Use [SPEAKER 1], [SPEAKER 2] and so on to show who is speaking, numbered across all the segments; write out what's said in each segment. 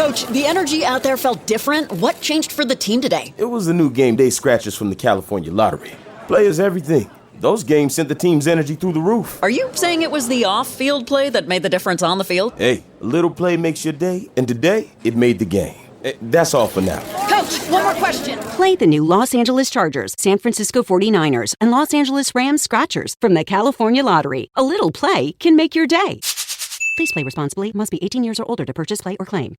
[SPEAKER 1] Coach, the energy out there felt different. What changed for the team today?
[SPEAKER 2] It was the new game day scratchers from the California Lottery. Players everything. Those games sent the team's energy through the roof.
[SPEAKER 1] Are you saying it was the off-field play that made the difference on the field?
[SPEAKER 2] Hey, a little play makes your day, and today, it made the game. That's all for now.
[SPEAKER 1] Coach, one more question.
[SPEAKER 3] Play the new Los Angeles Chargers, San Francisco 49ers, and Los Angeles Rams Scratchers from the California Lottery. A little play can make your day. Please play responsibly. Must be 18 years or older to purchase, play, or claim.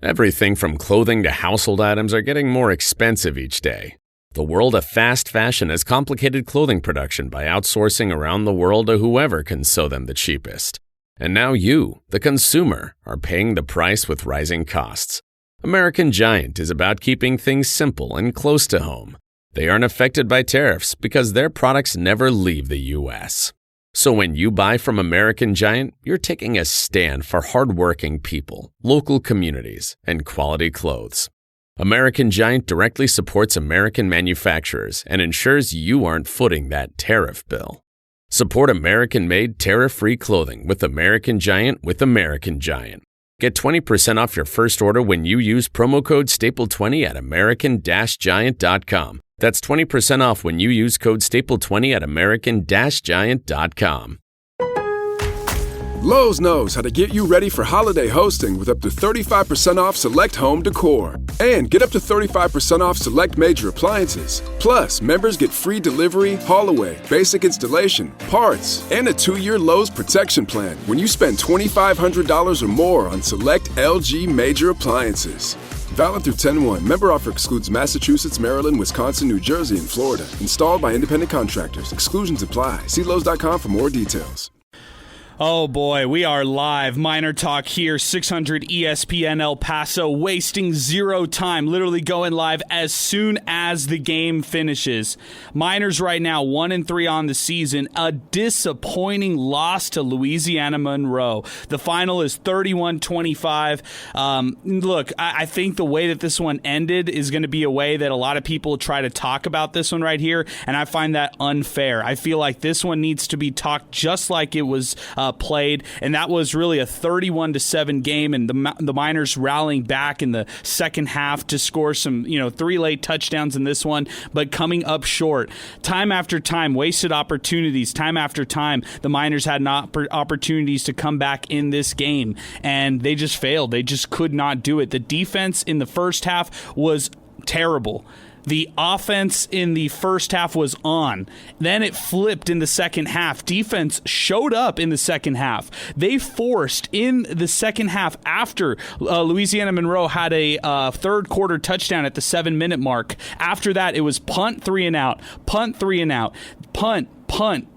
[SPEAKER 4] Everything from clothing to household items are getting more expensive each day. The world of fast fashion has complicated clothing production by outsourcing around the world to whoever can sew them the cheapest. And now you, the consumer, are paying the price with rising costs. American Giant is about keeping things simple and close to home. They aren't affected by tariffs because their products never leave the U.S. So when you buy from American Giant, you're taking a stand for hardworking people, local communities, and quality clothes. American Giant directly supports American manufacturers and ensures you aren't footing that tariff bill. Support American-made, tariff-free clothing with American Giant with American Giant. Get 20% off your first order when you use promo code STAPLE20 at american-giant.com. That's 20% off when you use code STAPLE20 at american-giant.com.
[SPEAKER 5] Lowe's knows how to get you ready for holiday hosting with up to 35% off select home decor. And get up to 35% off select major appliances. Plus, members get free delivery, haul-away, basic installation, parts, and a 2-year Lowe's protection plan when you spend $2,500 or more on select LG major appliances. Valid through 10/1. Member offer excludes Massachusetts, Maryland, Wisconsin, New Jersey, and Florida. Installed by independent contractors. Exclusions apply. See Lowe's.com for more details.
[SPEAKER 6] Oh boy, we are live. MinerTalk here, 600 ESPN El Paso, wasting zero time, literally going live as soon as the game finishes. Miners right now 1-3 on the season, a disappointing loss to Louisiana Monroe. The final is 31-25. Look, I think the way that this one ended is going to be a way that a lot of people try to talk about this one right here, and I find that unfair. I feel like this one needs to be talked just like it was played, and that was really a 31-7 game, and the Miners rallying back in the second half to score some 3 late touchdowns in this one, but coming up short time after time, wasted opportunities time after time. The Miners had opportunities to come back in this game, and they just failed. They just could not do it. The defense in the first half was terrible. The offense in the first half was on. Then it flipped in the second half. Defense showed up in the second half. They forced in the second half after Louisiana Monroe had a third quarter touchdown at the 7-minute mark. After that, it was punt 3 and out, punt 3 and out, punt,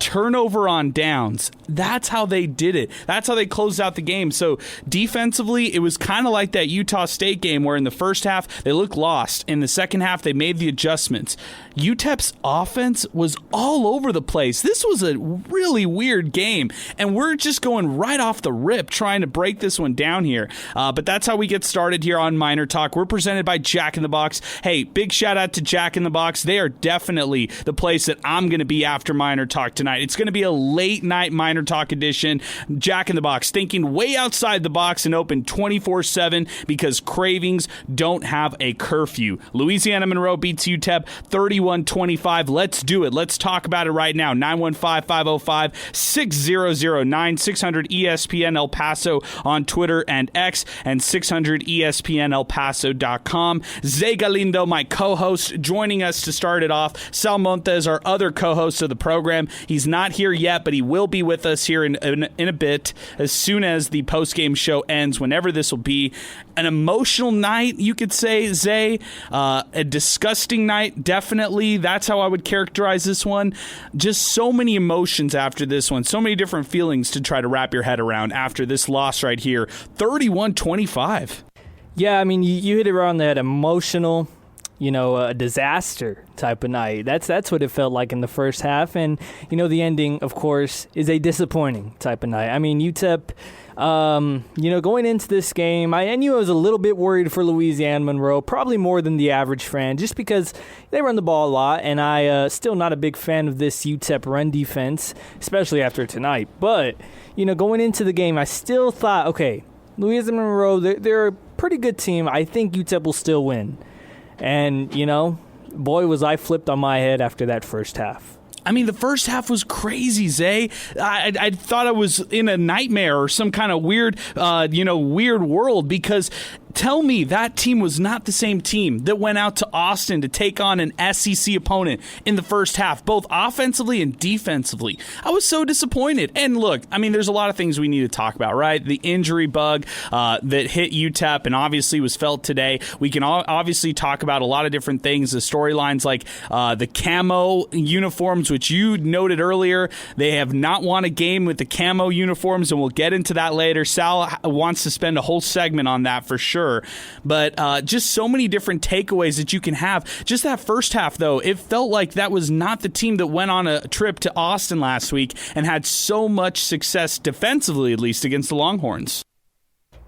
[SPEAKER 6] turnover on downs. That's how they did it. That's how they closed out the game. So defensively, it was kind of like that Utah State game where in the first half, they looked lost. In the second half, they made the adjustments. UTEP's offense was all over the place. This was a really weird game, and we're just going right off the rip trying to break this one down here. But that's how we get started here on MinerTalk. We're presented by Jack in the Box. Hey, big shout out to Jack in the Box. They are definitely the place that I'm going to be after MinerTalk tonight. It's going to be a late night MinerTalk edition. Jack in the Box, thinking way outside the box and open 24/7 because cravings don't have a curfew. Louisiana Monroe beats UTEP 31-25. Let's do it. Let's talk about it right now. 915-505-6009, 600 ESPN El Paso on Twitter and X, and 600ESPNElPaso.com. Zay Galindo, my co-host, joining us to start it off. Sal Montes, our other co-host of the program. He's not here yet, but he will be with us here in a bit as soon as the post-game show ends, whenever this will be. An emotional night, you could say, Zay. A disgusting night, definitely. That's how I would characterize this one. Just so many emotions after this one. So many different feelings to try to wrap your head around after this loss right here. 31-25.
[SPEAKER 7] Yeah, I mean, you hit it around that emotional, a disaster type of night. That's what it felt like in the first half. And, the ending, of course, is a disappointing type of night. I mean, UTEP, going into this game, I knew I was a little bit worried for Louisiana Monroe, probably more than the average fan, just because they run the ball a lot, and I still not a big fan of this UTEP run defense, especially after tonight. But, going into the game, I still thought, okay, Louisiana Monroe, they're a pretty good team. I think UTEP will still win. And, boy, was I flipped on my head after that first half.
[SPEAKER 6] I mean, the first half was crazy, Zay. I thought I was in a nightmare or some kind of weird, weird world, because tell me that team was not the same team that went out to Austin to take on an SEC opponent in the first half, both offensively and defensively. I was so disappointed. And look, I mean, there's a lot of things we need to talk about, right? The injury bug that hit UTEP and obviously was felt today. We can obviously talk about a lot of different things, the storylines like the camo uniforms, which you noted earlier. They have not won a game with the camo uniforms, and we'll get into that later. Sal wants to spend a whole segment on that for sure. But just so many different takeaways that you can have. Just that first half, though, it felt like that was not the team that went on a trip to Austin last week and had so much success defensively, at least against the Longhorns.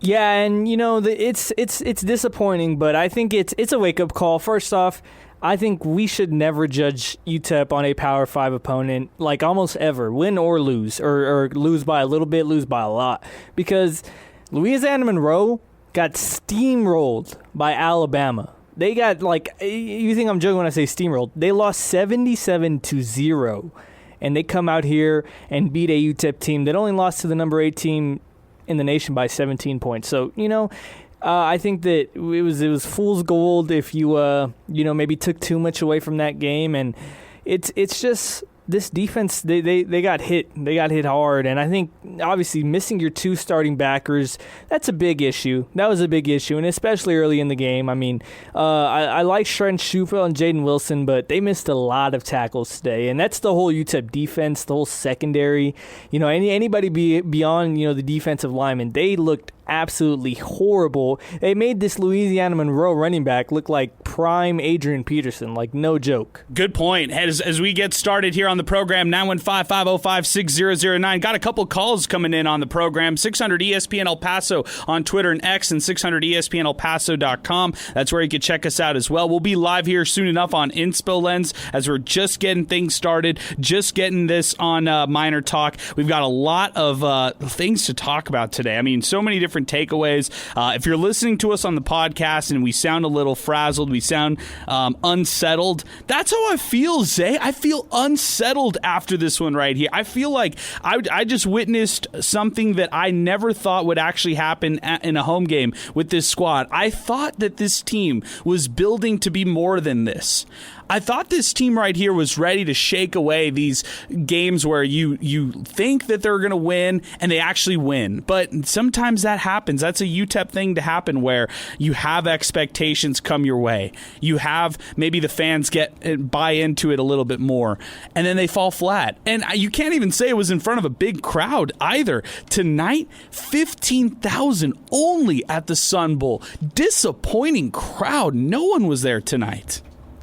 [SPEAKER 7] Yeah, and it's disappointing, but I think it's a wake up call. First off, I think we should never judge UTEP on a Power 5 opponent, like almost ever, win or lose, or lose by a little bit, lose by a lot, because Louisiana Monroe got steamrolled by Alabama. They got, you think I'm joking when I say steamrolled. They lost 77-0, and they come out here and beat a UTEP team that only lost to the number 8 team in the nation by 17 points. So, I think that it was fool's gold if you, maybe took too much away from that game, and it's just this defense, they got hit. They got hit hard, and I think obviously missing your 2 starting backers, that's a big issue. That was a big issue, and especially early in the game. I mean, I like Trent Shufel and Jaden Wilson, but they missed a lot of tackles today, and that's the whole UTEP defense, the whole secondary. Anybody beyond the defensive linemen, they looked absolutely horrible. They made this Louisiana Monroe running back look like prime Adrian Peterson, like no joke.
[SPEAKER 6] Good point. As we get started here on the program, 915-505-6009. Got a couple calls coming in on the program. 600 ESPN El Paso on Twitter and X, and 600 ESPNElPaso.com. That's where you can check us out as well. We'll be live here soon enough on Inspo Lens as we're just getting things started, just getting this on MinerTalk. We've got a lot of things to talk about today. I mean, so many different takeaways. If you're listening to us on the podcast and we sound a little frazzled, we sound unsettled, that's how I feel, Zay. I feel unsettled after this one right here. I feel like I just witnessed something that I never thought would actually happen in a home game with this squad. I thought that this team was building to be more than this. I thought this team right here was ready to shake away these games where you think that they're going to win and they actually win. But sometimes that happens. That's a UTEP thing to happen where you have expectations come your way. You have maybe the fans buy into it a little bit more, and then they fall flat. And you can't even say it was in front of a big crowd either. Tonight, 15,000 only at the Sun Bowl. Disappointing crowd. No one was there tonight.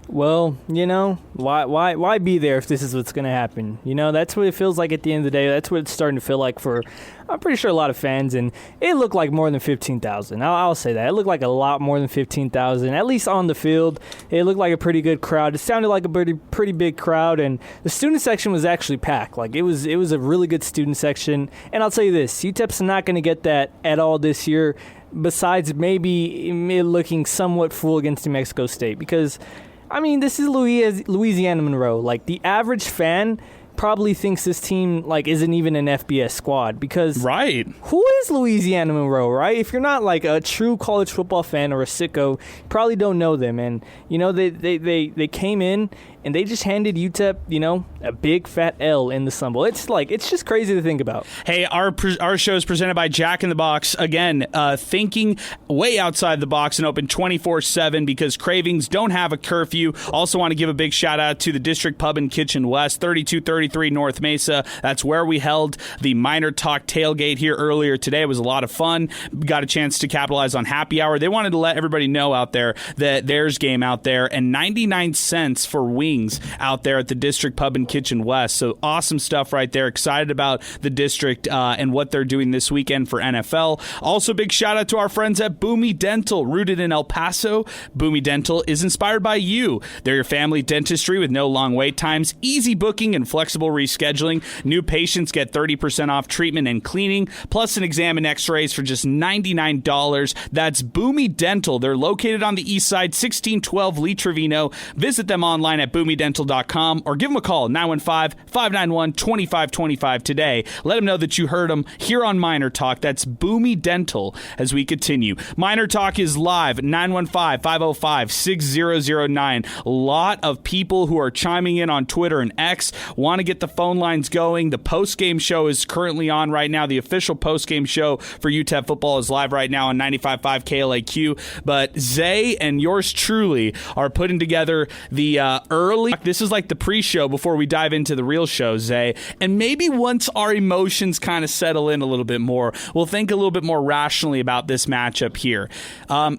[SPEAKER 7] Well, why be there if this is what's going to happen? That's what it feels like at the end of the day. That's what it's starting to feel like for, I'm pretty sure, a lot of fans. And it looked like more than 15,000. I'll say that. It looked like a lot more than 15,000, at least on the field. It looked like a pretty good crowd. It sounded like a pretty big crowd. And the student section was actually packed. Like, it was a really good student section. And I'll tell you this, UTEP's not going to get that at all this year, besides maybe looking somewhat full against New Mexico State. Because I mean, this is Louisiana Monroe. Like, the average fan probably thinks this team isn't even an FBS squad, because
[SPEAKER 6] right,
[SPEAKER 7] who is Louisiana Monroe, right? If you're not like a true college football fan or a sicko, you probably don't know them. And they came in and they just handed UTEP, a big fat L in the Sun Bowl. It's just crazy to think about.
[SPEAKER 6] Hey, our show is presented by Jack in the Box. Again, thinking way outside the box and open 24/7 because cravings don't have a curfew. Also want to give a big shout out to the District Pub and Kitchen West, 3233 North Mesa. That's where we held the MinerTalk tailgate here earlier today. It was a lot of fun. Got a chance to capitalize on happy hour. They wanted to let everybody know out there that there's game out there, and 99 cents for wings wings out there at the District Pub and Kitchen West. So awesome stuff right there. Excited about the district and what they're doing this weekend for NFL. Also, big shout out to our friends at Boomy Dental, rooted in El Paso. Boomy Dental is inspired by you. They're your family dentistry with no long wait times, easy booking, and flexible rescheduling. New patients get 30% off treatment and cleaning, plus an exam and x-rays for just $99. That's Boomy Dental. They're located on the east side, 1612 Lee Trevino. Visit them online at boomydental.com or give them a call, 915-591-2525 today. Let them know that you heard them here on MinerTalk. That's Boomy Dental as we continue. MinerTalk is live, 915-505-6009. A lot of people who are chiming in on Twitter and X want to get the phone lines going. The post-game show is currently on right now. The official post-game show for UTEP football is live right now on 95.5 KLAQ. But Zay and yours truly are putting together the early. This is like the pre-show before we dive into the real show, Zay. And maybe once our emotions kind of settle in a little bit more, we'll think a little bit more rationally about this matchup here.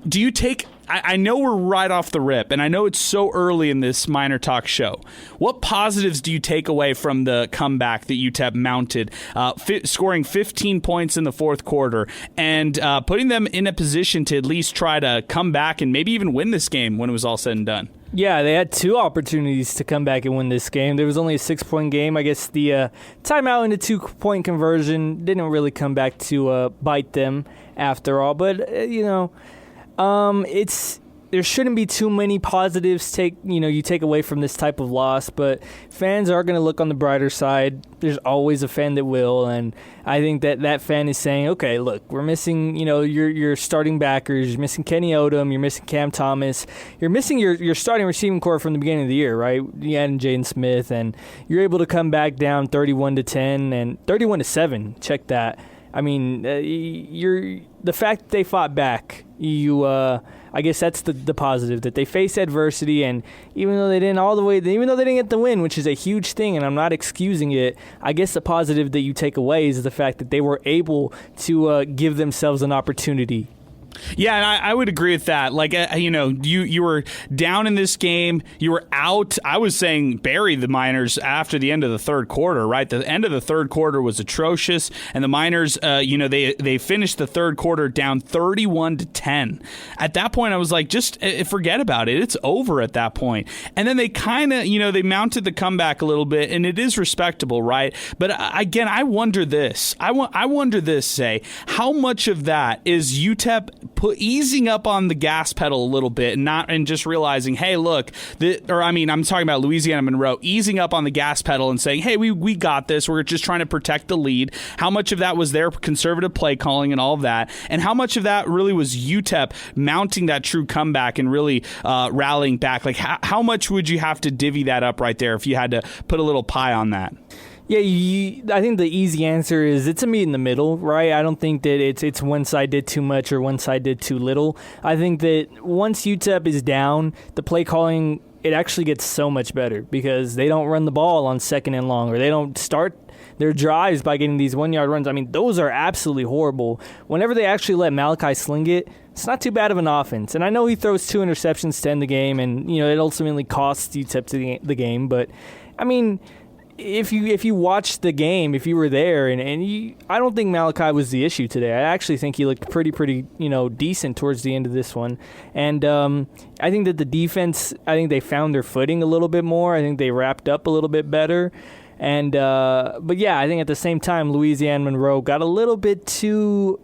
[SPEAKER 6] Do you take... I know we're right off the rip, and I know it's so early in this MinerTalk show. What positives do you take away from the comeback that UTEP mounted, scoring 15 points in the fourth quarter, and putting them in a position to at least try to come back and maybe even win this game when it was all said and done?
[SPEAKER 7] Yeah, they had two opportunities to come back and win this game. There was only a 6-point game. I guess the timeout and the 2-point conversion didn't really come back to bite them after all. But, there shouldn't be too many positives you take away from this type of loss, but fans are going to look on the brighter side. There's always a fan that will, and I think that fan is saying, okay, look, we're missing, your starting backers. You're missing Kenny Odom. You're missing Cam Thomas. You're missing your starting receiving core from the beginning of the year, right? You had Jaden Smith, and you're able to come back down 31-10 and 31-7. Check that. I mean, the fact that they fought back, I guess that's the positive, that they faced adversity, and even though they didn't get the win, which is a huge thing, and I'm not excusing it, I guess the positive that you take away is the fact that they were able to give themselves an opportunity.
[SPEAKER 6] Yeah, and I would agree with that. Like, you were down in this game. You were out. I was saying bury the Miners after the end of the third quarter, right? The end of the third quarter was atrocious, and the Miners, they finished the third quarter down 31-10. At that point, I was like, just forget about it. It's over at that point. And then they kind of, they mounted the comeback a little bit, and it is respectable, right? But again, I wonder this. I wonder this, say, how much of that is UTEP easing up on the gas pedal a little bit and just realizing, hey, look, I'm talking about Louisiana Monroe, easing up on the gas pedal and saying, hey, we got this. We're just trying to protect the lead. How much of that was their conservative play calling and all of that? And how much of that really was UTEP mounting that true comeback and really rallying back? Like, how much would you have to divvy that up right there if you had to put a little pie on that?
[SPEAKER 7] Yeah, I think the easy answer is it's a meet in the middle, right? I don't think that it's one side did too much or one side did too little. I think that once UTEP is down, the play calling, it actually gets so much better because they don't run the ball on second and long, or they don't start their drives by getting these 1-yard runs. I mean, those are absolutely horrible. Whenever they actually let Malachi sling it, it's not too bad of an offense. And I know he throws 2 interceptions to end the game, and it ultimately costs UTEP the game. But, I mean, if you watched the game, if you were there, I don't think Malachi was the issue today. I actually think he looked pretty decent towards the end of this one. And I think that the defense, I think they found their footing a little bit more. I think they wrapped up a little bit better. And but yeah, I think at the same time, Louisiana Monroe got a little bit too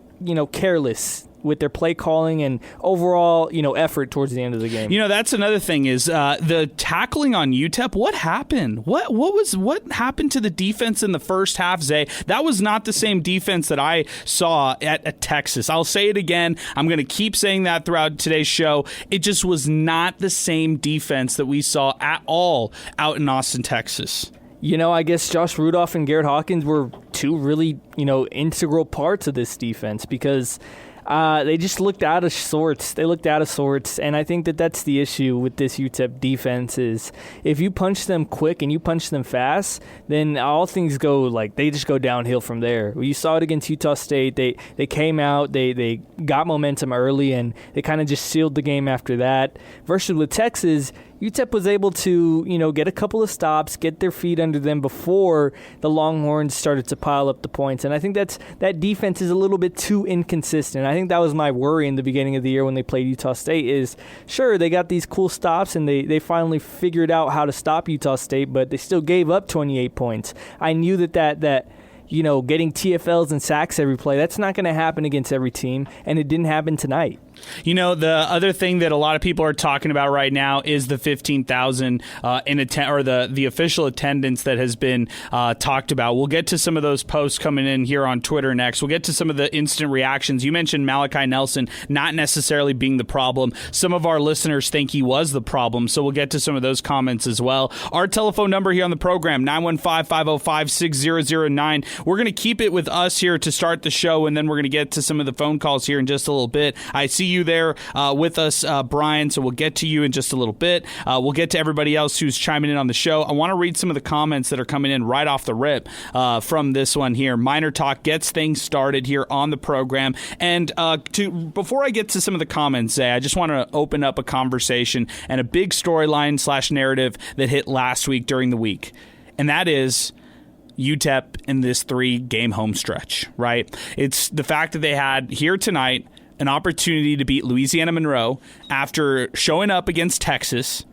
[SPEAKER 7] careless with their play calling and overall, effort towards the end of the game.
[SPEAKER 6] That's another thing is the tackling on UTEP. What happened? What happened to the defense in the first half, Zay? That was not the same defense that I saw at Texas. I'll say it again. I'm going to keep saying that throughout today's show. It just was not the same defense that we saw at all out in Austin, Texas.
[SPEAKER 7] I guess Josh Rudolph and Garrett Hawkins were two really, integral parts of this defense because they just looked out of sorts. And I think that that's the issue with this UTEP defense is if you punch them quick and you punch them fast, then all things they just go downhill from there. You saw it against Utah State. They came out, they got momentum early, and they kind of just sealed the game after that. Versus with Texas, UTEP was able to, get a couple of stops, get their feet under them before the Longhorns started to pile up the points. And I think that defense is a little bit too inconsistent. I think that was my worry in the beginning of the year when they played Utah State is, sure, they got these cool stops and they finally figured out how to stop Utah State, but they still gave up 28 points. I knew that getting TFLs and sacks every play, that's not going to happen against every team, and it didn't happen tonight.
[SPEAKER 6] The other thing that a lot of people are talking about right now is the 15,000 or the official attendance that has been talked about. We'll get to some of those posts coming in here on Twitter next. We'll get to some of the instant reactions. You mentioned Malachi Nelson not necessarily being the problem. Some of our listeners think he was the problem, so we'll get to some of those comments as well. Our telephone number here on the program, 915-505-6009. We're going to keep it with us here to start the show, and then we're going to get to some of the phone calls here in just a little bit. I see you there with us, Brian, so we'll get to you in just a little bit. We'll get to everybody else who's chiming in on the show. I want to read some of the comments that are coming in right off the rip from this one here. MinerTalk gets things started here on the program. And before I get to some of the comments, Zay, I just want to open up a conversation and a big storyline / narrative that hit last week during the week. And that is UTEP in this 3-game home stretch, right? It's the fact that they had here tonight an opportunity to beat Louisiana Monroe after showing up against Texas.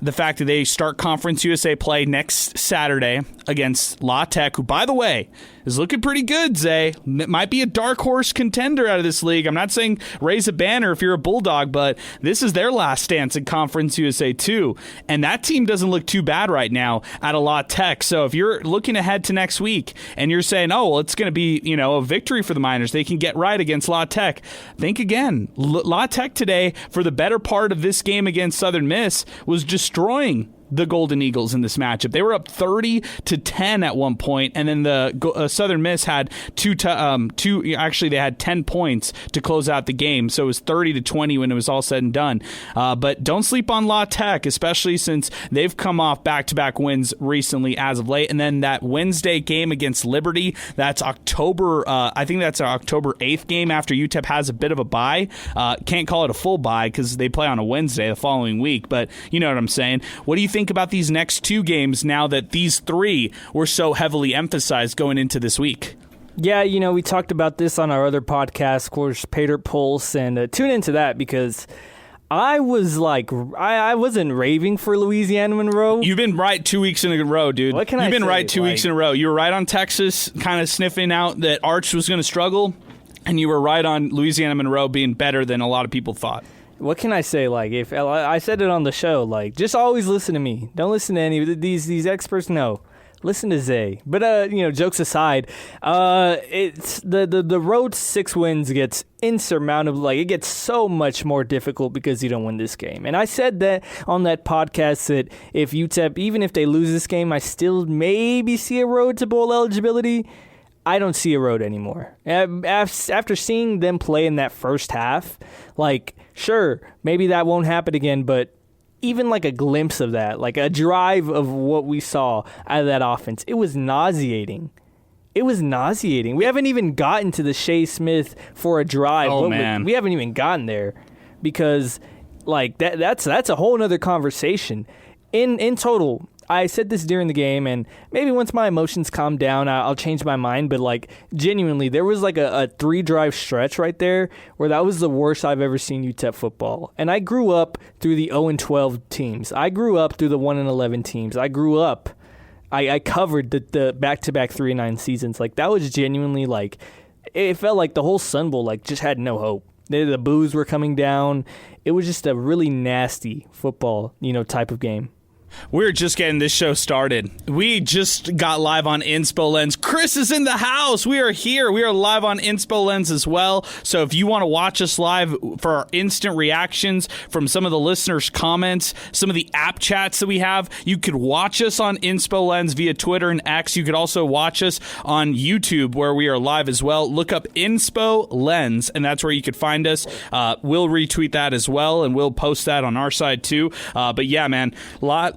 [SPEAKER 6] The fact that they start Conference USA play next Saturday against La Tech, who, by the way, is looking pretty good, Zay. It might be a dark horse contender out of this league. I'm not saying raise a banner if you're a Bulldog, but this is their last stance in Conference USA too. And that team doesn't look too bad right now at a La Tech. So if you're looking ahead to next week and you're saying, oh, well, it's going to be, a victory for the Miners, they can get right against La Tech, think again. La Tech today, for the better part of this game against Southern Miss, was destroying the Golden Eagles in this matchup. They were up 30-10 at one point, and then the Southern Miss had they had 10 points to close out the game, so it was 30-20 when it was all said and done. But don't sleep on La Tech, especially since they've come off back-to-back wins recently as of late. And then that Wednesday game against Liberty, that's October, I think that's an October 8th game after UTEP has a bit of a bye. Can't call it a full bye because they play on a Wednesday the following week, but you know what I'm saying. What do you think about these next 2 games now that these 3 were so heavily emphasized going into this week?
[SPEAKER 7] Yeah, we talked about this on our other podcast, of course, Pater Pulse, and tune into that because I was like, I wasn't raving for Louisiana Monroe.
[SPEAKER 6] You've been right 2 weeks in a row, dude.
[SPEAKER 7] What can I say?
[SPEAKER 6] You've been right 2 weeks in a row. You were right on Texas, kind of sniffing out that Arch was going to struggle, and you were right on Louisiana Monroe being better than a lot of people thought.
[SPEAKER 7] What can I say? If I said it on the show, just always listen to me. Don't listen to any of these experts. No, listen to Zay. But jokes aside, it's the road to 6 wins gets insurmountable. It gets so much more difficult because you don't win this game. And I said that on that podcast that if UTEP, even if they lose this game, I still maybe see a road to bowl eligibility. I don't see a road anymore. After seeing them play in that first half, sure, maybe that won't happen again, but even a glimpse of that, a drive of what we saw out of that offense, it was nauseating. It was nauseating. We haven't even gotten to the Shea Smith for a drive.
[SPEAKER 6] Oh, man.
[SPEAKER 7] We haven't even gotten there because, that's a whole other conversation. In total, I said this during the game, and maybe once my emotions calm down, I'll change my mind. But genuinely, there was a 3-drive stretch right there where that was the worst I've ever seen UTEP football. And I grew up through the 0-12 teams. I grew up through the 1-11 teams. I grew up. I covered the back-to-back 3-9 seasons. That was genuinely it felt like the whole Sun Bowl just had no hope. The boos were coming down. It was just a really nasty football type of game.
[SPEAKER 6] We're just getting this show started. We just got live on Inspo Lens. Chris is in the house. We are here. We are live on Inspo Lens as well. So if you want to watch us live for our instant reactions from some of the listeners' comments, some of the app chats that we have, you could watch us on Inspo Lens via Twitter and X. You could also watch us on YouTube where we are live as well. Look up Inspo Lens, and that's where you could find us. We'll retweet that as well, and we'll post that on our side too. But yeah, man,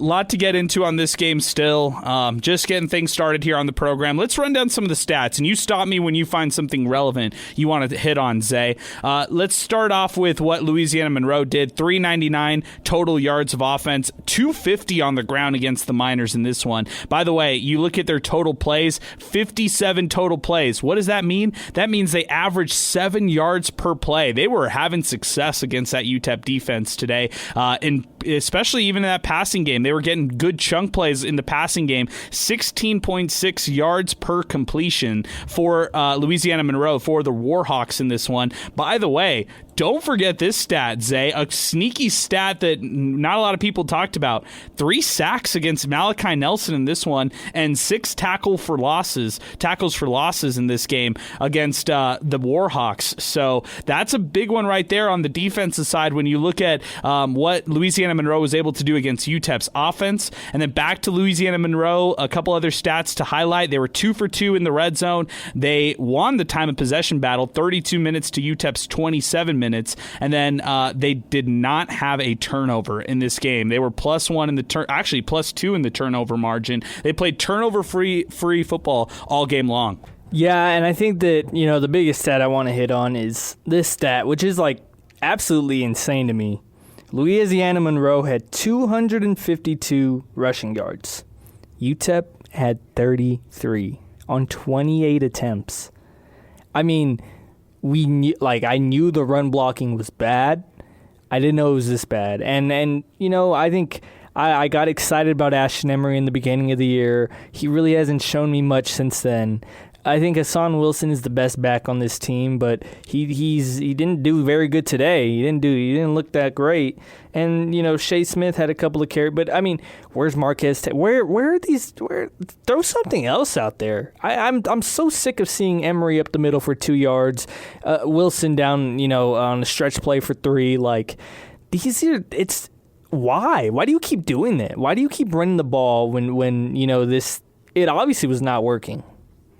[SPEAKER 6] lot to get into on this game still. Just getting things started here on the program. Let's run down some of the stats, and you stop me when you find something relevant you want to hit on, Zay. Let's start off with what Louisiana Monroe did. 399 total yards of offense, 250 on the ground against the Miners in this one. By the way, you look at their total plays, 57 total plays. What does that mean? That means they averaged 7 yards per play. They were having success against that UTEP defense today, and especially even in that passing game. They were getting good chunk plays in the passing game, 16.6 yards per completion for Louisiana Monroe, for the Warhawks in this one. By the way, don't forget this stat, Zay, a sneaky stat that not a lot of people talked about. 3 sacks against Malachi Nelson in this one, and 6 tackles for losses in this game against the Warhawks. So that's a big one right there on the defensive side when you look at what Louisiana Monroe was able to do against UTEP's offense. And then back to Louisiana Monroe, a couple other stats to highlight. They were 2 for 2 in the red zone. They won the time of possession battle, 32 minutes to UTEP's 27 minutes. And then they did not have a turnover in this game. They were +1 in the actually +2 in the turnover margin. They played turnover-free football all game long.
[SPEAKER 7] Yeah, and I think that, the biggest stat I want to hit on is this stat, which is like absolutely insane to me. Louisiana Monroe had 252 rushing yards. UTEP had 33 on 28 attempts. I mean, I knew the run blocking was bad. I didn't know it was this bad. And I think I got excited about Ashton Emery in the beginning of the year. He really hasn't shown me much since then. I think Hassan Wilson is the best back on this team, but he didn't do very good today. He didn't look that great. And Shea Smith had a couple of carries, but I mean, where's Marquez? Where are these? Throw something else out there. I'm so sick of seeing Emery up the middle for 2 yards, Wilson down on a stretch play for 3. Like it's why? Why do you keep doing that? Why do you keep running the ball when this? It obviously was not working.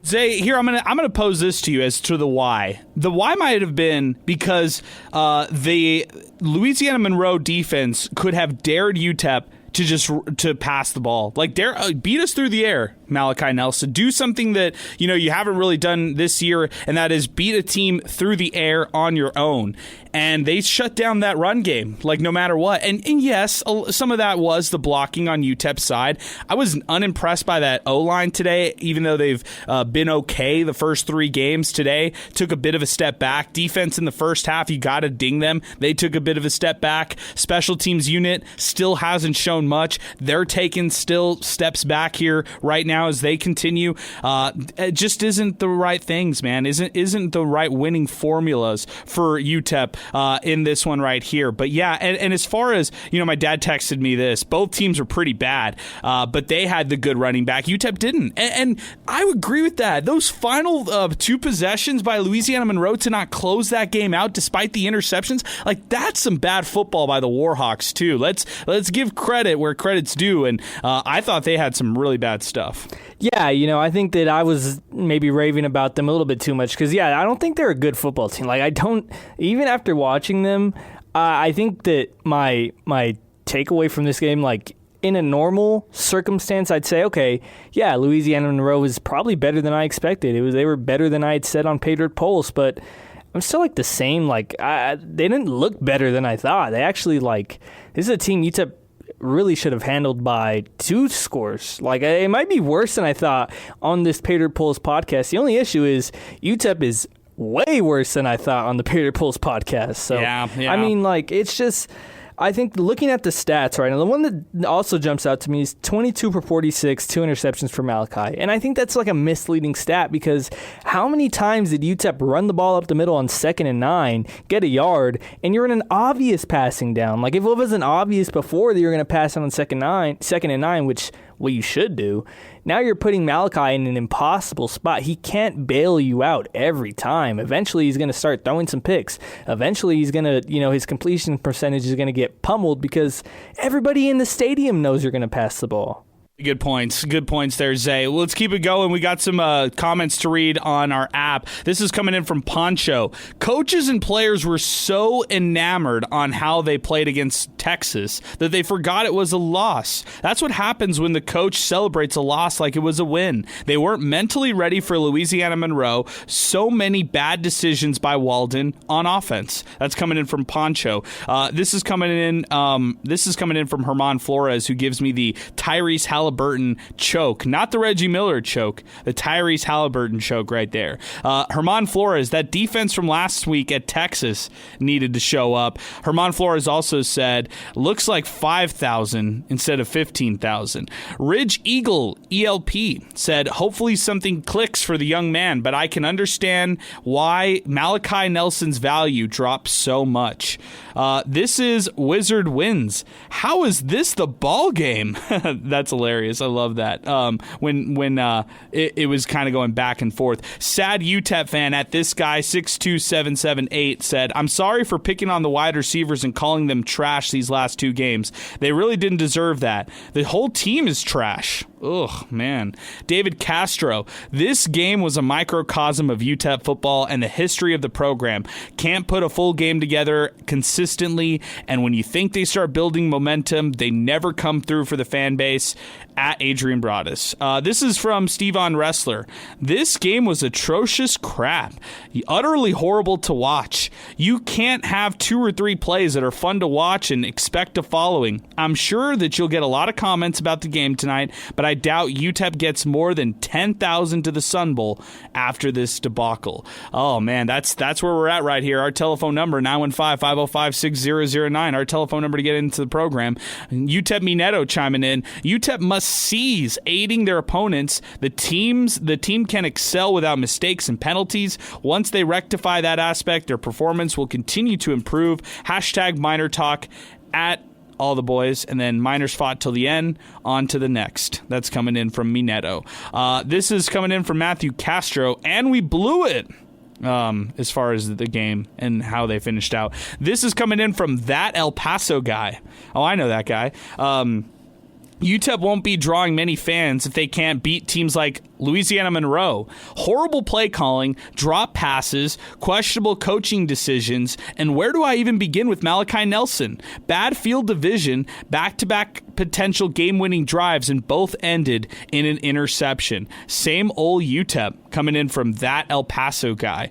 [SPEAKER 6] Zay, here I'm gonna pose this to you as to the why. The why might have been because the Louisiana Monroe defense could have dared UTEP to pass the ball, like beat us through the air. Malachi Nelson, do something that you haven't really done this year, and that is beat a team through the air on your own. And they shut down that run game, like no matter what. And yes, some of that was the blocking on UTEP's side. I was unimpressed by that O-line today, even though they've been okay the first 3 games. Today took a bit of a step back. Defense in the first half, you got to ding them. They took a bit of a step back. Special teams unit still hasn't shown much. They're taking still steps back here right now as they continue. It just isn't the right things, man. Isn't the right winning formulas for UTEP in this one right here. But yeah, and as far as my dad texted me this. Both teams were pretty bad, but they had the good running back. UTEP didn't, and I would agree with that. Those final 2 possessions by Louisiana Monroe to not close that game out despite the interceptions, like that's some bad football by the Warhawks too. Let's give credit where credit's due, and I thought they had some really bad stuff.
[SPEAKER 7] Yeah, I think that I was maybe raving about them a little bit too much because, I don't think they're a good football team. Like, I don't, even after watching them, I think that my takeaway from this game, like, in a normal circumstance, I'd say, okay, yeah, Louisiana Monroe is probably better than I expected. They were better than I had said on Patriot Pulse, but I'm still, like, the same. Like, they didn't look better than I thought. They actually, like, this is a team UTEP really should have handled by 2 scores. Like, it might be worse than I thought on this Patriot Pulse podcast. The only issue is UTEP is way worse than I thought on the Patriot Pulse podcast. So,
[SPEAKER 6] yeah.
[SPEAKER 7] I mean, like, it's just, I think looking at the stats right now, the one that also jumps out to me is 22 for 46, 2 interceptions for Malachi. And I think that's like a misleading stat because how many times did UTEP run the ball up the middle on 2nd and 9, get a yard, and you're in an obvious passing down? Like if it wasn't obvious before that you're going to pass on 2nd and 9, which what you should do, now you're putting Malachi in an impossible spot. He can't bail you out every time. Eventually he's going to start throwing some picks. Eventually he's going to, his completion percentage is going to get pummeled because everybody in the stadium knows you're going to pass the ball.
[SPEAKER 6] Good points. Good points there, Zay. Well, let's keep it going. We got some comments to read on our app. This is coming in from Poncho. Coaches and players were so enamored on how they played against Texas that they forgot it was a loss. That's what happens when the coach celebrates a loss like it was a win. They weren't mentally ready for Louisiana Monroe. So many bad decisions by Walden on offense. That's coming in from Poncho. This is coming in from Herman Flores, who gives me the Tyrese Halliburton choke, not the Reggie Miller choke, the Tyrese Halliburton choke right there. Herman Flores, that defense from last week at Texas needed to show up. Herman Flores also said, looks like 5,000 instead of 15,000. Ridge Eagle ELP said, hopefully something clicks for the young man, but I can understand why Malachi Nelson's value dropped so much. This is Wizard Wins. How is this the ball game? That's hilarious. I love that. When it was kind of going back and forth. Sad UTEP fan at this guy 62778 said, I'm sorry for picking on the wide receivers and calling them trash these last two games. They really didn't deserve that. The whole team is trash. Ugh, man. David Castro, this game was a microcosm of UTEP football and the history of the program. Can't put a full game together consistently, and when you think they start building momentum, they never come through for the fan base. At Adrian Broadus. This is from Stevon Wrestler. This game was atrocious crap. Utterly horrible to watch. You can't have 2 or 3 plays that are fun to watch and expect a following. I'm sure that you'll get a lot of comments about the game tonight, but I doubt UTEP gets more than 10,000 to the Sun Bowl after this debacle. Oh, man, that's where we're at right here. Our telephone number, 915-505-6009. Our telephone number to get into the program. UTEP Mineto chiming in. UTEP must seize aiding their opponents. The team can excel without mistakes and penalties. Once they rectify that aspect, their performance will continue to improve. Hashtag MinerTalk at all the boys, and then Miners fought till the end, on to the next. That's coming in from Mineto. This is coming in from Matthew Castro, and we blew it. As far as the game and how they finished out. This is coming in from that El Paso guy. Oh, I know that guy. UTEP won't be drawing many fans if they can't beat teams like Louisiana Monroe. Horrible play calling, drop passes, questionable coaching decisions, and where do I even begin with Malachi Nelson? Bad field division, back-to-back potential game-winning drives, and both ended in an interception. Same old UTEP coming in from that El Paso guy.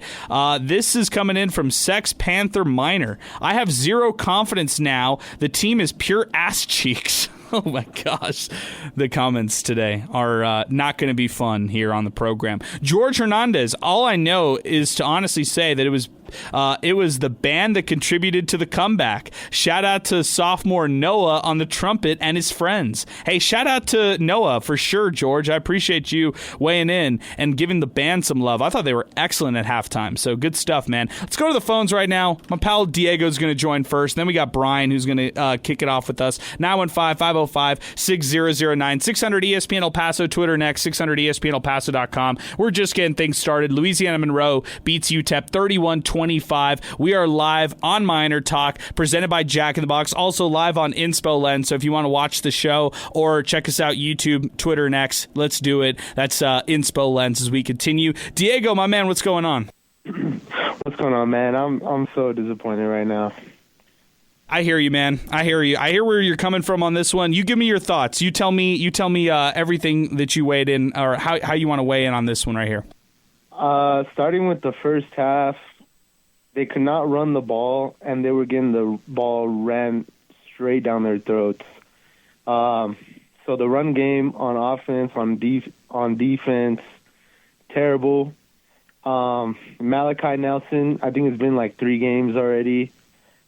[SPEAKER 6] This is coming in from Sex Panther Minor. I have zero confidence now. The team is pure ass cheeks. Oh my gosh. The comments today are not going to be fun here on the program. George Hernandez, all I know is to honestly say that it was the band that contributed to the comeback. Shout out to sophomore Noah on the trumpet and his friends. Hey, shout out to Noah for sure, George. I appreciate you weighing in and giving the band some love. I thought they were excellent at halftime, so good stuff, man. Let's go to the phones right now. My pal Diego's going to join first. Then we got Brian, who's going to kick it off with us. 915-505-6009. 600 ESPN El Paso, Twitter next, 600ESPNElPaso.com. We're just getting things started. Louisiana Monroe beats UTEP 31-25. We are live on MinerTalk, presented by Jack in the Box, also live on Inspo Lens. So if you want to watch the show or check us out, YouTube, Twitter next, let's do it. That's Inspo Lens as we continue. Diego, my man, what's going on?
[SPEAKER 8] What's going on, man? I'm so disappointed right now.
[SPEAKER 6] I hear you, man. I hear you. I hear where you're coming from on this one. You give me your thoughts. You tell me everything that you weighed in, or how you want to weigh in on this one right here.
[SPEAKER 8] Starting with the first half, they could not run the ball, and they were getting the ball ran straight down their throats. So the run game on offense, on defense, terrible. Malachi Nelson, I think it's been like 3 games already.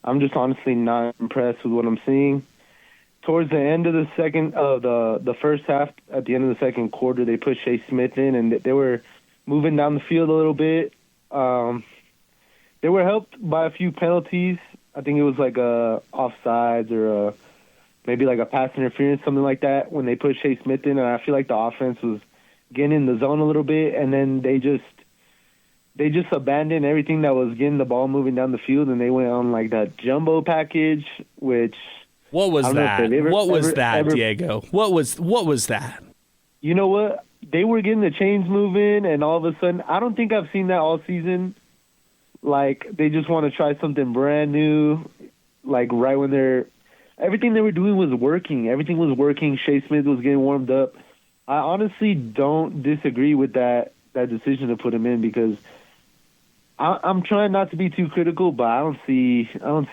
[SPEAKER 8] I'm just honestly not impressed with what I'm seeing. Towards the end of the first half, at the end of the second quarter, they put Shea Smith in, and they were moving down the field a little bit. They were helped by a few penalties. I think it was like offsides or maybe like a pass interference, something like that, when they put Shea Smith in. And I feel like the offense was getting in the zone a little bit, and then they just abandoned everything that was getting the ball moving down the field, and they went on like that jumbo package, which
[SPEAKER 6] What was that?
[SPEAKER 8] Ever,
[SPEAKER 6] Diego? What was that?
[SPEAKER 8] You know what? They were getting the chains moving, and all of a sudden, I don't think I've seen that all season. Like, they just want to try something brand new. Like, right when everything they were doing was working. Everything was working. Shea Smith was getting warmed up. I honestly don't disagree with that decision to put him in, because I'm trying not to be too critical, but I don't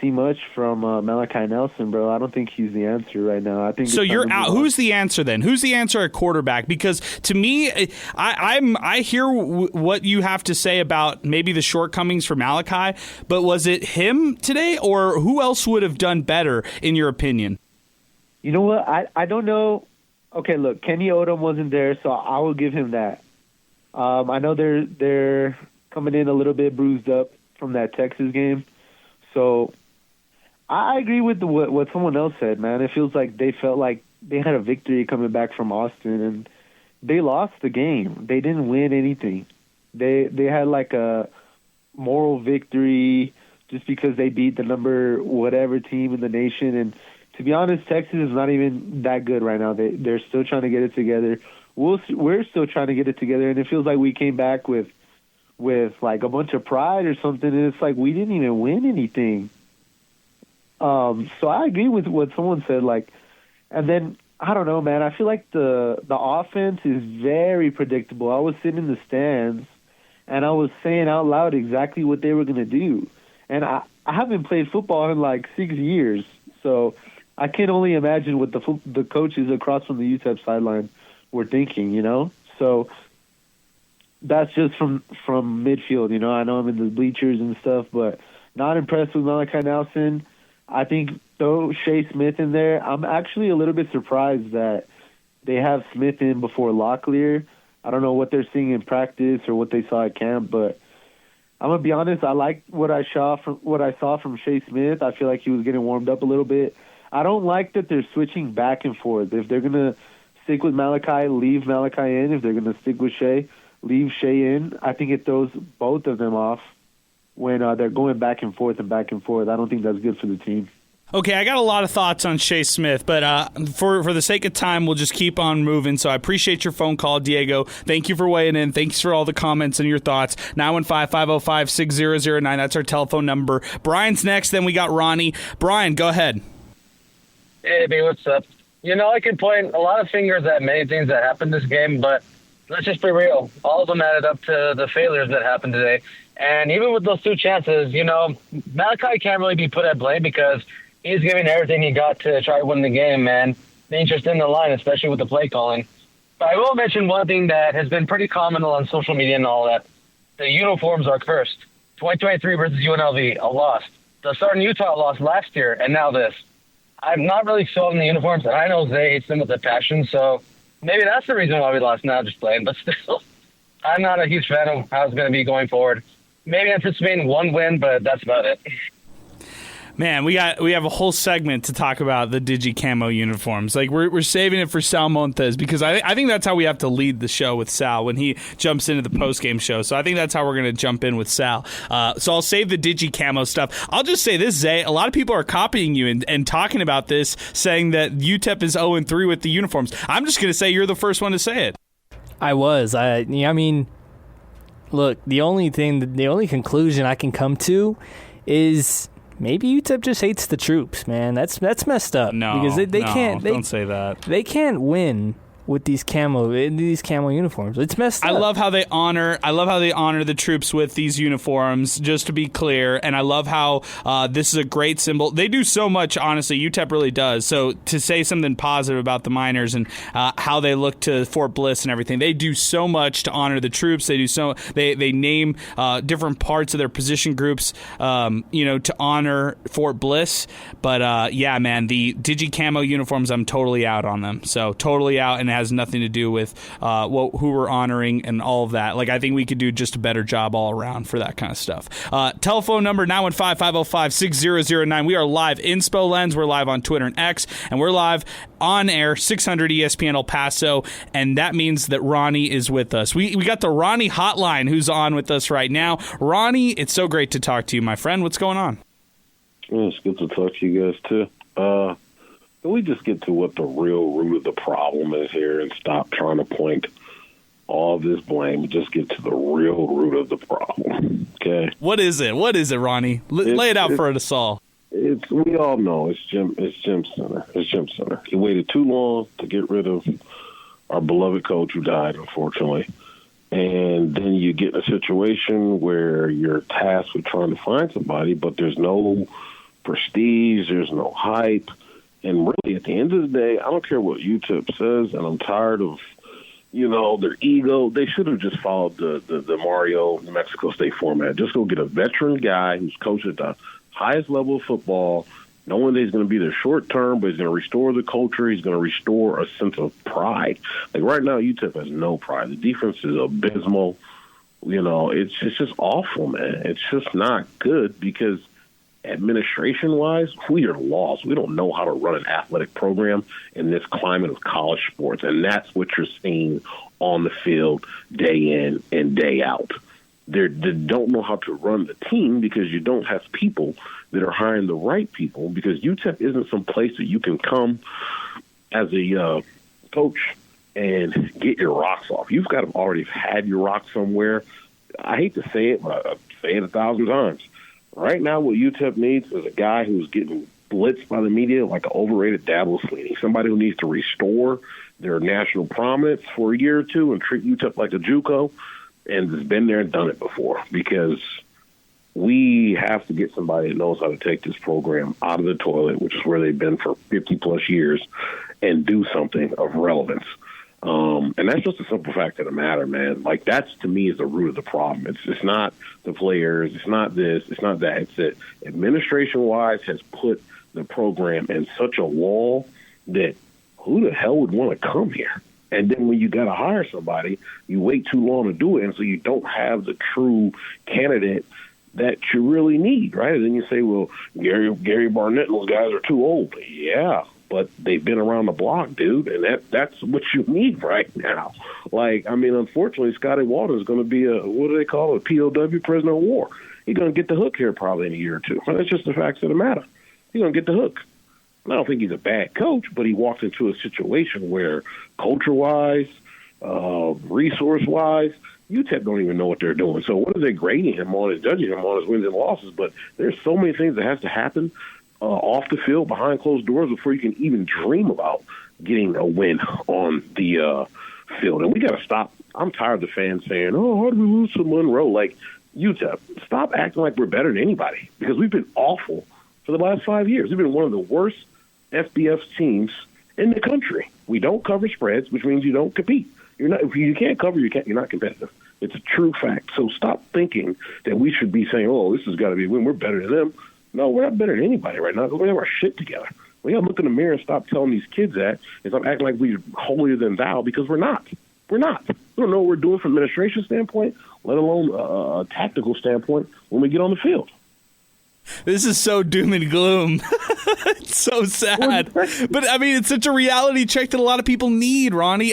[SPEAKER 8] see much from Malachi Nelson, bro. I don't think he's the answer right now. I think
[SPEAKER 6] so. You're out. Who's the answer then? Who's the answer at quarterback? Because to me, I hear what you have to say about maybe the shortcomings for Malachi, but was it him today, or who else would have done better in your opinion?
[SPEAKER 8] You know what? I don't know. Okay, look, Kenny Odom wasn't there, so I will give him that. I know they're coming in a little bit bruised up from that Texas game. So I agree with what someone else said, man. It feels like they felt like they had a victory coming back from Austin, and they lost the game. They didn't win anything. They had like a moral victory just because they beat the number whatever team in the nation. And to be honest, Texas is not even that good right now. They're still trying to get it together. We're still trying to get it together, and it feels like we came back with like a bunch of pride or something, and it's like we didn't even win anything. So I agree with what someone said, like, and then I don't know, man. I feel like the offense is very predictable. I was sitting in the stands, and I was saying out loud exactly what they were going to do, and I haven't played football in like 6 years, so I can only imagine what the coaches across from the UTEP sideline were thinking, you know. So that's just from midfield, you know. I know I'm in the bleachers and stuff, but not impressed with Malachi Nelson. I think throw Shea Smith in there. I'm actually a little bit surprised that they have Smith in before Locklear. I don't know what they're seeing in practice or what they saw at camp, but I'm gonna be honest. I like what I saw from Shea Smith. I feel like he was getting warmed up a little bit. I don't like that they're switching back and forth. If they're gonna stick with Malachi, leave Malachi in. If they're gonna stick with Shea, leave Shea in. I think it throws both of them off when they're going back and forth and back and forth. I don't think that's good for the team.
[SPEAKER 6] Okay, I got a lot of thoughts on Shea Smith, but for the sake of time, we'll just keep on moving. So I appreciate your phone call, Diego. Thank you for weighing in. Thanks for all the comments and your thoughts. 915-505-6009. That's our telephone number. Brian's next, then we got Ronnie. Brian, go ahead.
[SPEAKER 9] Hey, B, what's up? You know, I can point a lot of fingers at many things that happened this game, but let's just be real. All of them added up to the failures that happened today. And even with those two chances, you know, Malachi can't really be put at blame because he's giving everything he got to try to win the game, man. The interest in the line, especially with the play calling. But I will mention one thing that has been pretty common on social media and all that. The uniforms are cursed. 2023 versus UNLV, a loss. The Southern Utah lost last year, and now this. I'm not really sold on the uniforms, and I know Zay hates them with a passion, so maybe that's the reason why we lost now, just playing. But still, I'm not a huge fan of how it's going to be going forward. Maybe anticipating one win, but that's about it.
[SPEAKER 6] Man, we have a whole segment to talk about the Digi Camo uniforms. Like we're saving it for Sal Montes because I think that's how we have to lead the show with Sal when he jumps into the post-game show. So I think that's how we're going to jump in with Sal. So I'll save the Digi Camo stuff. I'll just say this, Zay. A lot of people are copying you and talking about this, saying that UTEP is 0-3 with the uniforms. I'm just going to say you're the first one to say it.
[SPEAKER 7] I was. I mean, look, the only conclusion I can come to is maybe UTEP just hates the troops, man. That's messed up.
[SPEAKER 6] No,
[SPEAKER 7] because they can't.
[SPEAKER 6] Don't say that.
[SPEAKER 7] They can't win with these camo uniforms. It's messed up.
[SPEAKER 6] I love how they honor the troops with these uniforms, just to be clear, and I love how this is a great symbol. They do so much, honestly. UTEP really does. So to say something positive about the Miners and how they look to Fort Bliss and everything, they do so much to honor the troops. They do so. They name different parts of their position groups, to honor Fort Bliss. But yeah, man, the Digi Camo uniforms, I'm totally out on them. So totally out, and has nothing to do with who we're honoring and all of that. Like, I think we could do just a better job all around for that kind of stuff. Telephone number 915-505-6009. We are live in Spo Lens. We're live on Twitter and X, and we're live on air 600 ESPN El Paso, and that means that Ronnie is with us. We got the Ronnie hotline who's on with us right now. Ronnie, it's so great to talk to you, my friend. What's going on?
[SPEAKER 10] Yeah, it's good to talk to you guys too. can we just get to what the real root of the problem is here and stop trying to point all this blame and just get to the real root of the problem? Okay.
[SPEAKER 6] What is it? What is it, Ronnie? Lay it out for us all.
[SPEAKER 10] We all know it's Jim Center. It's Jim Center. He waited too long to get rid of our beloved coach who died, unfortunately. And then you get in a situation where you're tasked with trying to find somebody, but there's no prestige, there's no hype. And really, at the end of the day, I don't care what UTEP says, and I'm tired of, their ego. They should have just followed the Mario New Mexico State format. Just go get a veteran guy who's coached at the highest level of football, knowing that he's going to be there short term, but he's going to restore the culture. He's going to restore a sense of pride. Like right now, UTEP has no pride. The defense is abysmal. It's just awful, man. It's just not good because administration-wise, we are lost. We don't know how to run an athletic program in this climate of college sports, and that's what you're seeing on the field day in and day out. They don't know how to run the team because you don't have people that are hiring the right people, because UTEP isn't some place that you can come as a coach and get your rocks off. You've got to already had your rocks somewhere. I hate to say it, but I say it 1,000 times. Right now, what UTEP needs is a guy who's getting blitzed by the media like an overrated Dabo Swinney, somebody who needs to restore their national prominence for a year or two and treat UTEP like a JUCO, and has been there and done it before, because we have to get somebody that knows how to take this program out of the toilet, which is where they've been for 50-plus years, and do something of relevance. And that's just a simple fact of the matter, man. Like, that's, to me, is the root of the problem. It's not the players. It's not this. It's not that. It's that administration-wise has put the program in such a wall that who the hell would want to come here? And then when you got to hire somebody, you wait too long to do it, and so you don't have the true candidate that you really need, right? And then you say, well, Gary Barnett and those guys are too old. Yeah, but they've been around the block, dude, and that's what you need right now. Like, I mean, unfortunately, Scotty Walter is going to be a POW, prisoner of war. He's going to get the hook here probably in a year or two. That's just the facts of the matter. He's going to get the hook. I don't think he's a bad coach, but he walked into a situation where culture-wise, resource-wise, UTEP don't even know what they're doing. So what are they grading him on and judging him on his wins and losses? But there's so many things that has to happen off the field, behind closed doors, before you can even dream about getting a win on the field. And we got to stop. I'm tired of the fans saying, oh, how did we lose to Monroe? Like, UTEP, stop acting like we're better than anybody, because we've been awful for the last 5 years. We've been one of the worst FBS teams in the country. We don't cover spreads, which means you don't compete. If you can't cover, you're not competitive. It's a true fact. So stop thinking that we should be saying, oh, this has got to be a win. We're better than them. No, we're not better than anybody right now. We have our shit together. We got to look in the mirror and stop telling these kids that and stop acting like we're holier than thou, because we're not. We're not. We don't know what we're doing from an administration standpoint, let alone a tactical standpoint when we get on the field.
[SPEAKER 6] This is so doom and gloom. It's so sad. But, I mean, it's such a reality check that a lot of people need, Ronnie.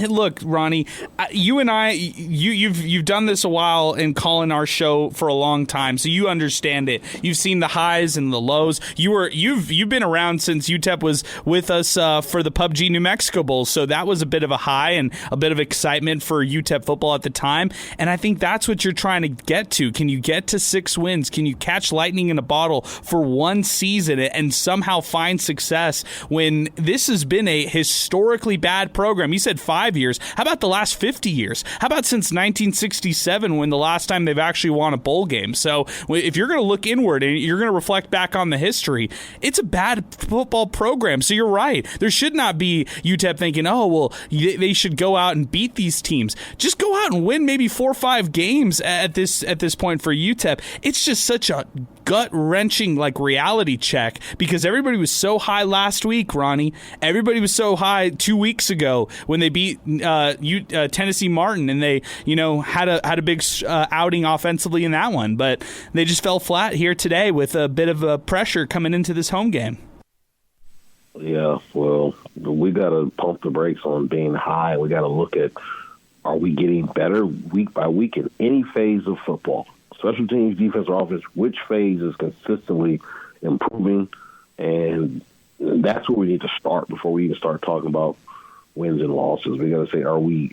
[SPEAKER 6] Look, Ronnie, you and I, you've done this a while and calling our show for a long time, so you understand it. You've seen the highs and the lows. You've been around since UTEP was with us for the PUBG New Mexico Bowl, so that was a bit of a high and a bit of excitement for UTEP football at the time, and I think that's what you're trying to get to. Can you get to 6 wins? Can you catch lightning in a bottle for one season and somehow find success when this has been a historically bad program? You said 5 years. How about the last 50 years? How about since 1967, when the last time they've actually won a bowl game? So if you're going to look inward and you're going to reflect back on the history, it's a bad football program. So you're right. There should not be UTEP thinking, oh, well, they should go out and beat these teams. Just go out and win maybe 4 or 5 games at this point for UTEP. It's just such a gut-wrenching reality check, because everybody was so high last week, Ronnie. Everybody was so high 2 weeks ago when they beat Tennessee Martin, and they had a big outing offensively in that one, but they just fell flat here today with a bit of pressure coming into this home game.
[SPEAKER 10] Yeah, well, we got to pump the brakes on being high. We got to look at, are we getting better week by week in any phase of football? Special teams, defense, or offense, which phase is consistently improving? And And that's where we need to start before we even start talking about wins and losses. We got to say,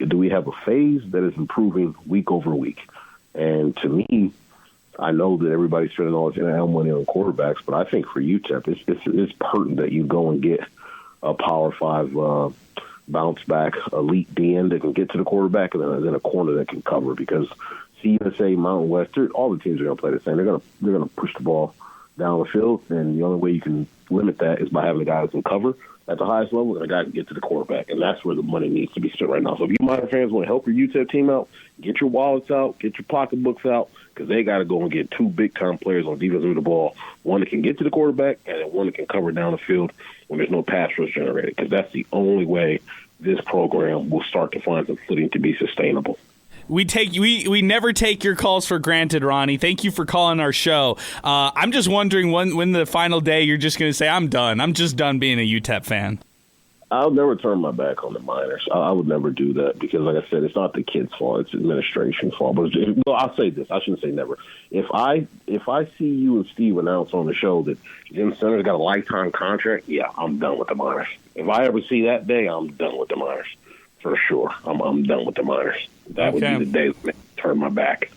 [SPEAKER 10] do we have a phase that is improving week over week? And to me, I know that everybody's spending all this NIL money on quarterbacks, but I think for UTEP, it's pertinent that you go and get a Power 5 bounce back elite DN that can get to the quarterback, and then a corner that can cover. Because CUSA, Mountain West, all the teams are going to play the same. They're going to push the ball down the field, and the only way you can limit that is by having a guy that can cover at the highest level and a guy can get to the quarterback. And that's where the money needs to be spent right now. So if you Miner fans want to help your UTEP team out, get your wallets out, get your pocketbooks out, because they got to go and get two big-time players on defense of the ball, one that can get to the quarterback and then one that can cover down the field when there's no pass rush generated, because that's the only way this program will start to find some footing to be sustainable.
[SPEAKER 6] We never take your calls for granted, Ronnie. Thank you for calling our show. I'm just wondering when the final day you're just going to say, I'm done. I'm just done being a UTEP fan.
[SPEAKER 10] I'll never turn my back on the Miners. I would never do that because, like I said, it's not the kids' fault. It's administration's fault. But I'll say this. I shouldn't say never. If I see you and Steve announce on the show that Jim Center's got a lifetime contract, yeah, I'm done with the Miners. If I ever see that day, I'm done with the Miners. For sure. I'm done with the Miners. That would be the day that I turn my back.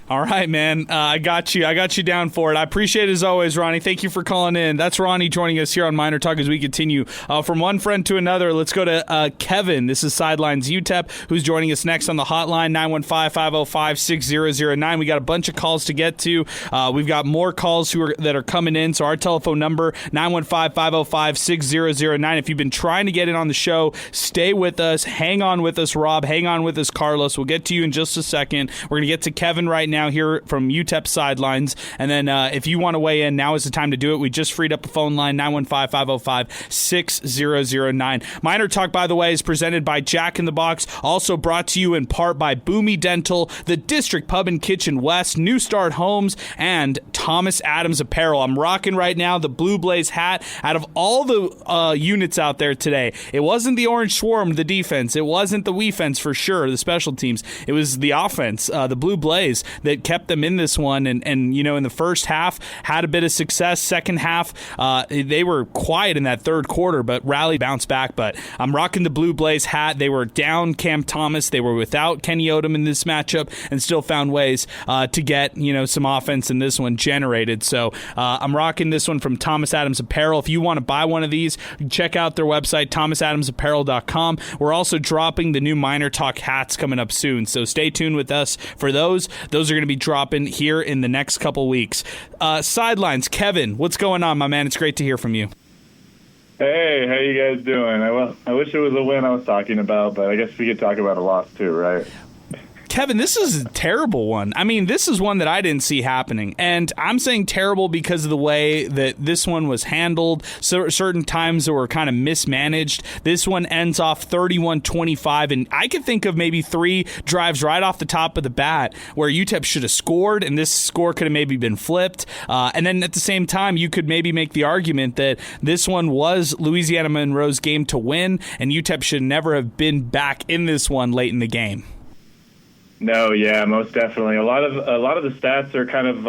[SPEAKER 6] All right, man. I got you. I got you down for it. I appreciate it as always, Ronnie. Thank you for calling in. That's Ronnie joining us here on MinerTalk as we continue from one friend to another. Let's go to Kevin. This is Sidelines UTEP, who's joining us next on the hotline, 915-505-6009. We got a bunch of calls to get to. We've got more calls that are coming in. So our telephone number, 915-505-6009. If you've been trying to get in on the show, stay with us. Hang on with us, Rob. Hang on with us, Carlos. We'll get to you in just a second. We're going to get to Kevin right now here from UTEP Sidelines. And then if you want to weigh in, now is the time to do it. We just freed up a phone line, 915-505-6009. MinerTalk, by the way, is presented by Jack in the Box, also brought to you in part by Boomy Dental, the District Pub and Kitchen West, New Start Homes, and Thomas Adams Apparel. I'm rocking right now the Blue Blaze hat. Out of all the units out there today, it wasn't the Orange Swarm, the defense. It wasn't the Wefense for sure, the special teams. It was the offense, the Blue Blaze, that kept them in this one. And you know, in the first half, had a bit of success. Second half, they were quiet in that third quarter, but rallied, bounced back. But I'm rocking the Blue Blaze hat. They were down Cam Thomas. They were without Kenny Odom in this matchup and still found ways to get, you know, some offense in this one generated. So I'm rocking this one from Thomas Adams Apparel. If you want to buy one of these, check out their website, thomasadamsapparel.com. We're also dropping the new MinerTalk hats coming up soon, so stay tuned with us for those. Those are going to be dropping here in the next couple weeks. Sidelines, Kevin, what's going on, my man? It's great to hear from you.
[SPEAKER 11] Hey, how you guys doing? I wish it was a win I was talking about, but I guess we could talk about a loss too, right?
[SPEAKER 6] Kevin, this is a terrible one. I mean, this is one that I didn't see happening. And I'm saying terrible because of the way that this one was handled. So certain times that were kind of mismanaged. This one ends off 31-25. And I could think of maybe 3 drives right off the top of the bat where UTEP should have scored, and this score could have maybe been flipped. And then at the same time, you could maybe make the argument that this one was Louisiana Monroe's game to win, and UTEP should never have been back in this one late in the game.
[SPEAKER 11] No, yeah, most definitely. A lot of the stats are kind of,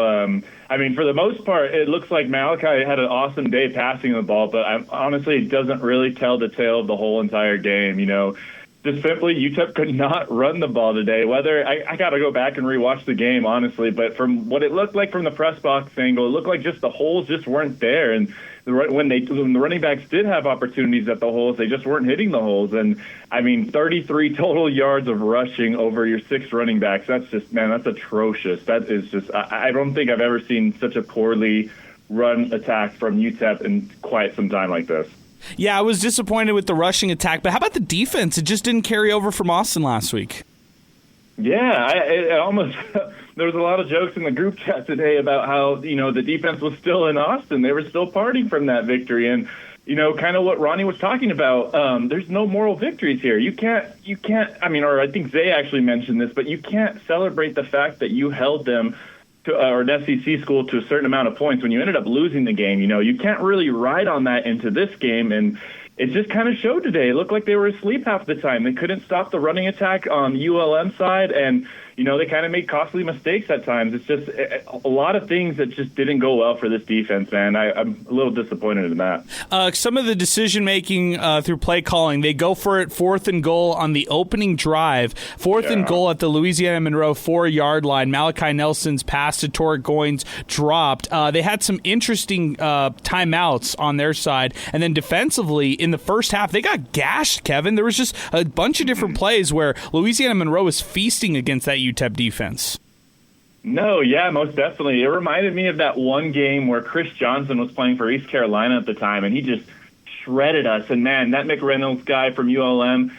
[SPEAKER 11] I mean, for the most part, it looks like Malachi had an awesome day passing the ball, but honestly, it doesn't really tell the tale of the whole entire game. You know, just simply, UTEP could not run the ball today. Whether I got to go back and rewatch the game, honestly, but from what it looked like from the press box angle, it looked like just the holes just weren't there. And when the running backs did have opportunities at the holes, they just weren't hitting the holes. And I mean, 33 total yards of rushing over your 6 running backs. That's just, man, that's atrocious. That is just, I don't think I've ever seen such a poorly run attack from UTEP in quite some time like this.
[SPEAKER 6] Yeah, I was disappointed with the rushing attack, but how about the defense? It just didn't carry over from Austin last week.
[SPEAKER 11] Yeah, it almost there was a lot of jokes in the group chat today about how, you know, the defense was still in Austin. They were still partying from that victory. And, you know, kind of what Ronnie was talking about, there's no moral victories here. You can't, I mean, or I think Zay actually mentioned this, but you can't celebrate the fact that you held them to, or an SEC school to a certain amount of points when you ended up losing the game. You know, you can't really ride on that into this game. And it just kind of showed today. It looked like they were asleep half the time. They couldn't stop the running attack on the ULM side. And, they kind of made costly mistakes at times. It's just a lot of things that just didn't go well for this defense, man. I'm a little disappointed in that.
[SPEAKER 6] Some of the decision-making through play calling, they go for it 4th and goal on the opening drive. 4th and goal at the Louisiana Monroe 4-yard line. Malachi Nelson's pass to Torrek Goins dropped. They had some interesting timeouts on their side. And then defensively, in the first half, they got gashed, Kevin. There was just a bunch of different plays where Louisiana Monroe was feasting against that UTEP defense.
[SPEAKER 11] No, yeah, most definitely. It reminded me of that one game where Chris Johnson was playing for East Carolina at the time, and he just shredded us. And, man, that McReynolds guy from ULM,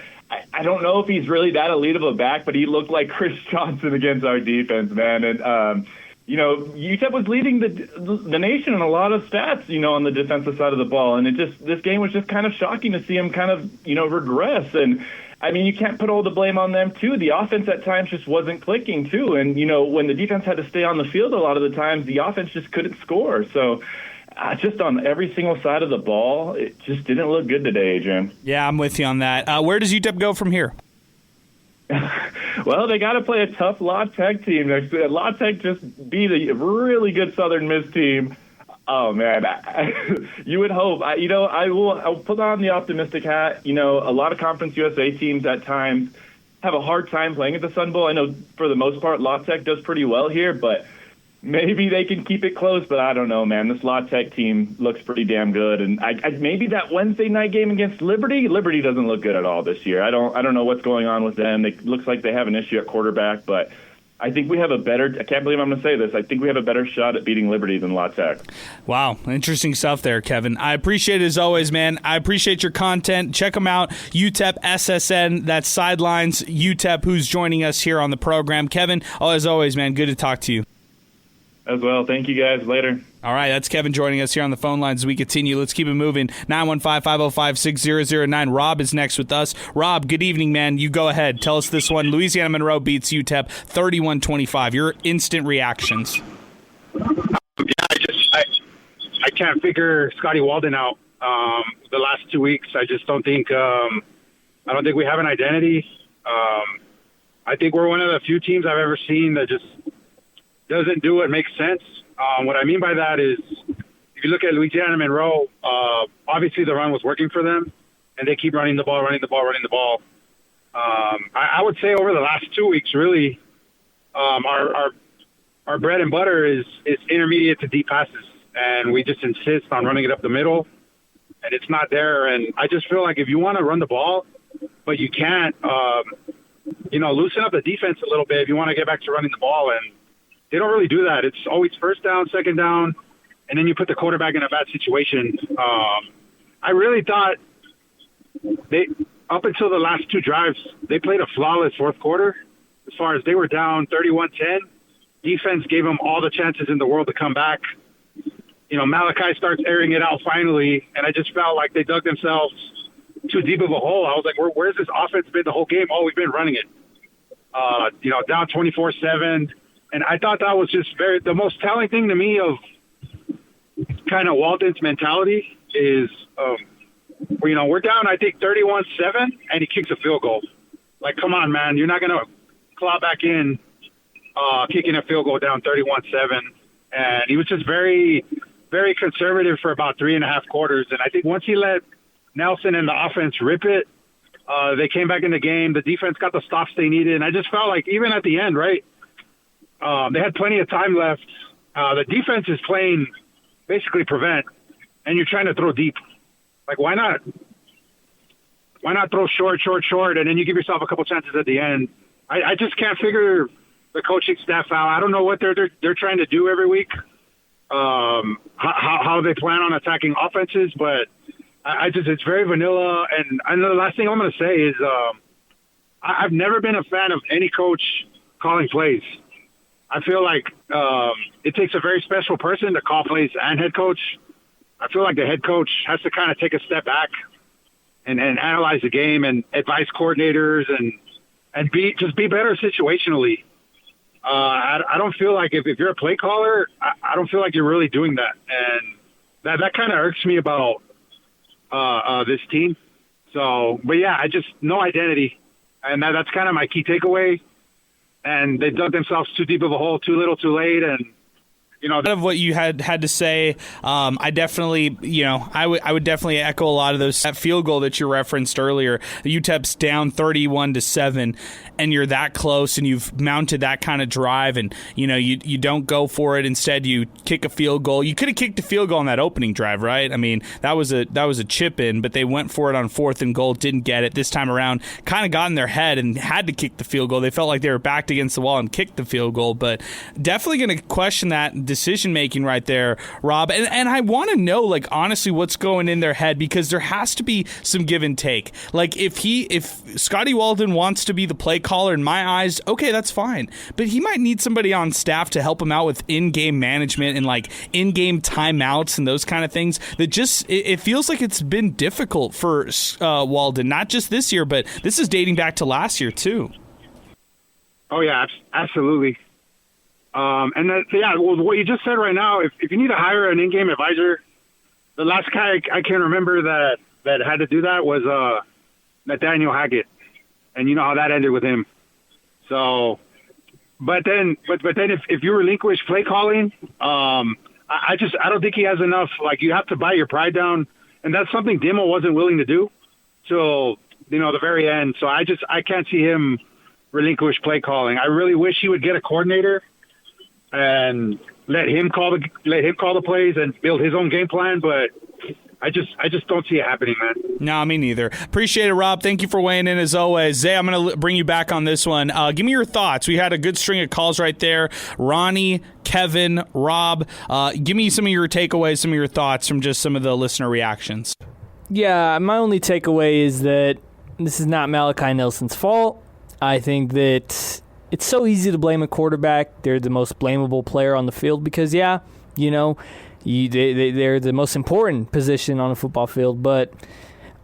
[SPEAKER 11] I don't know if he's really that elite of a back, but he looked like Chris Johnson against our defense, man. And, UTEP was leading the nation in a lot of stats, on the defensive side of the ball. And this game was just kind of shocking to see him kind of, regress. And, I mean, you can't put all the blame on them, too. The offense at times just wasn't clicking, too. And, when the defense had to stay on the field a lot of the times, the offense just couldn't score. So just on every single side of the ball, it just didn't look good today, Jim.
[SPEAKER 6] Yeah, I'm with you on that. Where does UTEP go from here?
[SPEAKER 11] Well, they got to play a tough La Tech team next. La Tech just beat a really good Southern Miss team. Oh man, you would hope. I'll put on the optimistic hat. A lot of Conference USA teams at times have a hard time playing at the Sun Bowl. I know for the most part, La Tech does pretty well here, but maybe they can keep it close. But I don't know, man. This La Tech team looks pretty damn good, and maybe that Wednesday night game against Liberty doesn't look good at all this year. I don't know what's going on with them. It looks like they have an issue at quarterback, but I think we have I can't believe I'm going to say this, I think we have a better shot at beating Liberty than La Tech.
[SPEAKER 6] Wow, interesting stuff there, Kevin. I appreciate it as always, man. I appreciate your content. Check them out, UTEP SSN, that's Sidelines UTEP, who's joining us here on the program. Kevin, as always, man, good to talk to you.
[SPEAKER 11] As well. Thank you, guys. Later.
[SPEAKER 6] All right, that's Kevin joining us here on the phone lines as we continue. Let's keep it moving. 915-505-6009. Rob is next with us. Rob, good evening, man. You go ahead. Tell us this one. Louisiana Monroe beats UTEP 31-25. Your instant reactions.
[SPEAKER 12] I can't figure Scotty Walden out the last 2 weeks. I just don't think we have an identity. I think we're one of the few teams I've ever seen that just doesn't do what makes sense. What I mean by that is, if you look at Louisiana Monroe, obviously the run was working for them, and they keep running the ball. I would say over the last 2 weeks, really, our bread and butter is intermediate to deep passes, and we just insist on running it up the middle, and it's not there. And I just feel like if you want to run the ball, but you can't, loosen up the defense a little bit if you want to get back to running the ball, and they don't really do that. It's always first down, second down, and then you put the quarterback in a bad situation. I really thought up until the last two drives, they played a flawless fourth quarter. As far as they were down 31-10, defense gave them all the chances in the world to come back. Malachi starts airing it out finally, and I just felt like they dug themselves too deep of a hole. I was like, where's this offense been the whole game? Oh, we've been running it. Down 24-7. And I thought that was just the most telling thing to me of kind of Walden's mentality is, we're down, I think, 31-7, and he kicks a field goal. Like, come on, man. You're not going to claw back in kicking a field goal down 31-7. And he was just very, very conservative for about 3.5 quarters. And I think once he let Nelson and the offense rip it, they came back in the game. The defense got the stops they needed. And I just felt like even at the end, right, they had plenty of time left. The defense is playing basically prevent, and you're trying to throw deep. Like, why not? Why not throw short, and then you give yourself a couple chances at the end? I just can't figure the coaching staff out. I don't know what they're trying to do every week, how they plan on attacking offenses, but it's very vanilla. And I know the last thing I'm going to say is I've never been a fan of any coach calling plays. I feel like it takes a very special person to call plays and head coach. I feel like the head coach has to kind of take a step back and analyze the game and advise coordinators and be better situationally. I don't feel like if you're a play caller, I don't feel like you're really doing that. And that kind of irks me about this team. So, but yeah, no identity. And that's kind of my key takeaway. and they dug themselves too deep of a hole, too little, too late, and
[SPEAKER 6] of what you had to say, I definitely, I would definitely echo a lot of those. That field goal that you referenced earlier, the UTEP's down 31-7, and you're that close, and you've mounted that kind of drive, and you don't go for it. Instead, you kick a field goal. You could have kicked a field goal on that opening drive, right? I mean, that was a chip in, but they went for it on 4th and goal, didn't get it. This time around, kind of got in their head and had to kick the field goal. They felt like they were backed against the wall and kicked the field goal, but definitely going to question that decision making right there, Rob. And I want to know, like, honestly, what's going in their head, because there has to be some give and take. Like, if Scotty Walden wants to be the play caller, in my eyes, okay, that's fine. But he might need somebody on staff to help him out with in-game management and like in-game timeouts and those kind of things. That just it feels like it's been difficult for Walden, not just this year, but this is dating back to last year too.
[SPEAKER 12] Oh yeah, absolutely. What you just said right now, if you need to hire an in-game advisor, the last guy I can remember that had to do that was Nathaniel Hackett, and you know how that ended with him. So, but then if you relinquish play calling, I don't think he has enough. Like, you have to buy your pride down, and that's something Dimo wasn't willing to do till the very end. So I can't see him relinquish play calling. I really wish he would get a coordinator and let him call the plays and build his own game plan, but I just don't see it happening, man.
[SPEAKER 6] No, me neither. Appreciate it, Rob. Thank you for weighing in as always. Zay, I'm going to bring you back on this one. Give me your thoughts. We had a good string of calls right there. Ronnie, Kevin, Rob. Give me some of your takeaways, some of your thoughts from just some of the listener reactions.
[SPEAKER 7] Yeah, my only takeaway is that this is not Malachi Nelson's fault. I think that it's so easy to blame a quarterback. They're the most blamable player on the field because, they're the most important position on a football field. But,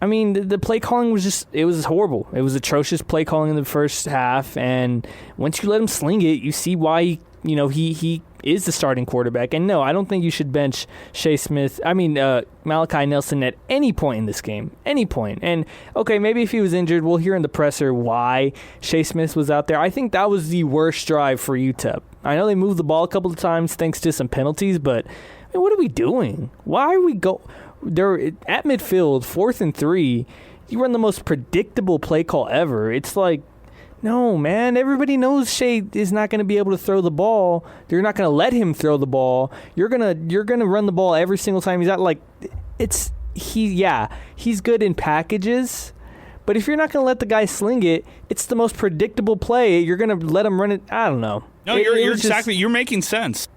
[SPEAKER 7] I mean, the play calling was horrible. It was atrocious play calling in the first half. And once you let him sling it, you see why, he is the starting quarterback. And no, I don't think you should bench Malachi Nelson at any point in this game. Any point. And, okay, maybe if he was injured, we'll hear in the presser why Shea Smith was out there. I think that was the worst drive for UTEP. I know they moved the ball a couple of times thanks to some penalties, but what are we doing? Why are we they're at midfield, 4th and 3. You run the most predictable play call ever. It's like, no, man. Everybody knows Shea is not going to be able to throw the ball. They're not going to let him throw the ball. You're gonna run the ball every single time he's out. Like, he's good in packages. But if you're not going to let the guy sling it, it's the most predictable play. You're going to let him run it. I don't know.
[SPEAKER 6] No, you're making sense.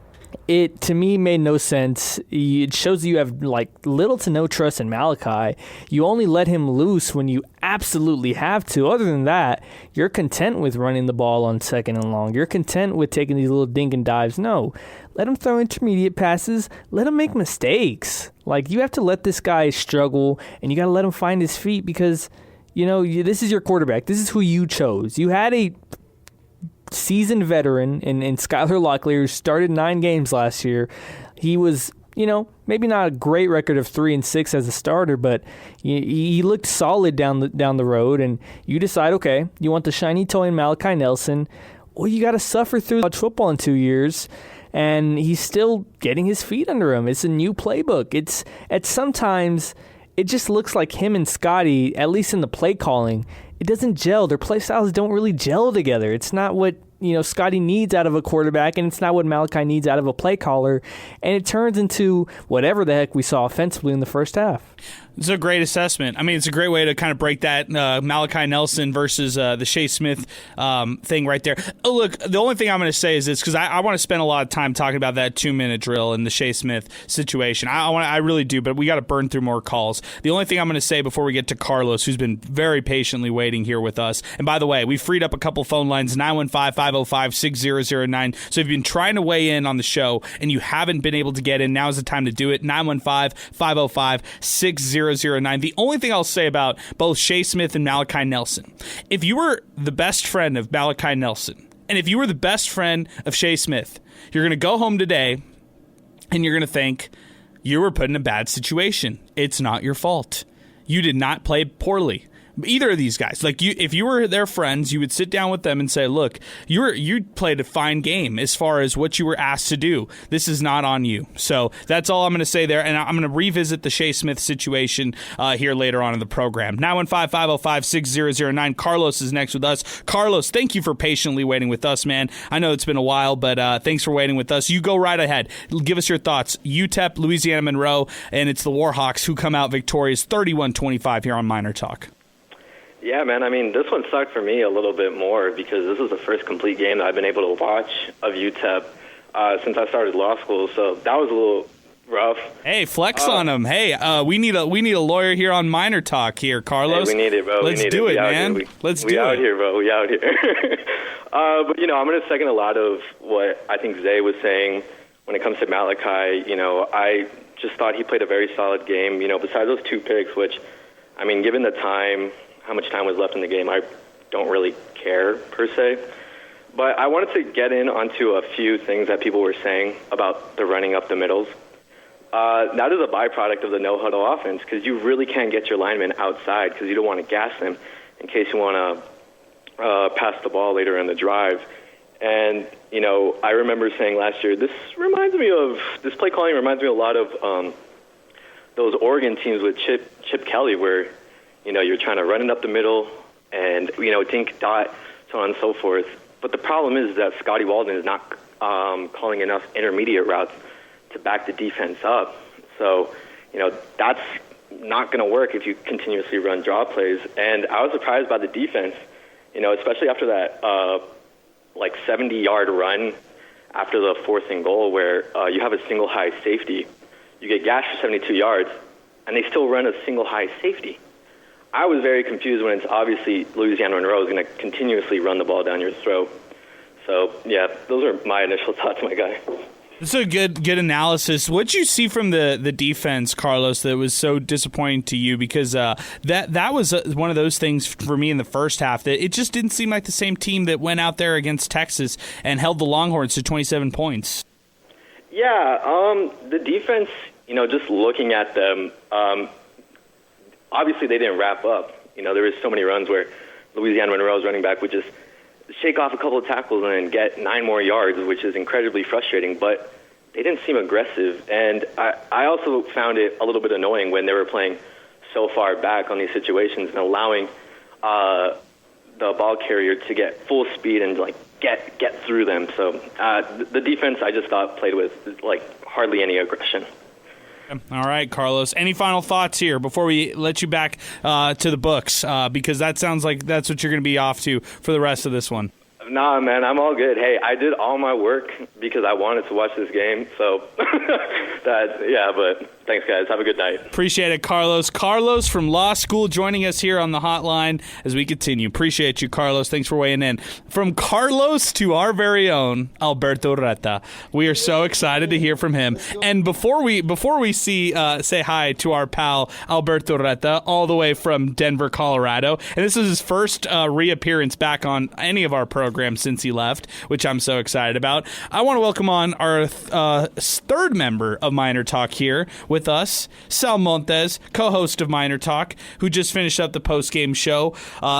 [SPEAKER 7] It, to me, made no sense. It shows that you have little to no trust in Malachi. You only let him loose when you absolutely have to. Other than that, you're content with running the ball on 2nd and long. You're content with taking these little dink and dives. No, let him throw intermediate passes. Let him make mistakes. You have to let this guy struggle, and you got to let him find his feet because, this is your quarterback. This is who you chose. You had a seasoned veteran in Skylar Locklear, who started 9 games last year. He was, maybe not a great record of 3-6 as a starter, but he looked solid down the road. And you decide, okay, you want the shiny toy in Malachi Nelson. Well, you got to suffer through college football in 2 years, and he's still getting his feet under him. It's a new playbook. Sometimes it just looks like him and Scotty, at least in the play calling, it doesn't gel. Their play styles don't really gel together. It's not what Scotty needs out of a quarterback, and it's not what Malachi needs out of a play caller. And it turns into whatever the heck we saw offensively in the first half.
[SPEAKER 6] It's a great assessment. I mean, it's a great way to kind of break that Malachi Nelson versus the Shea Smith thing right there. Oh, look, the only thing I'm going to say is this, because I want to spend a lot of time talking about that 2-minute drill and the Shea Smith situation. I really do, but we got to burn through more calls. The only thing I'm going to say before we get to Carlos, who's been very patiently waiting here with us. And by the way, we freed up a couple phone lines, 915-505-6009. So if you've been trying to weigh in on the show and you haven't been able to get in, now's the time to do it. 915-505-6009. The only thing I'll say about both Shea Smith and Malachi Nelson, if you were the best friend of Malachi Nelson, and if you were the best friend of Shea Smith, you're going to go home today and you're going to think you were put in a bad situation. It's not your fault. You did not play poorly. Either of these guys. Like, if you were their friends, you would sit down with them and say, look, you played a fine game as far as what you were asked to do. This is not on you. So that's all I'm going to say there, and I'm going to revisit the Shea Smith situation here later on in the program. 915-505-6009. Carlos is next with us. Carlos, thank you for patiently waiting with us, man. I know it's been a while, but thanks for waiting with us. You go right ahead. Give us your thoughts. UTEP, Louisiana Monroe, and it's the Warhawks who come out victorious 31-25 here on Miner Talk.
[SPEAKER 13] Yeah, man. I mean, this one sucked for me a little bit more because this was the first complete game that I've been able to watch of UTEP since I started law school. So that was a little rough.
[SPEAKER 6] Hey, flex on him. Hey, we need a lawyer here on Miner Talk here, Carlos.
[SPEAKER 13] Hey, we need it, bro.
[SPEAKER 6] Let's do it, man. Let's do it.
[SPEAKER 13] We out here, bro. We out here. But, I'm going to second a lot of what I think Zay was saying when it comes to Malachi. I just thought he played a very solid game, besides those 2 picks, which, I mean, given the time, how much time was left in the game, I don't really care, per se. But I wanted to get in onto a few things that people were saying about the running up the middles. That is a byproduct of the no-huddle offense because you really can't get your linemen outside because you don't want to gas them in case you want to pass the ball later in the drive. And, I remember saying last year, this play calling reminds me a lot of those Oregon teams with Chip Kelly where, you're trying to run it up the middle and, dink, dot, so on and so forth. But the problem is that Scotty Walden is not calling enough intermediate routes to back the defense up. So, that's not going to work if you continuously run draw plays. And I was surprised by the defense, especially after that 70-yard run after the 4th and goal where you have a single high safety. You get gashed for 72 yards, and they still run a single high safety. I was very confused when it's obviously Louisiana Monroe is going to continuously run the ball down your throat. So, yeah, those are my initial thoughts, my guy.
[SPEAKER 6] That's a good analysis. What'd you see from the defense, Carlos, that was so disappointing to you? Because that was one of those things for me in the first half that it just didn't seem like the same team that went out there against Texas and held the Longhorns to 27 points.
[SPEAKER 13] Yeah, the defense, just looking at them, obviously they didn't wrap up. There was so many runs where Louisiana Monroe's running back would just shake off a couple of tackles and get 9 more yards, which is incredibly frustrating, but they didn't seem aggressive. And I also found it a little bit annoying when they were playing so far back on these situations and allowing the ball carrier to get full speed and get through them. So the defense I just thought played with hardly any aggression.
[SPEAKER 6] All right, Carlos. Any final thoughts here before we let you back to the books? Because that sounds like that's what you're going to be off to for the rest of this one.
[SPEAKER 13] Nah, man, I'm all good. Hey, I did all my work because I wanted to watch this game. So, but thanks, guys. Have a good night.
[SPEAKER 6] Appreciate it, Carlos. Carlos from law school joining us here on the hotline as we continue. Appreciate you, Carlos. Thanks for weighing in. From Carlos to our very own Alberto Reta. We are so excited to hear from him. And before we say hi to our pal Alberto Reta, all the way from Denver, Colorado, and this is his first reappearance back on any of our programs since he left, which I'm so excited about. I want to welcome on our third member of Miner Talk here with us, Sal Montes, co-host of Miner Talk, who just finished up the post-game show.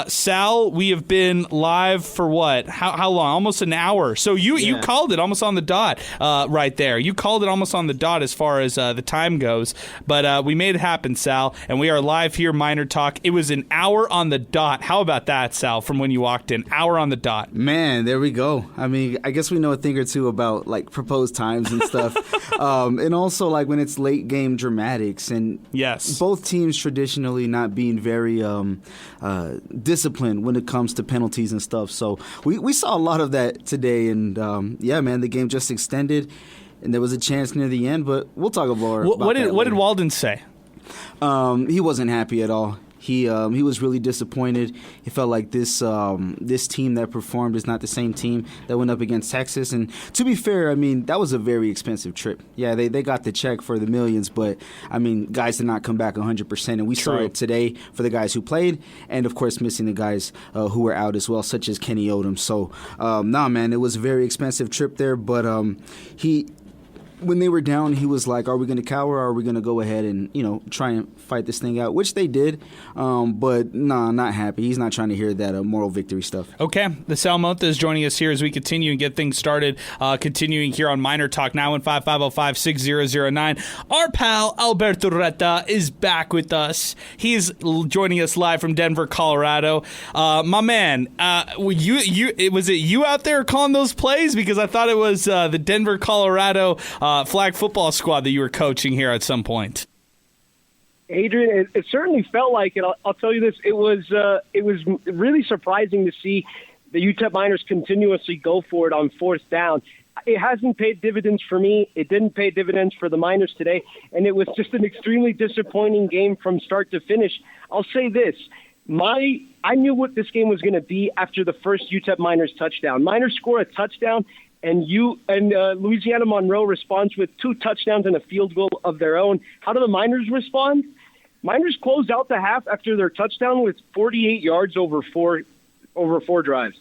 [SPEAKER 6] Sal, we have been live for what? How long? Almost an hour. So you called it almost on the dot right there. You called it almost on the dot as far as the time goes. But we made it happen, Sal, and we are live here, Miner Talk. It was an hour on the dot. How about that, Sal, from when you walked in? Hour on the dot.
[SPEAKER 14] Man, there we go. I mean, I guess we know a thing or two about proposed times and stuff. And also when it's late game dramatics and
[SPEAKER 6] yes,
[SPEAKER 14] both teams traditionally not being very disciplined when it comes to penalties and stuff. So we saw a lot of that today. And man, the game just extended and there was a chance near the end, but we'll talk more about that.
[SPEAKER 6] What did Walden say?
[SPEAKER 14] He wasn't happy at all. He was really disappointed. He felt like this team that performed is not the same team that went up against Texas. And to be fair, I mean, that was a very expensive trip. Yeah, they got the check for the millions, but, I mean, guys did not come back 100%. And we saw it today for the guys who played and, of course, missing the guys who were out as well, such as Kenny Odom. So, man, it was a very expensive trip there. But when they were down, he was like, are we going to cower or are we going to go ahead and, try and fight this thing out, which they did. But not happy. He's not trying to hear that moral victory stuff.
[SPEAKER 6] Okay. The Sal Mota is joining us here as we continue and get things started. Continuing here on Miner Talk, 915-505-6009. Our pal Alberto Reta is back with us. He's joining us live from Denver, Colorado. My man, was it you out there calling those plays? Because I thought it was the Denver, Colorado flag football squad that you were coaching here at some point.
[SPEAKER 15] Adrian, it certainly felt like it. I'll tell you this: it was really surprising to see the UTEP Miners continuously go for it on fourth down. It hasn't paid dividends for me. It didn't pay dividends for the Miners today, and it was just an extremely disappointing game from start to finish. I'll say this: I knew what this game was going to be after the first UTEP Miners touchdown. Miners score a touchdown. And Louisiana Monroe responds with 2 touchdowns and a field goal of their own. How do the Miners respond? Miners closed out the half after their touchdown with 48 yards over four drives.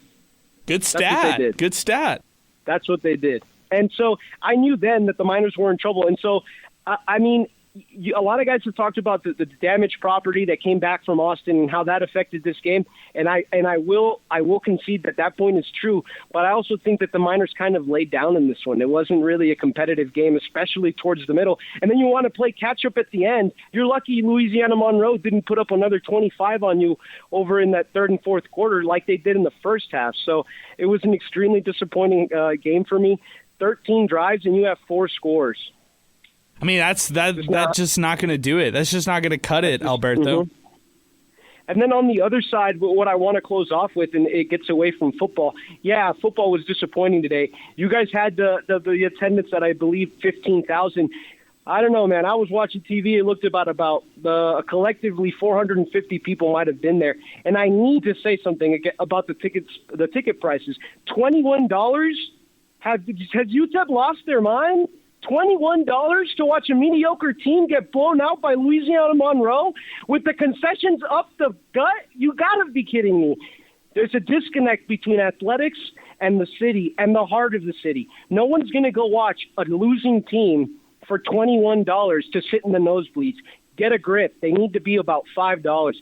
[SPEAKER 6] Good stat. Good stat.
[SPEAKER 15] That's what they did. And so I knew then that the Miners were in trouble. And so, a lot of guys have talked about the damaged property that came back from Austin and how that affected this game, and I will concede that point is true. But I also think that the Miners kind of laid down in this one. It wasn't really a competitive game, especially towards the middle. And then you want to play catch up at the end. You're lucky Louisiana Monroe didn't put up another 25 on you over in that third and fourth quarter like they did in the first half. So it was an extremely disappointing game for me. 13 drives and you have 4 scores.
[SPEAKER 6] I mean, that's just not going to do it. That's just not going to cut it, Alberto.
[SPEAKER 15] Mm-hmm. And then on the other side, what I want to close off with, and it gets away from football. Yeah, football was disappointing today. You guys had the attendance at, I believe, 15,000. I don't know, man. I was watching TV. It looked about collectively 450 people might have been there. And I need to say something about the ticket prices. $21. Has UTEP lost their mind? $21 to watch a mediocre team get blown out by Louisiana Monroe with the concessions up the gut? You got to be kidding me. There's a disconnect between athletics and the city and the heart of the city. No one's going to go watch a losing team for $21 to sit in the nosebleeds. Get a grip. They need to be about $5.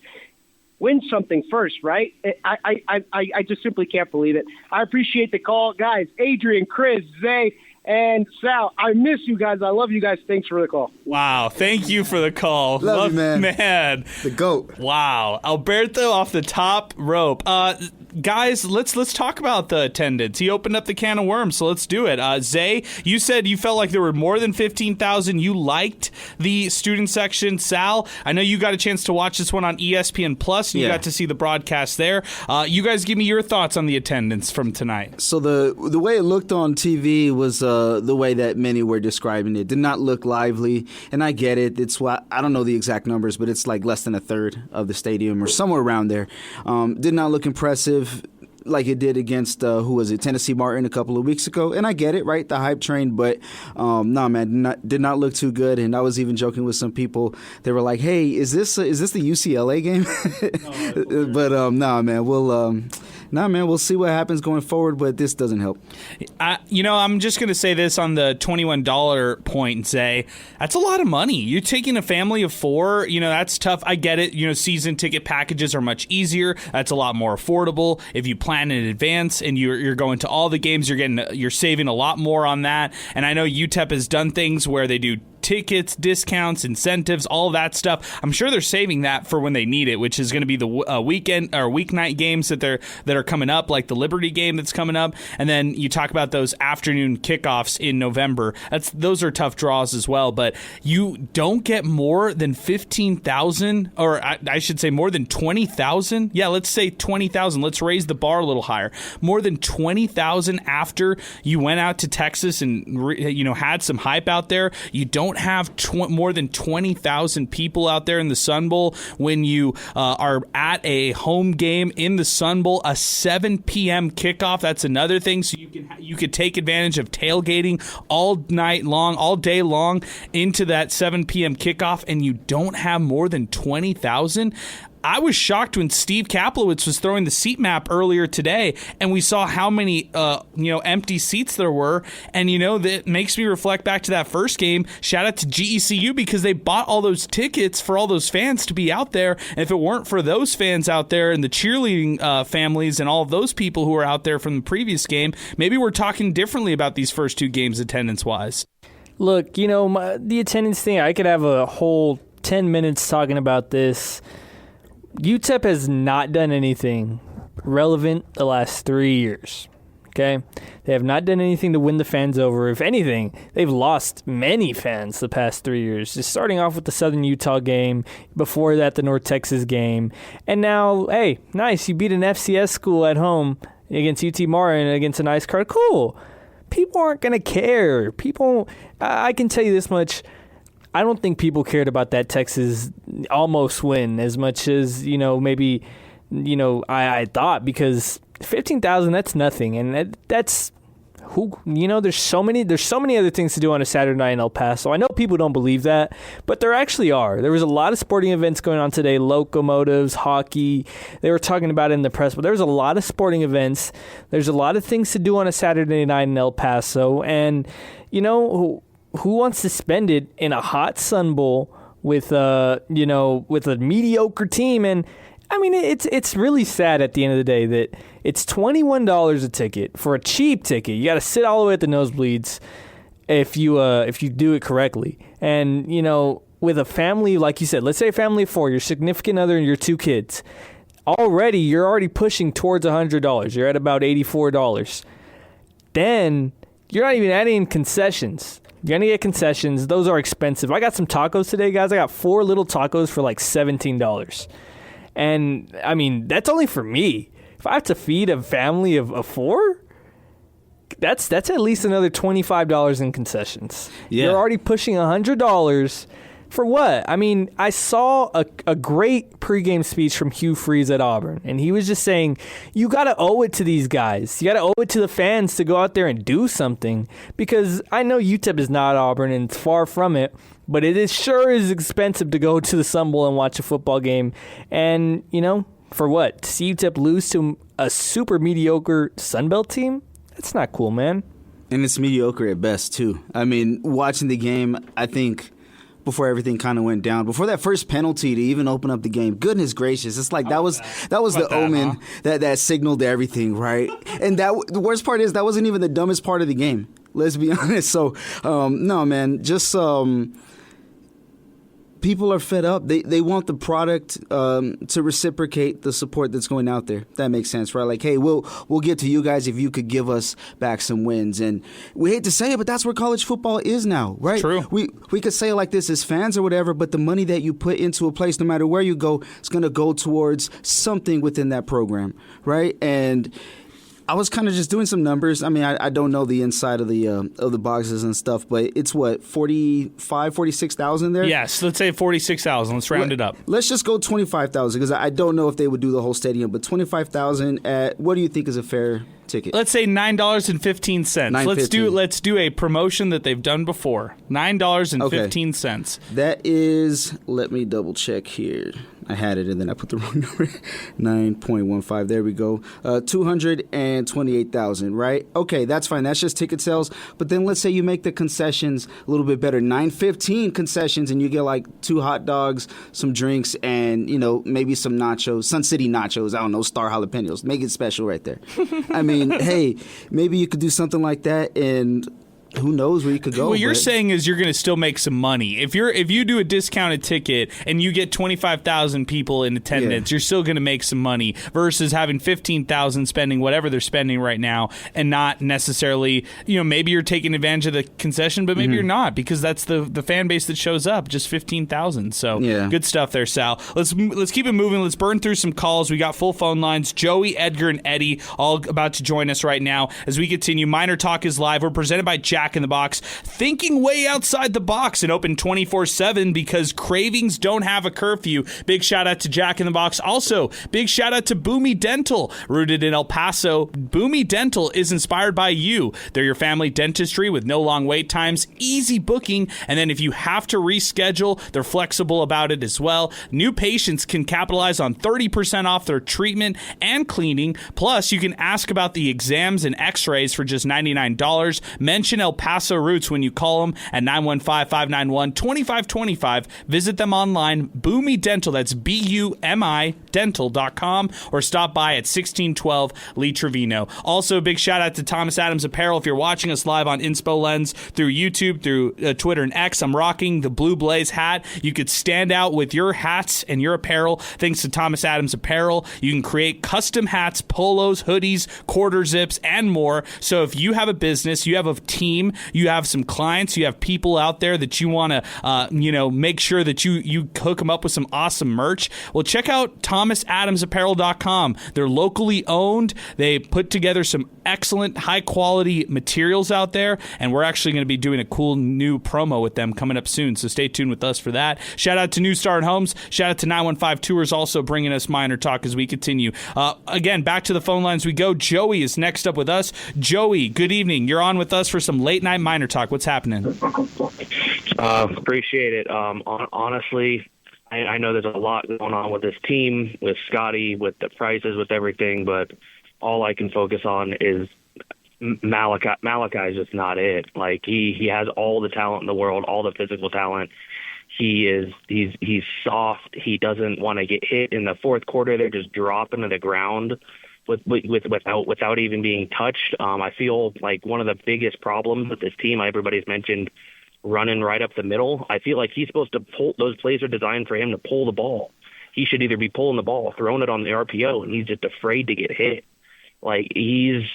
[SPEAKER 15] Win something first, right? I just simply can't believe it. I appreciate the call. Guys, Adrian, Chris, Zay, and Sal, I miss you guys. I love you guys. Thanks for the call.
[SPEAKER 6] Wow. Thank you for the call.
[SPEAKER 14] Love you, man.
[SPEAKER 6] Man.
[SPEAKER 14] The GOAT.
[SPEAKER 6] Wow. Alberto off the top rope. Guys, let's talk about the attendance. He opened up the can of worms, so let's do it. Zay, you said you felt like there were more than 15,000. You liked the student section. Sal, I know you got a chance to watch this one on ESPN Plus, and you got to see the broadcast there. You guys give me your thoughts on the attendance from tonight.
[SPEAKER 14] So the way it looked on TV was the way that many were describing it. Did not look lively, and I get it. It's why I don't know the exact numbers, but it's like less than a third of the stadium or somewhere around there. Did not look impressive like it did against Tennessee Martin a couple of weeks ago. And I get it, right? The hype train, but man, did not look too good. And I was even joking with some people. They were like, "Hey, is this the UCLA game?" But man, we'll see what happens going forward, but this doesn't help.
[SPEAKER 6] I'm just going to say this on the $21 point and say, that's a lot of money. You're taking a family of 4, that's tough. I get it. Season ticket packages are much easier. That's a lot more affordable. If you plan in advance and you're going to all the games, you're saving a lot more on that. And I know UTEP has done things where they do tickets, discounts, incentives, all that stuff. I'm sure they're saving that for when they need it, which is going to be the weekend or weeknight games that are coming up, like the Liberty game that's coming up. And then you talk about those afternoon kickoffs in November. Those are tough draws as well. But you don't get more than 15,000, or I should say more than 20,000. Yeah, let's say 20,000. Let's raise the bar a little higher. More than 20,000 after you went out to Texas and had some hype out there. You don't have more than 20,000 people out there in the Sun Bowl when you are at a home game in the Sun Bowl, a 7 p.m. kickoff. That's another thing. So you could take advantage of tailgating all night long, all day long into that 7 p.m. kickoff, and you don't have more than 20,000. I was shocked when Steve Kaplowitz was throwing the seat map earlier today, and we saw how many empty seats there were. And that makes me reflect back to that first game. Shout out to GECU because they bought all those tickets for all those fans to be out there. And if it weren't for those fans out there and the cheerleading families and all of those people who were out there from the previous game, maybe we're talking differently about these first two games attendance wise.
[SPEAKER 7] Look, the attendance thing, I could have a whole 10 minutes talking about this. UTEP has not done anything relevant the last 3 years, okay? They have not done anything to win the fans over. If anything, they've lost many fans the past 3 years, just starting off with the Southern Utah game, before that the North Texas game, and now, hey, nice, you beat an FCS school at home against UT Martin against a nice crowd. Cool. People aren't going to care. I can tell you this much, I don't think people cared about that Texas almost win as much as, maybe, I thought, because 15,000, that's nothing. And that's who, there's so many other things to do on a Saturday night in El Paso. I know people don't believe that, but there actually are. There was a lot of sporting events going on today, locomotives, hockey. They were talking about it in the press, but there's a lot of sporting events. There's a lot of things to do on a Saturday night in El Paso. And, who wants to spend it in a hot Sun Bowl with a mediocre team? And I mean, it's really sad at the end of the day that it's $21 a ticket for a cheap ticket. You got to sit all the way at the nosebleeds if you do it correctly. And with a family, like you said, let's say a family of four, your significant other and your two kids, you're already pushing towards $100. You're at about $84. Then you're not even adding in concessions. You're going to get concessions. Those are expensive. I got some tacos today, guys. I got 4 little tacos for like $17. And, I mean, that's only for me. If I have to feed a family of 4, that's at least another $25 in concessions. Yeah. You're already pushing $100 for what? I mean, I saw a great pregame speech from Hugh Freeze at Auburn, and he was just saying, you got to owe it to these guys. You got to owe it to the fans to go out there and do something, because I know UTEP is not Auburn, and it's far from it, but it sure is expensive to go to the Sun Bowl and watch a football game. And, for what? To see UTEP lose to a super mediocre Sun Belt team? That's not cool, man.
[SPEAKER 14] And it's mediocre at best, too. I mean, watching the game, I think before everything kind of went down, before that first penalty to even open up the game, goodness gracious, it's like that was the omen that signaled everything, right? And the worst part is that wasn't even the dumbest part of the game. Let's be honest. So, no, man, just people are fed up. They want the product to reciprocate the support that's going out there. That makes sense, right? Like, hey, we'll get to you guys if you could give us back some wins. And we hate to say it, but that's where college football is now, right?
[SPEAKER 6] True.
[SPEAKER 14] We could say it like this as fans or whatever, but the money that you put into a place, no matter where you go, is going to go towards something within that program, right? And I was kind of just doing some numbers. I mean, I don't know the inside of the boxes and stuff, but it's what, 46,000 there?
[SPEAKER 6] Yes, let's say 46,000. Let's round it up.
[SPEAKER 14] Let's just go 25,000 because I don't know if they would do the whole stadium, but 25,000 at what do you think is a fair ticket?
[SPEAKER 6] Let's say $9.15. Let's do a promotion that they've done before. $9.15.
[SPEAKER 14] Okay. That is, let me double check here. I had it and then I put the wrong number. 9.15. There we go. 228,000, right? Okay, that's fine. That's just ticket sales. But then let's say you make the concessions a little bit better. 9.15 concessions, and you get like 2 hot dogs, some drinks, and maybe some nachos, Sun City nachos. I don't know, Star jalapenos. Make it special right there. I mean, hey, maybe you could do something like that, and who knows where you could go.
[SPEAKER 6] What you're saying is you're going to still make some money. If you do a discounted ticket and you get 25,000 people in attendance, you're still going to make some money versus having 15,000 spending whatever they're spending right now and not necessarily, maybe you're taking advantage of the concession, but maybe you're not because that's the fan base that shows up, just 15,000. So good stuff there, Sal. Let's keep it moving. Let's burn through some calls. We got full phone lines. Joey, Edgar, and Eddie all about to join us right now as we continue. Miner Talk is live. We're presented by Jack in the Box, thinking way outside the box and open 24/7 because cravings don't have a curfew. Big shout out to Jack in the Box. Also, big shout out to Boomy Dental, rooted in El Paso. Boomy Dental is inspired by you. They're your family dentistry with no long wait times, easy booking, and then if you have to reschedule, they're flexible about it as well. New patients can capitalize on 30% off their treatment and cleaning. Plus, you can ask about the exams and x-rays for just $99. Mention El Paso Roots when you call them at 915-591-2525. Visit them online, Boomy Dental, that's BUMI dental.com, or stop by at 1612 Lee Trevino. Also, big shout out to Thomas Adams Apparel. If you're watching us live on Inspo Lens through YouTube, through Twitter and X, I'm rocking the Blue Blaze hat. You could stand out with your hats and your apparel thanks to Thomas Adams Apparel. You can create custom hats, polos, hoodies, quarter zips, and more. So if you have a business, you have a team, you have some clients, you have people out there that you want to, make sure that you hook them up with some awesome merch, well, check out thomasadamsapparel.com. They're locally owned. They put together some excellent, high-quality materials out there, and we're actually going to be doing a cool new promo with them coming up soon, so stay tuned with us for that. Shout out to New Start Homes. Shout out to 915 Tours, also bringing us Miner Talk as we continue. Again, back to the phone lines we go. Joey is next up with us. Joey, good evening. You're on with us for some late-night Miner Talk. What's happening?
[SPEAKER 16] Appreciate it. Honestly, I know there's a lot going on with this team, with Scotty, with the prices, with everything, but all I can focus on is Malachi. Malachi is just not it. Like, he has all the talent in the world, all the physical talent. He's soft. He doesn't want to get hit in the fourth quarter. They're just dropping to the ground without even being touched. I feel like one of the biggest problems with this team, everybody's mentioned running right up the middle. I feel like he's supposed to pull. Those plays are designed for him to pull the ball. He should either be pulling the ball, throwing it on the RPO, and he's just afraid to get hit. Like, he is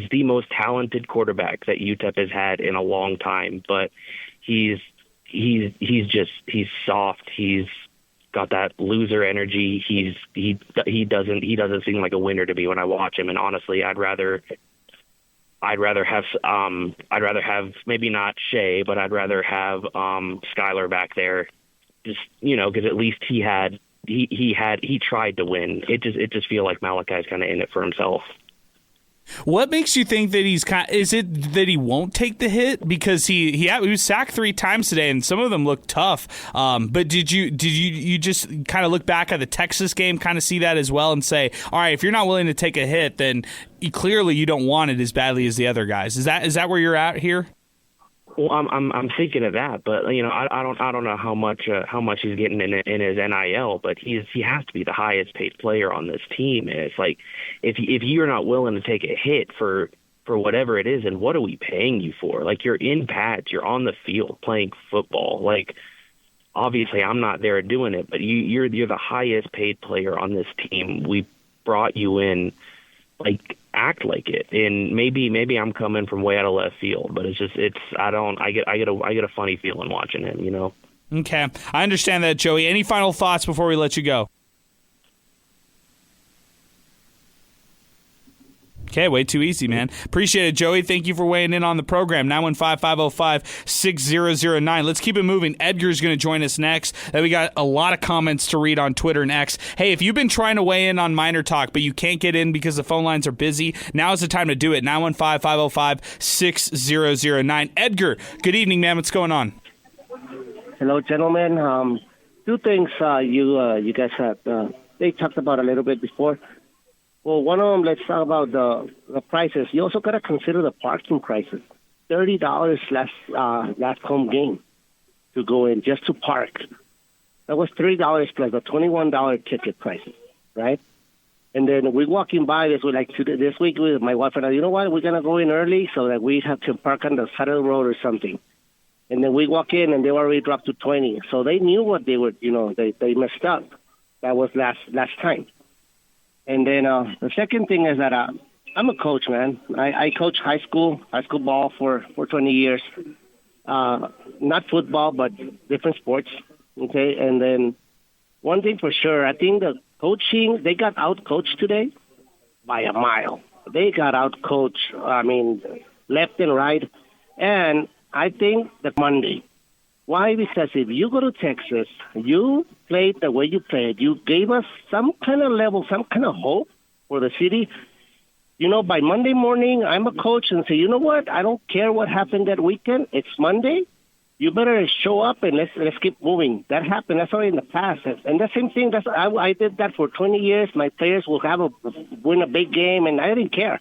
[SPEAKER 16] the most talented quarterback that UTEP has had in a long time, but he's soft. He's got that loser energy. He doesn't seem like a winner to me when I watch him. And honestly, I'd rather have maybe not Shea, but I'd rather have Skylar back there, just because at least he tried to win. It just feel like Malachi's kind of in it for himself.
[SPEAKER 6] What makes you think that is it that he won't take the hit? Because he was sacked 3 times today, and some of them looked tough. But did you just kind of look back at the Texas game, kind of see that as well, and say, all right, if you're not willing to take a hit, then clearly you don't want it as badly as the other guys. Is that where you're at here?
[SPEAKER 16] Well, I'm thinking of that, but I don't know how much he's getting in his NIL, but he has to be the highest paid player on this team. And it's like, if you're not willing to take a hit for whatever it is, and what are we paying you for? Like, you're in pads, you're on the field playing football. Like, obviously I'm not there doing it, but you're the highest paid player on this team. We brought you in, like, act like it. And maybe I'm coming from way out of left field, but I get a funny feeling watching him,
[SPEAKER 6] Okay. I understand that, Joey. Any final thoughts before we let you go? Okay, way too easy, man. Appreciate it, Joey. Thank you for weighing in on the program. 915-505-6009. Let's keep it moving. Edgar's going to join us next. We got a lot of comments to read on Twitter and X. Hey, if you've been trying to weigh in on Miner Talk, but you can't get in because the phone lines are busy, now's the time to do it. 915-505-6009. Edgar, good evening, man. What's going on?
[SPEAKER 17] Hello, gentlemen. 2 things you guys had they talked about a little bit before. Well, one of them, let's talk about the prices. You also got to consider the parking prices. $30 last home game to go in just to park. That was $3 plus the $21 ticket prices, right? And then we're walking by this week with my wife and I. You know what? We're gonna go in early so that we have to park on the side of the road or something. And then we walk in and they already dropped to 20. So they knew what they were. They messed up. That was last time. And then the second thing is that I'm a coach, man. I coach high school ball for 20 years. Not football, but different sports. Okay, and then one thing for sure, I think the coaching, they got out-coached today by a mile. They got out-coached, left and right. And I think that Monday. Why? Because if you go to Texas, you played the way you played. You gave us some kind of level, some kind of hope for the city. By Monday morning, I'm a coach and say, you know what? I don't care what happened that weekend. It's Monday. You better show up and let's keep moving. That happened. That's already in the past. And the same thing. I did that for 20 years. My players will win a big game, and I didn't care.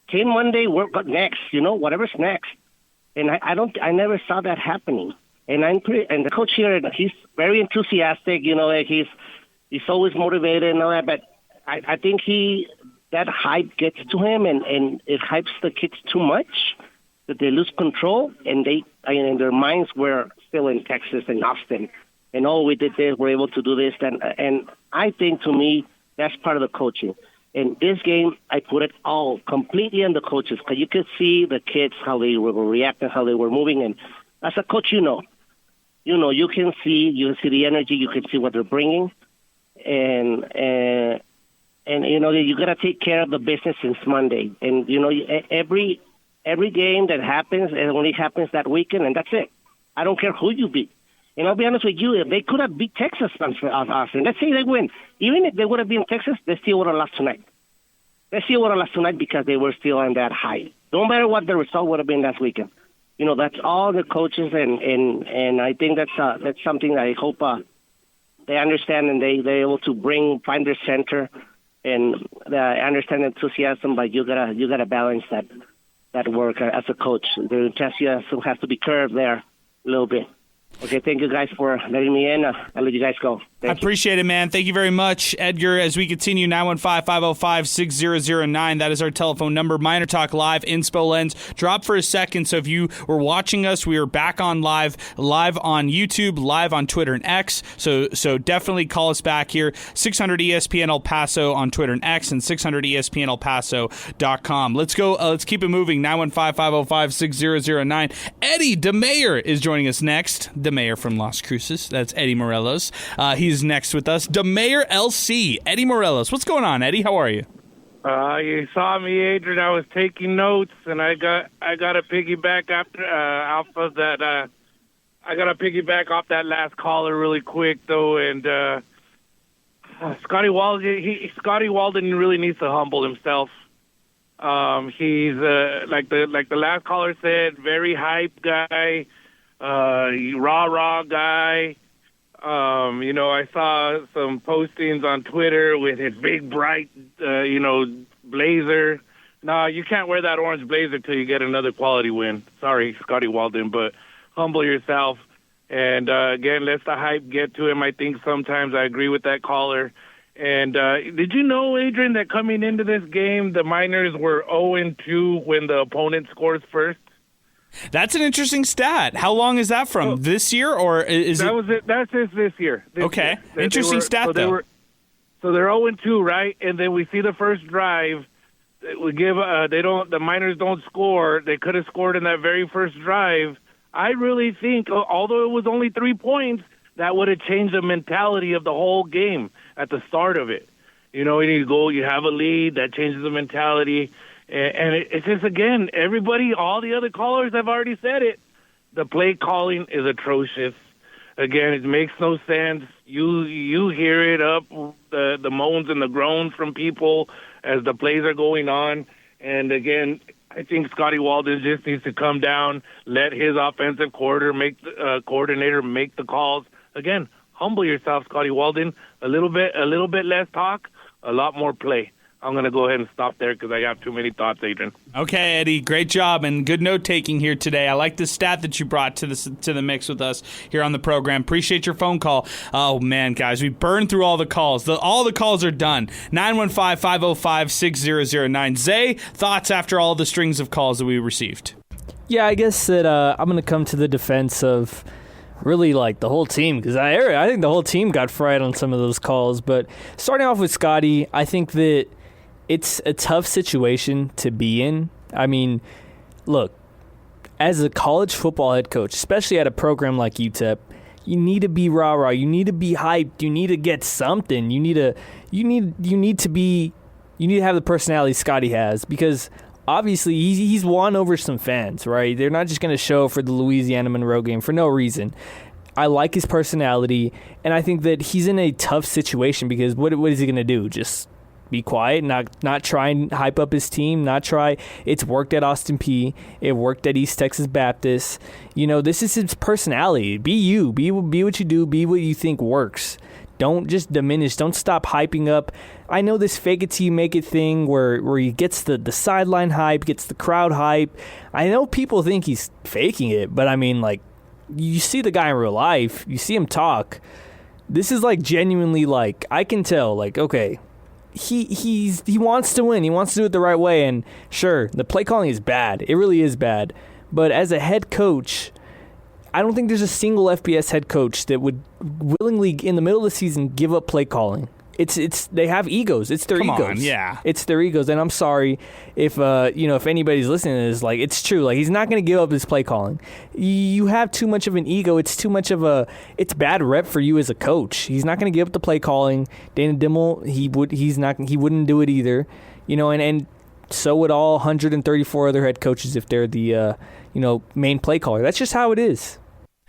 [SPEAKER 17] Came Monday, what next? Whatever's next. And I never saw that happening. And the coach here, he's very enthusiastic. He's always motivated and all that. But I think that hype gets to him, and it hypes the kids too much that they lose control, and in their minds we're still in Texas and Austin, and we did this, we're able to do this, and I think, to me, that's part of the coaching. In this game, I put it all completely on the coaches, because you could see the kids, how they were reacting, how they were moving, and as a coach, you can see the energy, you can see what they're bringing, and you got to take care of the business since Monday, and every game that happens, it only happens that weekend, and that's it. I don't care who you beat. And I'll be honest with you, if they could have beat Texas on Austin, let's say they win. Even if they would have been Texas, they still would have lost tonight. They still would have lost tonight because they were still on that high. No matter what the result would have been last weekend. That's all the coaches, and I think that's something that I hope they understand, and they're able to find their center, and I understand enthusiasm, but you gotta balance that work as a coach. The enthusiasm has to be curbed there a little bit. Okay, thank you guys for letting me in. I'll let you guys go.
[SPEAKER 6] I appreciate it, man. Thank you very much, Edgar. As we continue, 915-505-6009. That is our telephone number. MinerTalk Live, Inspo Lens. Drop for a second. So if you were watching us, we are back on live on YouTube, live on Twitter and X. So definitely call us back here. 600 ESPN El Paso on Twitter and X, and 600 ESPNElPaso.com. Let's go. Let's keep it moving. 915-505-6009. Eddie DeMayer is joining us next. DeMayer from Las Cruces. That's Eddie Morelos. He's next with us. DeMayer LC. Eddie Morelos. What's going on, Eddie? How are you?
[SPEAKER 18] You saw me, Adrian. I was taking notes, and I got to piggyback off of that. I got to piggyback off that last caller really quick, though. And Scotty Walden really needs to humble himself. He's like the last caller said, very hype guy. Rah guy. I saw some postings on Twitter with his big bright, blazer. No, you can't wear that orange blazer till you get another quality win. Sorry, Scotty Walden, but humble yourself. And again, let the hype get to him. I think sometimes I agree with that caller. And did you know, Adrian, that coming into this game, the Miners were 0-2 when the opponent scores first?
[SPEAKER 6] That's an interesting stat. How long is that from? This year, or is it?
[SPEAKER 18] That's this year.
[SPEAKER 6] Okay, interesting stat though.
[SPEAKER 18] So they're 0-2, right? And then we see the first drive. We give the Miners don't score. They could have scored in that very first drive. I really think, although it was only 3 points, that would have changed the mentality of the whole game at the start of it. You have a lead, that changes the mentality. And it's just, again, all the other callers have already said it. The play calling is atrocious. Again, it makes no sense. You hear it up, the moans and the groans from people as the plays are going on. And, again, I think Scotty Walden just needs to come down, let his offensive coordinator make the calls. Again, humble yourself, Scotty Walden. A little bit less talk, a lot more play. I'm going to go ahead and stop there because I got too many thoughts, Adrian.
[SPEAKER 6] Okay, Eddie, great job and good note-taking here today. I like the stat that you brought to the mix with us here on the program. Appreciate your phone call. Oh, man, guys, we burned through all the calls. All the calls are done. 915-505-6009. Zay, thoughts after all the strings of calls that we received?
[SPEAKER 7] Yeah, I guess that I'm going to come to the defense of really the whole team, because I think the whole team got fried on some of those calls. But starting off with Scotty, I think that it's a tough situation to be in. I mean, look, as a college football head coach, especially at a program like UTEP, you need to be rah-rah. You need to be hyped. You need to get something. You need to have the personality Scotty has, because obviously he's won over some fans, right? They're not just going to show for the Louisiana Monroe game for no reason. I like his personality, and I think that he's in a tough situation because what is he going to do? Just be quiet, not try and hype up his team, not try. It's worked at Austin Peay. It worked at East Texas Baptist. This is his personality. Be you. Be what you do. Be what you think works. Don't just diminish. Don't stop hyping up. I know this fake it till you make it thing where he gets the sideline hype, gets the crowd hype. I know people think he's faking it, but I mean, like, you see the guy in real life. You see him talk. This is like genuinely, like, I can tell, like, okay, he wants to win. He wants to do it the right way. And sure, the play calling is bad. It really is bad. But as a head coach, I don't think there's a single FBS head coach that would willingly, in the middle of the season, give up play calling. They have egos. It's their egos.
[SPEAKER 6] On, yeah.
[SPEAKER 7] It's their egos. And I'm sorry if if anybody's listening to this, like, it's true. Like, he's not going to give up his play calling. You have too much of an ego. It's too much of it's bad rep for you as a coach. He's not going to give up the play calling. Dana Dimmel, he wouldn't do it either. And so would all 134 other head coaches if they're the main play caller. That's just how it is.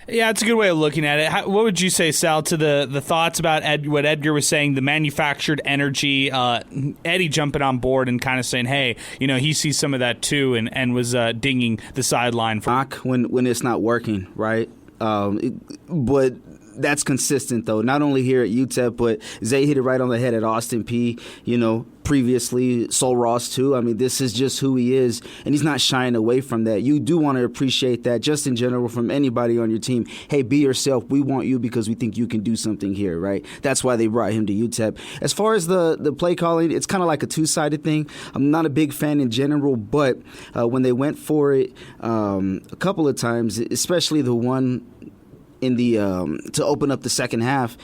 [SPEAKER 6] Yeah, it's a good way of looking at it. What would you say, Sal, to the thoughts about what Edgar was saying, the manufactured energy, Eddie jumping on board and kind of saying, hey, he sees some of that too, and was dinging the sideline for
[SPEAKER 14] when it's not working, right? But that's consistent, though, not only here at UTEP, but Zay hit it right on the head at Austin Peay, previously Sol Ross too. I mean, this is just who he is, and he's not shying away from that. You do want to appreciate that just in general from anybody on your team. Hey, be yourself. We want you because we think you can do something here, right? That's why they brought him to UTEP. As far as the play calling, it's kind of like a two-sided thing. I'm not a big fan in general, but when they went for it a couple of times, especially the one in the to open up the second half,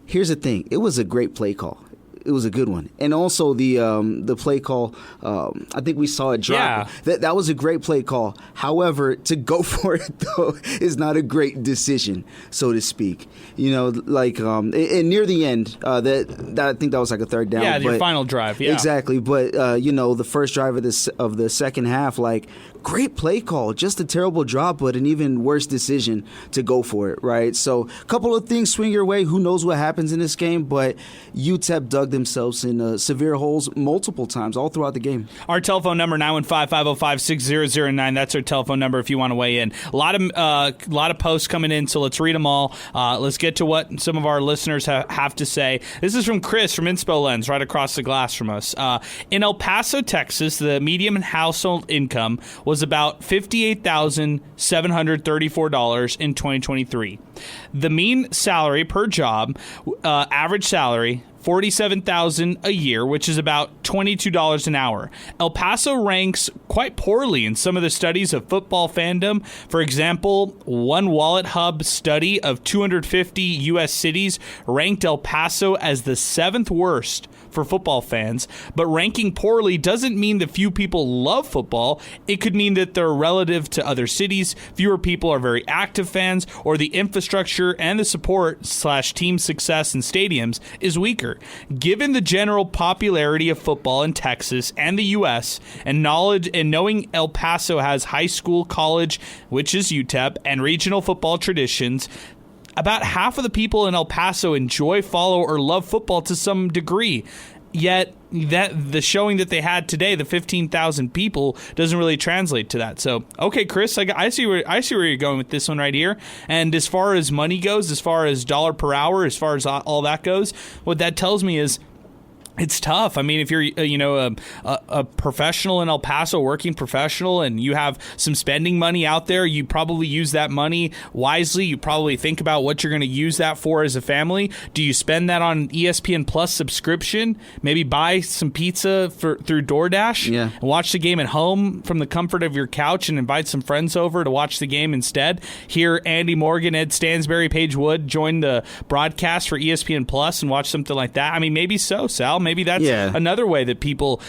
[SPEAKER 14] here's the thing. It was a great play call. It was a good one. And also the play call, I think we saw it drop. Yeah. That was a great play call. However, to go for it, though, is not a great decision, so to speak. And near the end, that I think that was like a third down.
[SPEAKER 6] Yeah, your final drive, yeah.
[SPEAKER 14] Exactly. But, the first drive of the second half, like, great play call, just a terrible drop, but an even worse decision to go for it, right? So a couple of things swing your way. Who knows what happens in this game, but UTEP dug themselves in severe holes multiple times all throughout the game.
[SPEAKER 6] Our telephone number, 915-505-6009. That's our telephone number if you want to weigh in. A lot of posts coming in, so let's read them all. Let's get to what some of our listeners have to say. This is from Chris from Inspo Lens, right across the glass from us. In El Paso, Texas, the median household income was about $58,734 in 2023. The mean salary per job, average salary, $47,000 a year, which is about $22 an hour. El Paso ranks quite poorly in some of the studies of football fandom. For example, one Wallet Hub study of 250 U.S. cities ranked El Paso as the 7th worst for football fans. But ranking poorly doesn't mean that few people love football. It could mean that they're relative to other cities. Fewer people are very active fans, or the infrastructure and the support / team success in stadiums is weaker. Given the general popularity of football in Texas and the U.S., and knowing El Paso has high school, college, which is UTEP, and regional football traditions, about half of the people in El Paso enjoy, follow, or love football to some degree. Yet that the showing that they had today, the 15,000 people, doesn't really translate to that. So, okay, Chris, I see where you're going with this one right here. And as far as money goes, as far as dollar per hour, as far as all that goes, what that tells me is it's tough. I mean, if you're, a professional in El Paso, working professional, and you have some spending money out there, you probably use that money wisely. You probably think about what you're going to use that for as a family. Do you spend that on an ESPN Plus subscription? Maybe buy some pizza through DoorDash?
[SPEAKER 14] Yeah.
[SPEAKER 6] And watch the game at home from the comfort of your couch and invite some friends over to watch the game instead. Hear Andy Morgan, Ed Stansbury, Paige Wood join the broadcast for ESPN Plus and watch something like that. I mean, maybe so, Sal. maybe that's another way that people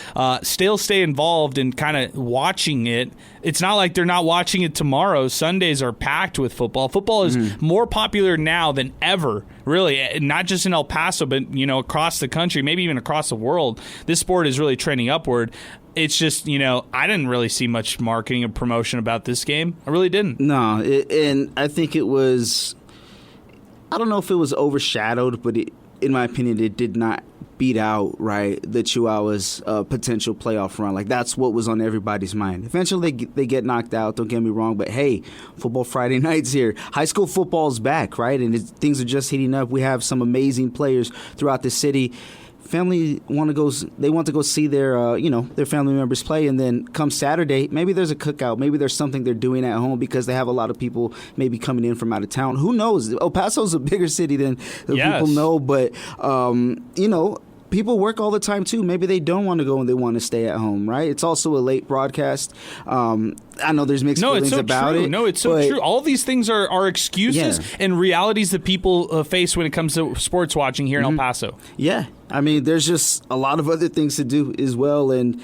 [SPEAKER 6] still stay involved and kind of watching it. It's not like they're not watching it tomorrow. Sundays are packed with football. Football is more popular now than ever, really, not just in El Paso, but across the country, maybe even across the world. This sport is really trending upward. It's just, I didn't really see much marketing and promotion about this game. I really didn't.
[SPEAKER 14] No, and I think it was, I don't know if it was overshadowed, but in my opinion, it did not beat out, right, the Chihuahuas' potential playoff run. Like, that's what was on everybody's mind. Eventually, they get knocked out, don't get me wrong, but hey, Football Friday night's here. High school football's back, right, and things are just heating up. We have some amazing players throughout the city. Family want to go see their their family members play, and then come Saturday, maybe there's a cookout, maybe there's something they're doing at home because they have a lot of people maybe coming in from out of town. Who knows? El Paso's a bigger city than people know, but people work all the time too. Maybe they don't want to go and they want to stay at home, right? It's also a late broadcast. I know there's mixed feelings about it.
[SPEAKER 6] No, it's so true. All these things are excuses and realities that people face when it comes to sports watching here in El Paso.
[SPEAKER 14] Yeah. I mean, there's just a lot of other things to do as well, and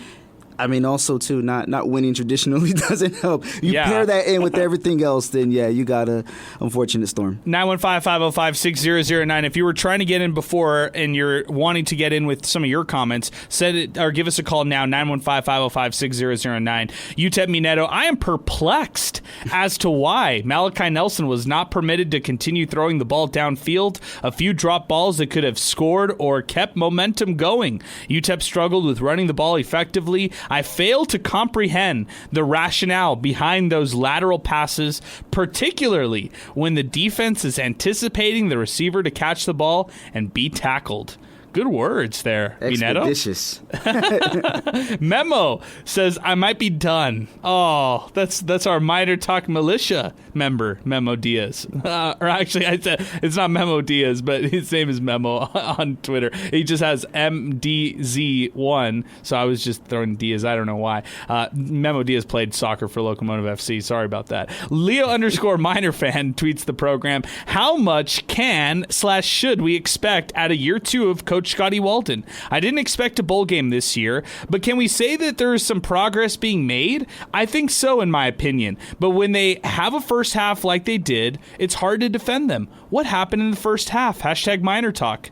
[SPEAKER 14] I mean, also, too, not winning traditionally doesn't help. You pair that in with everything else, then, you got an unfortunate storm.
[SPEAKER 6] 915-505-6009. If you were trying to get in before and you're wanting to get in with some of your comments, give us a call now, 915-505-6009. UTEP Mineto, I am perplexed as to why Malachi Nelson was not permitted to continue throwing the ball downfield. A few drop balls that could have scored or kept momentum going. UTEP struggled with running the ball effectively. I fail to comprehend the rationale behind those lateral passes, particularly when the defense is anticipating the receiver to catch the ball and be tackled. Good words there,
[SPEAKER 14] Expeditious.
[SPEAKER 6] Memo says, I might be done. Oh, that's our MinerTalk militia member, Memo Diaz. Or actually, I said it's not Memo Diaz, but his name is Memo on Twitter. He just has MDZ1, so I was just throwing Diaz. I don't know why. Memo Diaz played soccer for Locomotive FC. Sorry about that. Leo_Miner fan tweets the program. How much can/should we expect out of year 2 of Coach Scotty Walton? I didn't expect a bowl game this year, but can we say that there is some progress being made? I think so, in my opinion. But when they have a first half like they did, it's hard to defend them. What happened in the first half? #MinerTalk.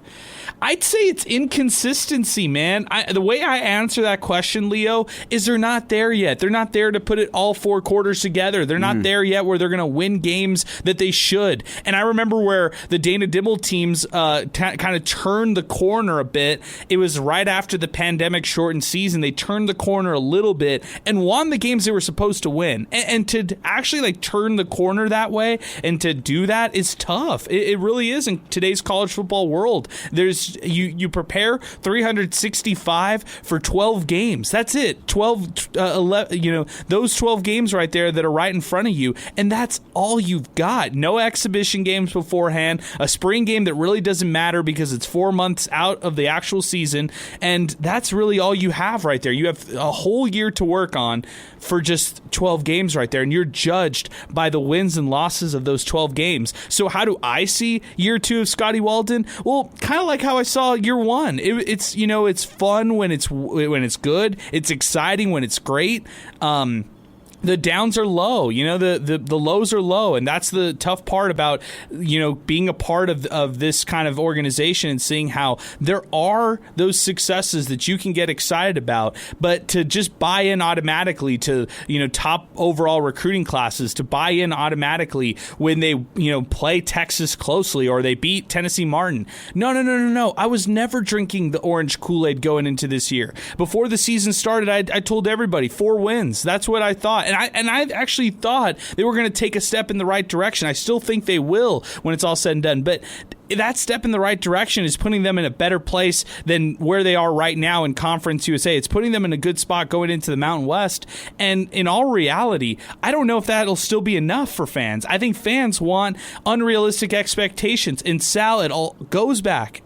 [SPEAKER 6] I'd say it's inconsistency, man. The way I answer that question, Leo, is they're not there yet. They're not there to put it all 4 quarters together. They're not there yet where they're going to win games that they should. And I remember where the Dana Dimble teams kind of turned the corner a bit. It was right after the pandemic-shortened season. They turned the corner a little bit and won the games they were supposed to win. And to actually turn the corner that way and to do that is tough. It really is in today's college football world. There's you prepare 365 for 12 games. That's it. 11, those 12 games right there that are right in front of you, and that's all you've got. No exhibition games beforehand, a spring game that really doesn't matter because it's 4 months out of the actual season, and that's really all you have right there. You have a whole year to work on for just 12 games right there, and you're judged by the wins and losses of those 12 games. So how do I see year 2 of Scotty Walton? Well, kind of like how I saw year 1. It's it's fun when it's good. It's exciting when it's great. The downs are low, the lows are low, and that's the tough part about, being a part of this kind of organization and seeing how there are those successes that you can get excited about, but to just buy in automatically to, top overall recruiting classes, to buy in automatically when they, play Texas closely or they beat Tennessee Martin. No. I was never drinking the orange Kool-Aid going into this year. Before the season started, I told everybody 4 wins. That's what I thought. And I actually thought they were going to take a step in the right direction. I still think they will when it's all said and done. But that step in the right direction is putting them in a better place than where they are right now in Conference USA. It's putting them in a good spot going into the Mountain West. And in all reality, I don't know if that'll still be enough for fans. I think fans want unrealistic expectations. And Sal, it all goes back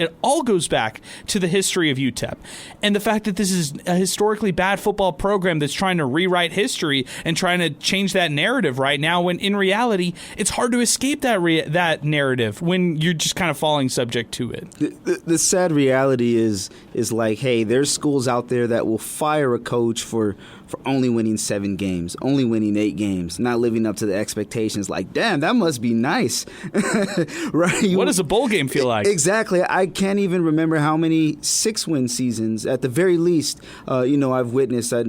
[SPEAKER 6] to the history of UTEP. And the fact that this is a historically bad football program that's trying to rewrite history and trying to change that narrative right now, when in reality, it's hard to escape that narrative when you're just kind of of falling subject to it.
[SPEAKER 14] The sad reality is like, hey, there's schools out there that will fire a coach for only winning 7 games, only winning 8 games, not living up to the expectations. Like, damn, that must be nice. Right?
[SPEAKER 6] What does a bowl game feel like?
[SPEAKER 14] Exactly. I can't even remember how many 6-win seasons, at the very least, I've witnessed. I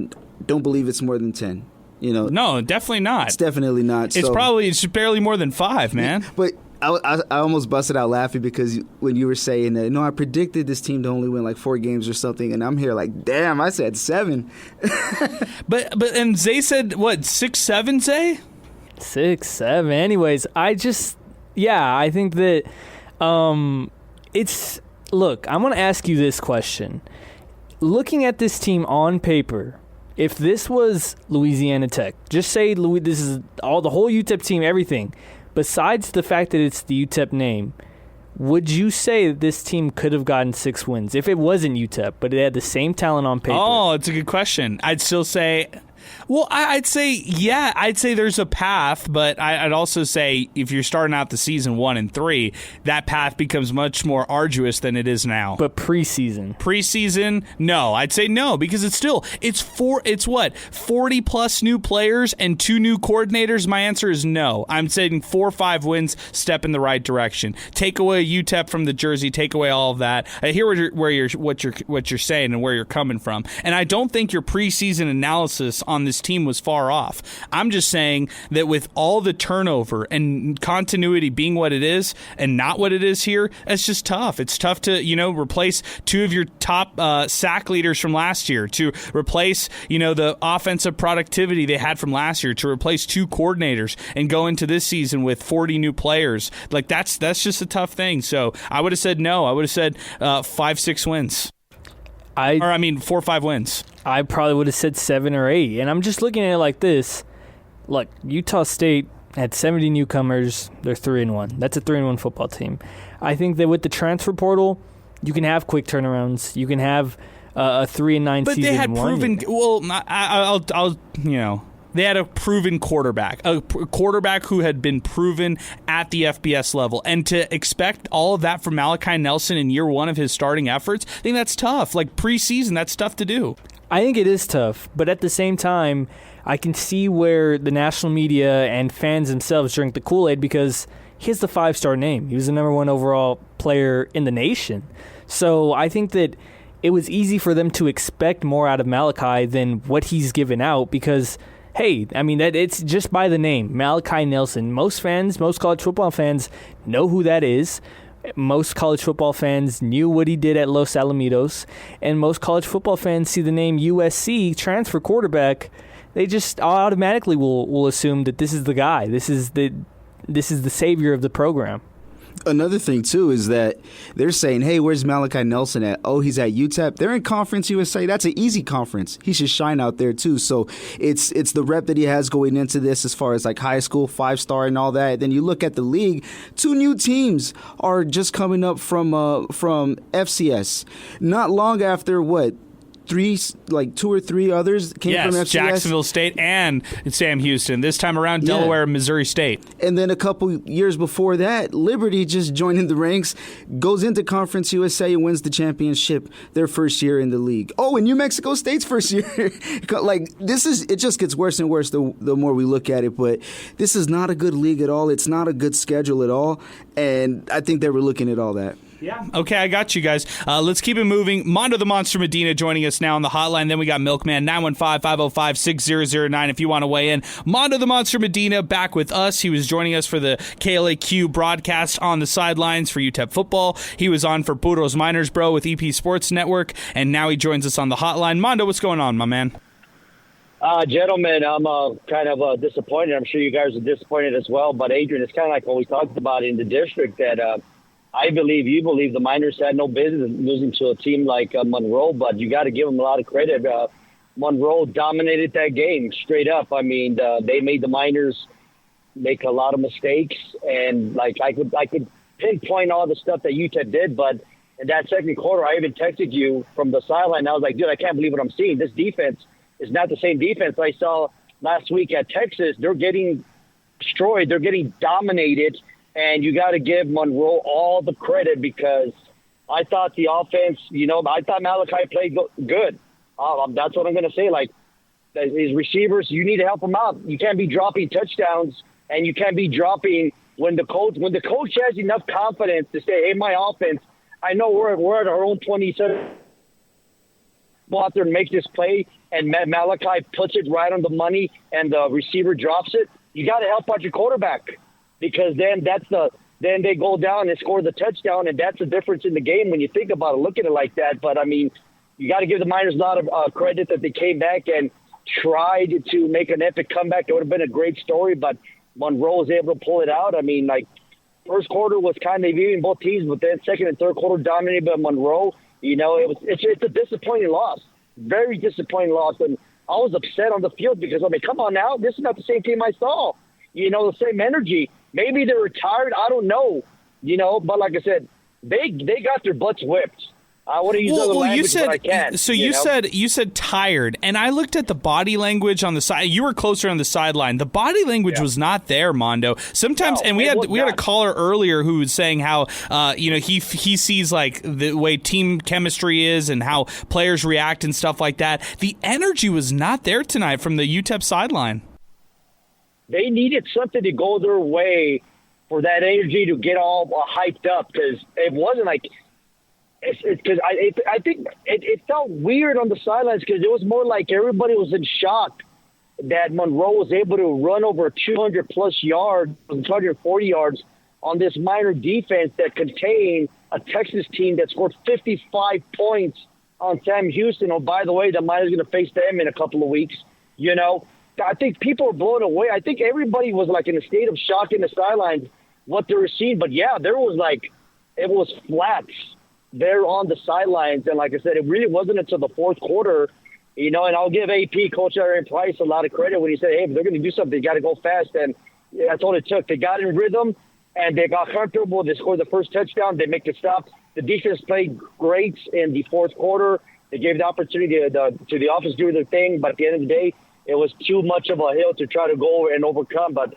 [SPEAKER 14] don't believe it's more than 10.
[SPEAKER 6] No, definitely not.
[SPEAKER 14] It's definitely not.
[SPEAKER 6] It's barely more than 5, man.
[SPEAKER 14] But I almost busted out laughing because when you were saying that, I predicted this team to only win like 4 games or something, and I'm here like, damn, I said 7.
[SPEAKER 6] and Zay said what, 6-7, Zay?
[SPEAKER 7] 6-7. Anyways, I think that it's. Look, I'm going to ask you this question. Looking at this team on paper, if this was Louisiana Tech, just say this is the whole UTEP team, everything. Besides the fact that it's the UTEP name, would you say that this team could have gotten 6 wins if it wasn't UTEP, but it had the same talent on paper?
[SPEAKER 6] Oh, it's a good question. I'd still say, I'd say there's a path, but I'd also say if you're starting out the season 1-3, that path becomes much more arduous than it is now.
[SPEAKER 7] But preseason,
[SPEAKER 6] no, I'd say no, because it's 40 plus new players and 2 new coordinators. My answer is no. I'm saying 4 or 5 wins, step in the right direction. Take away UTEP from the jersey, take away all of that. I hear what you're saying and where you're coming from, and I don't think your preseason analysis on this team was far off. I'm just saying that with all the turnover and continuity being what it is and not what it is here, it's just tough. It's tough to, replace 2 of your top sack leaders from last year, to replace, the offensive productivity they had from last year, to replace 2 coordinators and go into this season with 40 new players. Like, that's just a tough thing. So I would have said no. I would have said 5-6 wins. 4 or 5 wins.
[SPEAKER 7] I probably would have said 7 or 8. And I'm just looking at it like this. Look, Utah State had 70 newcomers. They're 3-1. That's a 3-1 football team. I think that with the transfer portal, you can have quick turnarounds. You can have a 3-9
[SPEAKER 6] but
[SPEAKER 7] season.
[SPEAKER 6] But they had proven. Well, they had a proven quarterback, who had been proven at the FBS level. And to expect all of that from Malachi Nelson in year 1 of his starting efforts, I think that's tough. Like, preseason, that's tough to do.
[SPEAKER 7] I think it is tough, but at the same time, I can see where the national media and fans themselves drink the Kool-Aid because he has the 5-star name. He was the number 1 overall player in the nation. So I think that it was easy for them to expect more out of Malachi than what he's given out because, hey, that it's just by the name, Malachi Nelson. Most college football fans know who that is. Most college football fans knew what he did at Los Alamitos, and most college football fans see the name USC transfer quarterback. They just automatically will assume that this is the guy. This is the savior of the program.
[SPEAKER 14] Another thing, too, is that they're saying, hey, where's Malachi Nelson at? Oh, he's at UTEP. They're in Conference USA. That's an easy conference. He should shine out there, too. So it's the rep that he has going into this as far as like high school, 5-star and all that. Then you look at the league, 2 new teams are just coming up from FCS. Not long after, 2 or 3 others came from FCS.
[SPEAKER 6] Jacksonville State and Sam Houston. This time around, Delaware and Missouri State.
[SPEAKER 14] And then a couple years before that, Liberty just joined in the ranks, goes into Conference USA and wins the championship their first year in the league. Oh, and New Mexico State's first year. It just gets worse and worse the more we look at it. But this is not a good league at all. It's not a good schedule at all. And I think they were looking at all that.
[SPEAKER 6] Yeah. Okay, I got you guys. Let's keep it moving. Mondo the Monster Medina joining us now on the hotline. Then we got Milkman, 915-505-6009 if you want to weigh in. Mondo the Monster Medina back with us. He was joining us for the KLAQ broadcast on the sidelines for UTEP football. He was on for Puros Miners Bro with EP Sports Network, and now he joins us on the hotline. Mondo, what's going on, my man?
[SPEAKER 19] Gentlemen, I'm kind of disappointed. I'm sure you guys are disappointed as well. But, Adrian, it's kind of like what we talked about in the district that I believe you believe the Miners had no business losing to a team like Monroe, but you got to give them a lot of credit. Monroe dominated that game straight up. They made the Miners make a lot of mistakes, and I could pinpoint all the stuff that UTEP did, but in that second quarter, I even texted you from the sideline. I was like, dude, I can't believe what I'm seeing. This defense is not the same defense I saw last week at Texas. They're getting destroyed. They're getting dominated. And you got to give Monroe all the credit because I thought the offense, I thought Malachi played good. That's what I'm going to say. Like, his receivers, you need to help them out. You can't be dropping touchdowns, and you can't be dropping when the coach has enough confidence to say, hey, my offense, I know we're at our own 27. Go out there and make this play, and Malachi puts it right on the money, and the receiver drops it. You got to help out your quarterback because then then they go down and score the touchdown, and that's the difference in the game when you think about it. Look at it like that. But I mean, you got to give the Miners a lot of credit that they came back and tried to make an epic comeback. It would have been a great story, but Monroe was able to pull it out. I mean, like, first quarter was kind of even both teams, but then second and third quarter dominated by Monroe. It's a disappointing loss, very disappointing loss. And I was upset on the field because, I mean, come on now, this is not the same team I saw. The same energy. Maybe they were tired. I don't know. But like I said, they got their butts whipped. I want to use other language, but I can't.
[SPEAKER 6] So you said tired, and I looked at the body language on the side. You were closer on the sideline. The body language was not there, Mondo. Sometimes, and we had a caller earlier who was saying how he sees like the way team chemistry is and how players react and stuff like that. The energy was not there tonight from the UTEP sideline.
[SPEAKER 19] They needed something to go their way for that energy to get all hyped up because it wasn't like. Because I think it felt weird on the sidelines because it was more like everybody was in shock that Monroe was able to run over 200-plus yards, 240 yards on this Miner defense that contained a Texas team that scored 55 points on Sam Houston. Oh, by the way, the Miners going to face them in a couple of weeks. I think people were blown away. I think everybody was like in a state of shock in the sidelines what they were seeing. But, yeah, it was flats there on the sidelines. And like I said, it really wasn't until the fourth quarter, and I'll give AP, Coach Aaron Price, a lot of credit when he said, hey, if they're going to do something, they got to go fast. And that's all it took. They got in rhythm, and they got comfortable. They scored the first touchdown. They make the stop. The defense played great in the fourth quarter. They gave the opportunity to the offense to do their thing. But at the end of the day, it was too much of a hill to try to go and overcome. But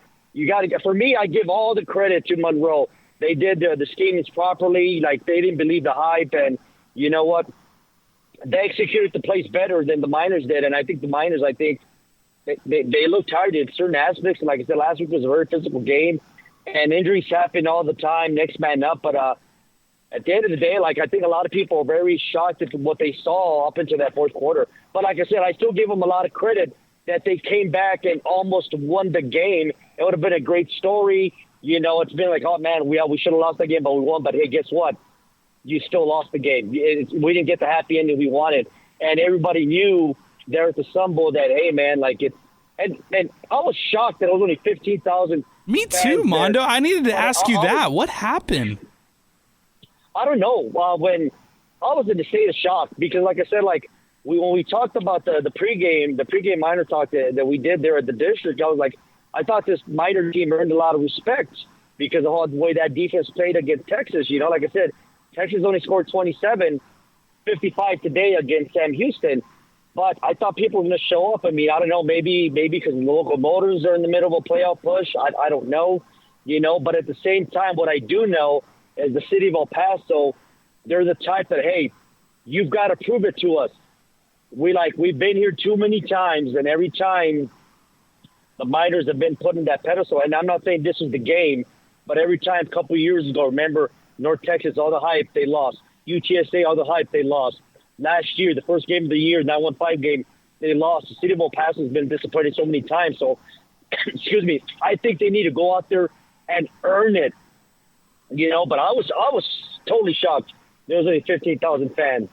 [SPEAKER 19] for me, I give all the credit to Monroe. They did the schemings properly. Like, they didn't believe the hype. And you know what? They executed the plays better than the Miners did. And I think the Miners, they looked tired in certain aspects. And like I said, last week was a very physical game. And injuries happen all the time, next man up. But at the end of the day, I think a lot of people are very shocked at what they saw up into that fourth quarter. But like I said, I still give them a lot of credit that they came back and almost won the game. It would have been a great story. It's been like, oh, man, we should have lost the game, but we won. But, hey, guess what? You still lost the game. We didn't get the happy ending we wanted. And everybody knew there at the Sun Bowl that, hey, man, and I was shocked that it was only 15,000.
[SPEAKER 6] Me too, Mondo. I needed to ask you that. What happened?
[SPEAKER 19] I don't know. When I was in a state of shock because, like I said, when we talked about the pregame MinerTalk that we did there at the district, I was like, I thought this Miner team earned a lot of respect because of the way that defense played against Texas. Like I said, Texas only scored 27, 55 today against Sam Houston. But I thought people were going to show up. I mean, I don't know, maybe because the locomotives are in the middle of a playoff push. I don't know, But at the same time, what I do know is the city of El Paso, they're the type that, hey, you've got to prove it to us. We've been here too many times, and every time the Miners have been put in that pedestal. And I'm not saying this is the game, but every time a couple of years ago, remember, North Texas, all the hype, they lost. UTSA, all the hype, they lost. Last year, the first game of the year, 9-1-5 game, they lost. The city of El Paso has been disappointed so many times. So, excuse me, I think they need to go out there and earn it. But I was totally shocked. There was only 15,000 fans.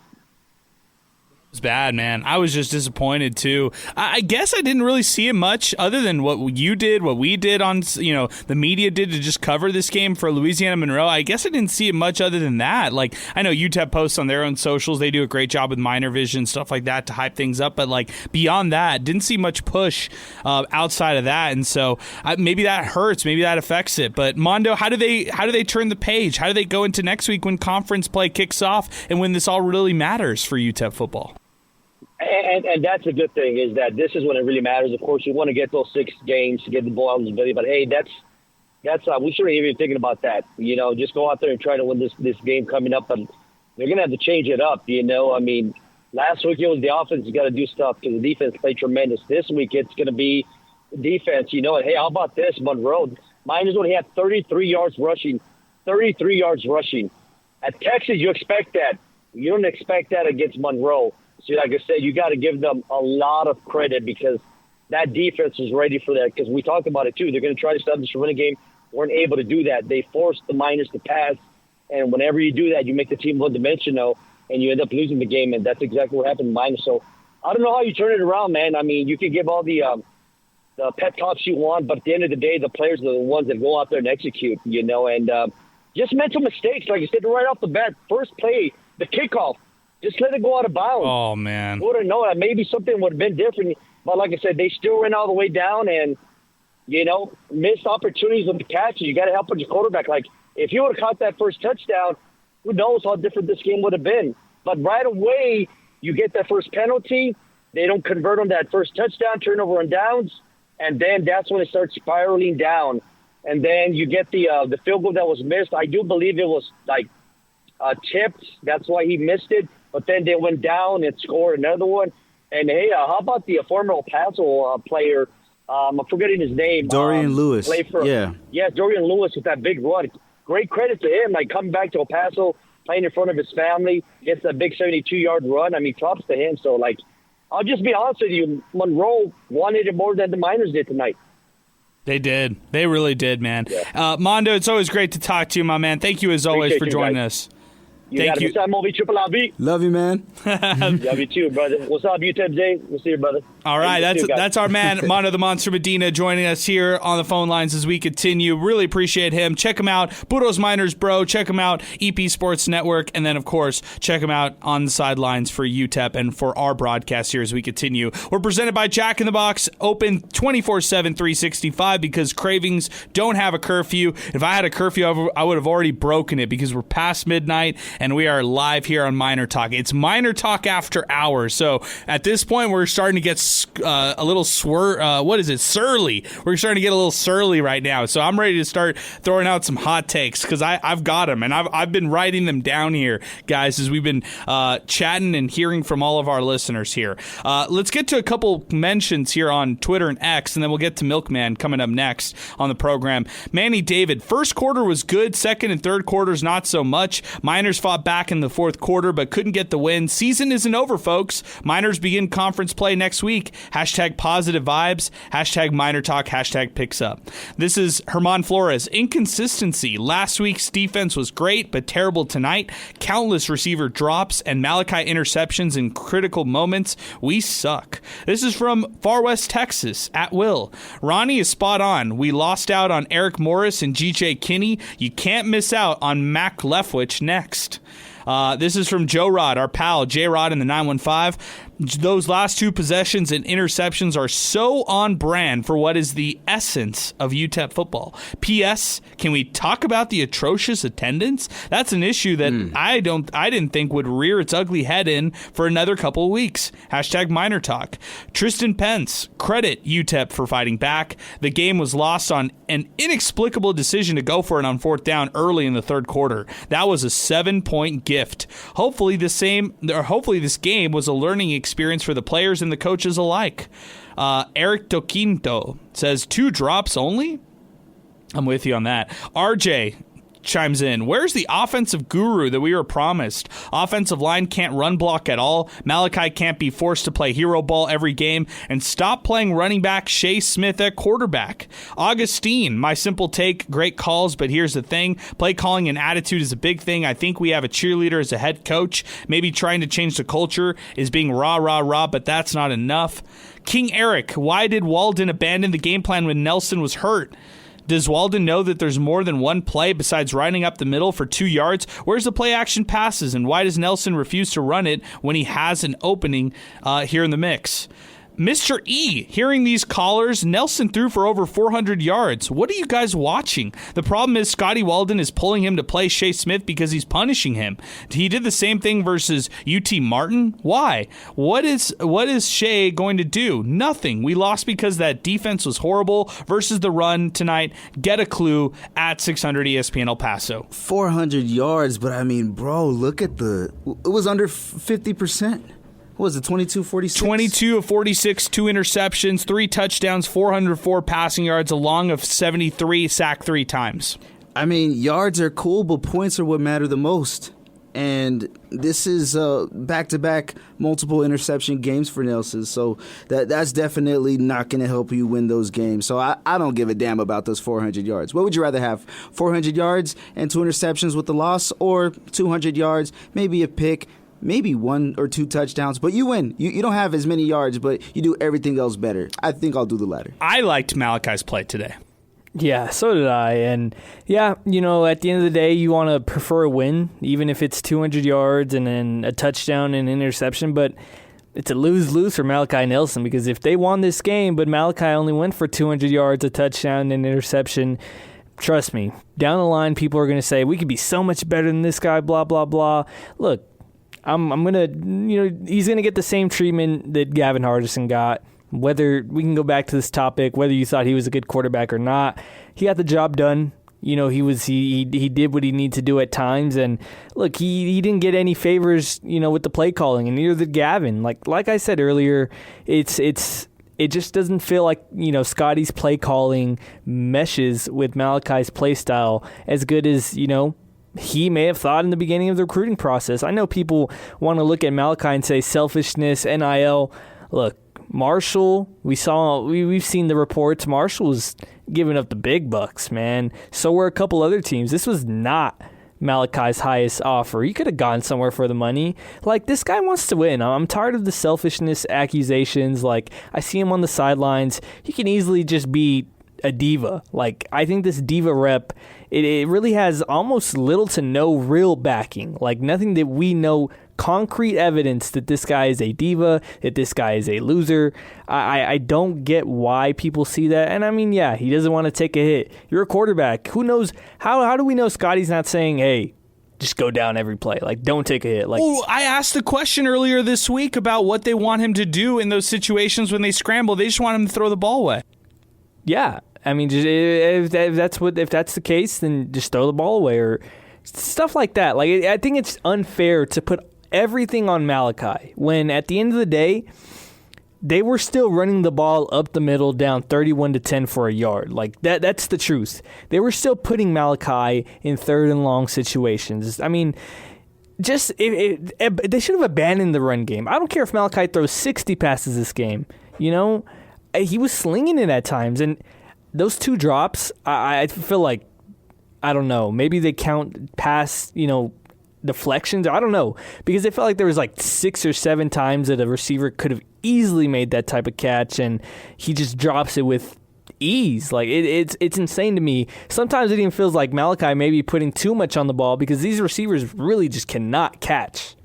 [SPEAKER 6] was bad, man. I was just disappointed too. I guess I didn't really see it much other than what you did, what we did on, the media did to just cover this game for Louisiana Monroe. I guess I didn't see it much other than that. Like, I know UTEP posts on their own socials. They do a great job with Miner Vision, stuff like that to hype things up. But like beyond that, didn't see much push outside of that. And so maybe that hurts. Maybe that affects it. But Mondo, how do they turn the page? How do they go into next week when conference play kicks off and when this all really matters for UTEP football?
[SPEAKER 19] And that's a good thing, is that this is when it really matters. Of course, you want to get those 6 games to get the bowl eligibility, but hey, That's we shouldn't even be thinking about that. Just go out there and try to win this game coming up. But they're going to have to change it up, I mean, last week it was the offense. You got to do stuff because the defense played tremendous. This week it's going to be defense, and hey, how about this, Monroe? Miners only had 33 yards rushing. 33 yards rushing. At Texas, you expect that. You don't expect that against Monroe. So like I said, you got to give them a lot of credit because that defense is ready for that. Because we talked about it too. They're going to try to establish a running game. Weren't able to do that. They forced the Miners to pass. And whenever you do that, you make the team one-dimensional, and you end up losing the game. And that's exactly what happened to Miners. So I don't know how you turn it around, man. I mean, you can give all the pep talks you want, but at the end of the day, the players are the ones that go out there and execute, and just mental mistakes. Like I said, right off the bat, first play, the kickoff, just let it go out of bounds.
[SPEAKER 6] Oh, man.
[SPEAKER 19] Would have known that maybe something would have been different. But like I said, they still ran all the way down and, missed opportunities with the catches. You got to help with your quarterback. Like, if you would have caught that first touchdown, who knows how different this game would have been. But right away, you get that first penalty. They don't convert on that first touchdown, turnover on downs. And then that's when it starts spiraling down. And then you get the field goal that was missed. I do believe it was, tipped. That's why he missed it. But then they went down and scored another one. And, hey, how about the former El Paso player? I'm forgetting his name.
[SPEAKER 14] Dorian Lewis.
[SPEAKER 19] Yeah, Dorian Lewis with that big run. Great credit to him, coming back to El Paso, playing in front of his family, gets that big 72-yard run. I mean, props to him. So, I'll just be honest with you, Monroe wanted it more than the Miners did tonight.
[SPEAKER 6] They did. They really did, man. Yeah. Mondo, it's always great to talk to you, my man. Thank you as always for joining us.
[SPEAKER 19] Thank you.
[SPEAKER 14] Love you, man.
[SPEAKER 19] Love you too, brother. What's up, UTEP Day? We'll see you, brother.
[SPEAKER 6] All right, that's our man, Mondo the Monster Medina, joining us here on the phone lines as we continue. Really appreciate him. Check him out, Burros Miners Bro. Check him out, EP Sports Network. And then, of course, check him out on the sidelines for UTEP and for our broadcast here as we continue. We're presented by Jack in the Box, open 24/7, 365 because cravings don't have a curfew. If I had a curfew, I would have already broken it because we're past midnight and we are live here on MinerTalk. It's MinerTalk after hours. So at this point, we're starting to get a little surly. We're starting to get a little surly right now. So I'm ready to start throwing out some hot takes because I've got them and I've been writing them down here, guys, as we've been chatting and hearing from all of our listeners here. Let's get to a couple mentions here on Twitter and X, and then we'll get to Milkman coming up next on the program. Manny David, first quarter was good. Second and third quarters, not so much. Miners fought back in the fourth quarter, but couldn't get the win. Season isn't over, folks. Miners begin conference play next week. Hashtag positive vibes. Hashtag MinerTalk. Hashtag picks up. This is Herman Flores. Inconsistency. Last week's defense was great, but terrible tonight. Countless receiver drops and Malachi interceptions in critical moments. We suck. This is from Far West Texas, at Will. Ronnie is spot on. We lost out on Eric Morris and G.J. Kinney. You can't miss out on Mac Leftwich next. This is from Joe Rod, our pal, J-Rod in the 915. Those last two possessions and interceptions are so on brand for what is the essence of UTEP football. P.S. Can we talk about the atrocious attendance? That's an issue that I didn't think would rear its ugly head in for another couple of weeks. Hashtag MinerTalk. Tristan Pence, credit UTEP for fighting back. The game was lost on an inexplicable decision to go for it on fourth down early in the third quarter. That was a 7-point gift. Hopefully this game was a learning experience for the players and the coaches alike. Eric Toquinto says 2 drops only? I'm with you on that. RJ chimes in. Where's the offensive guru that we were promised? Offensive line can't run block at all. Malachi can't be forced to play hero ball every game. And stop playing running back Shea Smith at quarterback. Augustine, my simple take, great calls, but here's the thing. Play calling and attitude is a big thing. I think we have a cheerleader as a head coach. Maybe trying to change the culture is being rah, rah, rah, but that's not enough. King Eric, why did Walden abandon the game plan when Nelson was hurt? Does Walden know that there's more than one play besides riding up the middle for 2 yards? Where's the play action passes, and why does Nelson refuse to run it when he has an opening here in the mix? Mr. E, hearing these callers, Nelson threw for over 400 yards. What are you guys watching? The problem is Scotty Weldon is pulling him to play Shea Smith because he's punishing him. He did the same thing versus UT Martin. Why? What is Shea going to do? Nothing. We lost because that defense was horrible versus the run tonight. Get a clue at 600 ESPN El Paso.
[SPEAKER 14] 400 yards, but I mean, bro, look at it was under 50%. What was it, 22-46?
[SPEAKER 6] 22 of 46, 2 interceptions, 3 touchdowns, 404 passing yards, a long of 73, sacked 3 times.
[SPEAKER 14] I mean, yards are cool, but points are what matter the most. And this is back-to-back multiple interception games for Nelson, so that's definitely not going to help you win those games. So I don't give a damn about those 400 yards. What would you rather have, 400 yards and 2 interceptions with the loss, or 200 yards, maybe a pick, maybe 1 or 2 touchdowns, but you win. You don't have as many yards, but you do everything else better. I think I'll do the latter.
[SPEAKER 6] I liked Malachi's play today.
[SPEAKER 7] Yeah, so did I. And yeah, at the end of the day, you want to prefer a win, even if it's 200 yards and then a touchdown and an interception. But it's a lose-lose for Malachi Nelson, because if they won this game, but Malachi only went for 200 yards, a touchdown, and an interception, trust me, down the line, people are going to say, we could be so much better than this guy, blah, blah, blah. Look, I'm going to, he's going to get the same treatment that Gavin Hardison got. Whether we can go back to this topic, whether you thought he was a good quarterback or not, he got the job done. He did what he needed to do at times, and look, he didn't get any favors, with the play calling, and neither did Gavin. Like I said earlier, it just doesn't feel like Scotty's play calling meshes with Malachi's play style as good as he may have thought in the beginning of the recruiting process. I know people want to look at Malachi and say selfishness, NIL. Look, Marshall, we've seen the reports. Marshall was giving up the big bucks, man. So were a couple other teams. This was not Malachi's highest offer. He could have gone somewhere for the money. This guy wants to win. I'm tired of the selfishness accusations. I see him on the sidelines. He can easily just be a diva. I think this diva rep, it really has almost little to no real backing. Nothing that we know, concrete evidence that this guy is a diva, that this guy is a loser. I don't get why people see that. And I mean, yeah, he doesn't want to take a hit. You're a quarterback. Who knows? How do we know Scotty's not saying, hey, just go down every play? Don't take a hit.
[SPEAKER 6] I asked the question earlier this week about what they want him to do in those situations when they scramble. They just want him to throw the ball away.
[SPEAKER 7] Yeah, I mean, if that's the case, then just throw the ball away or stuff like that. I think it's unfair to put everything on Malachi when at the end of the day, they were still running the ball up the middle, down 31-10 for a yard. That's the truth. They were still putting Malachi in 3rd and long situations. I mean, they should have abandoned the run game. I don't care if Malachi throws 60 passes this game. He was slinging it at times, and those 2 drops, I feel like, I don't know, maybe they count pass, deflections. I don't know, because it felt like there was 6 or 7 times that a receiver could have easily made that type of catch, and he just drops it with ease. It's insane to me. Sometimes it even feels like Malachi may be putting too much on the ball because these receivers really just cannot catch.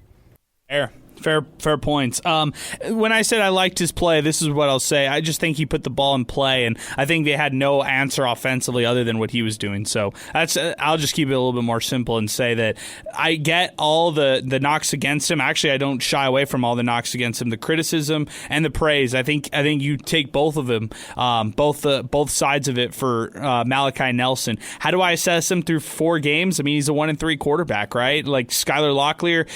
[SPEAKER 6] Fair points. When I said I liked his play, this is what I'll say. I just think he put the ball in play, and I think they had no answer offensively other than what he was doing. So I'll just keep it a little bit more simple and say that I get all the knocks against him. Actually, I don't shy away from all the knocks against him, the criticism and the praise. I think you take both of them, both sides of it for Malachi Nelson. How do I assess him through 4 games? I mean, he's a 1-3 quarterback, right? Skylar Locklear,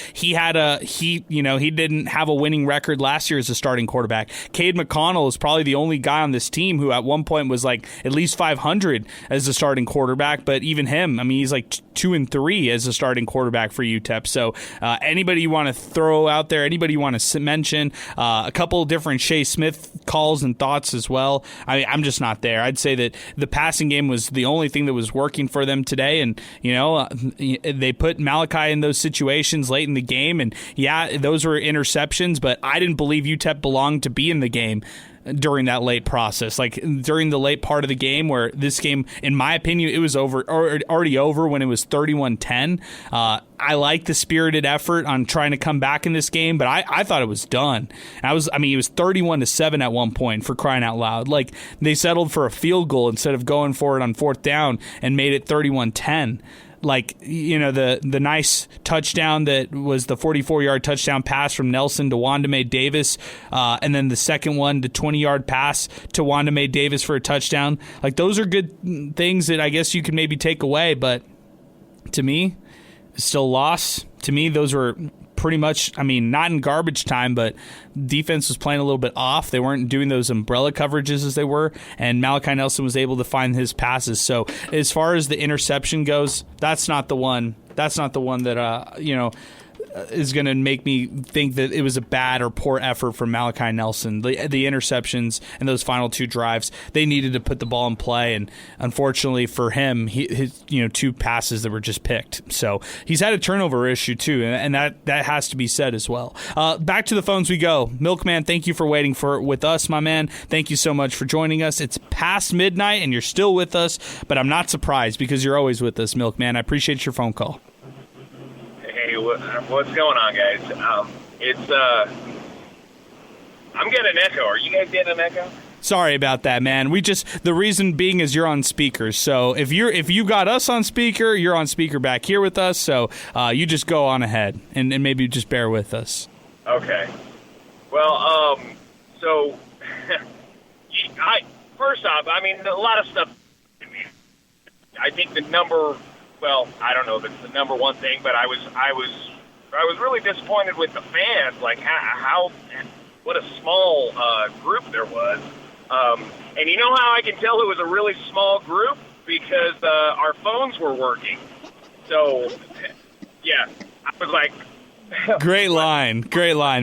[SPEAKER 6] he didn't have a winning record last year as a starting quarterback. Cade McConnell is probably the only guy on this team who at one point was at least 500 as a starting quarterback, but even him, I mean, he's 2-3 as a starting quarterback for UTEP. So anybody you want to throw out there, anybody you want to mention, a couple different Shea Smith calls and thoughts as well. I mean, I'm just not there. I'd say that the passing game was the only thing that was working for them today, and they put Malachi in those situations late in the game, and yeah, those those were interceptions, but I didn't believe UTEP belonged to be in the game during that late process. Like during the late part of the game where this game, in my opinion, it was already over when it was 31-10. I like the spirited effort on trying to come back in this game, but I thought it was done. It was 31-7 at one point, for crying out loud. Like they settled for a field goal instead of going for it on fourth down and made it 31-10. Like, the nice touchdown that was the 44-yard touchdown pass from Nelson to Wandame Davis, and then the second one, the 20-yard pass to Wandame Davis for a touchdown. Like, those are good things that I guess you can maybe take away, but to me, it's still a loss. To me, those were pretty much, not in garbage time, but defense was playing a little bit off. They weren't doing those umbrella coverages as they were, and Malachi Nelson was able to find his passes. So as far as the interception goes, that's not the one. That's not the one that, is going to make me think that it was a bad or poor effort from Malachi Nelson. The interceptions and those final two drives, they needed to put the ball in play, and unfortunately for him, his two passes that were just picked. So he's had a turnover issue too, and that has to be said as well. Back to the phones we go. Milkman, thank you for waiting with us, my man. Thank you so much for joining us. It's past midnight and you're still with us, but I'm not surprised because you're always with us, Milkman. I appreciate your phone call.
[SPEAKER 20] Hey, what's going on, guys? I'm getting an echo. Are you guys getting an echo?
[SPEAKER 6] Sorry about that, man. The reason being is you're on speaker. So if you got us on speaker, you're on speaker back here with us. So you just go on ahead and maybe just bear with us.
[SPEAKER 20] Okay. Well, so first off, a lot of stuff. I think the number. Well, I don't know if it's the number one thing, but I was really disappointed with the fans. Like what a small group there was. And you know how I can tell it was a really small group? Because our phones were working. So, yeah, I was like...
[SPEAKER 6] Great line,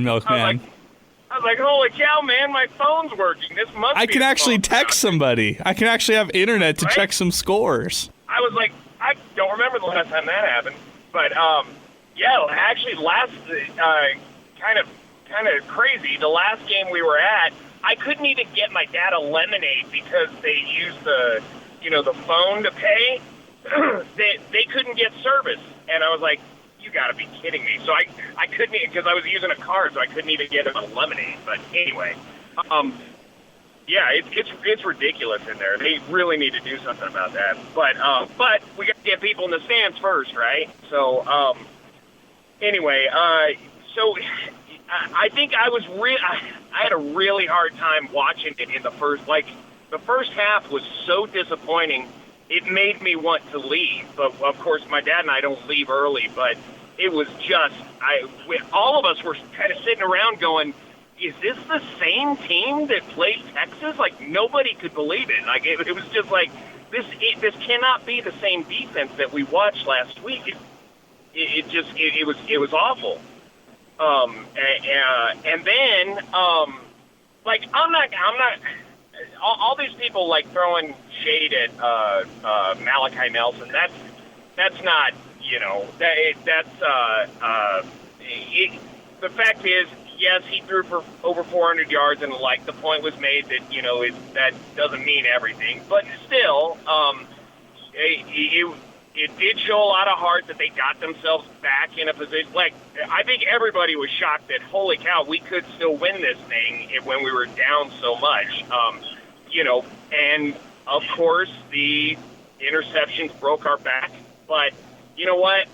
[SPEAKER 6] Milkman.
[SPEAKER 20] I was like, holy cow, man, my phone's working. This must be...
[SPEAKER 6] I can actually text somebody. I can actually have internet to check some scores.
[SPEAKER 20] I was like, I don't remember the last time that happened. But, actually last... kind of crazy. The last game we were at, I couldn't even get my dad a lemonade because they used the phone to pay. they couldn't get service, and I was like, "You got to be kidding me!" So I couldn't, because I was using a card, so I couldn't even get him a lemonade. But anyway, it's ridiculous in there. They really need to do something about that. But we got to get people in the stands first, right? So anyway, so. I think I had a really hard time watching it in the first half was so disappointing. It made me want to leave. But of course, my dad and I don't leave early, but it was just, all of us were kind of sitting around going, is this the same team that played Texas? Like, nobody could believe it. Like, it was just like, this cannot be the same defense that we watched last week. It was awful. And then, I'm not, all these people like throwing shade at, Malachi Nelson. That's not, the fact is, yes, he threw for over 400 yards, and the point was made that, that doesn't mean everything, but still, it did show a lot of heart that they got themselves back in a position. Like, I think everybody was shocked that, holy cow, we could still win this thing when we were down so much. And of course the interceptions broke our back. But you know what?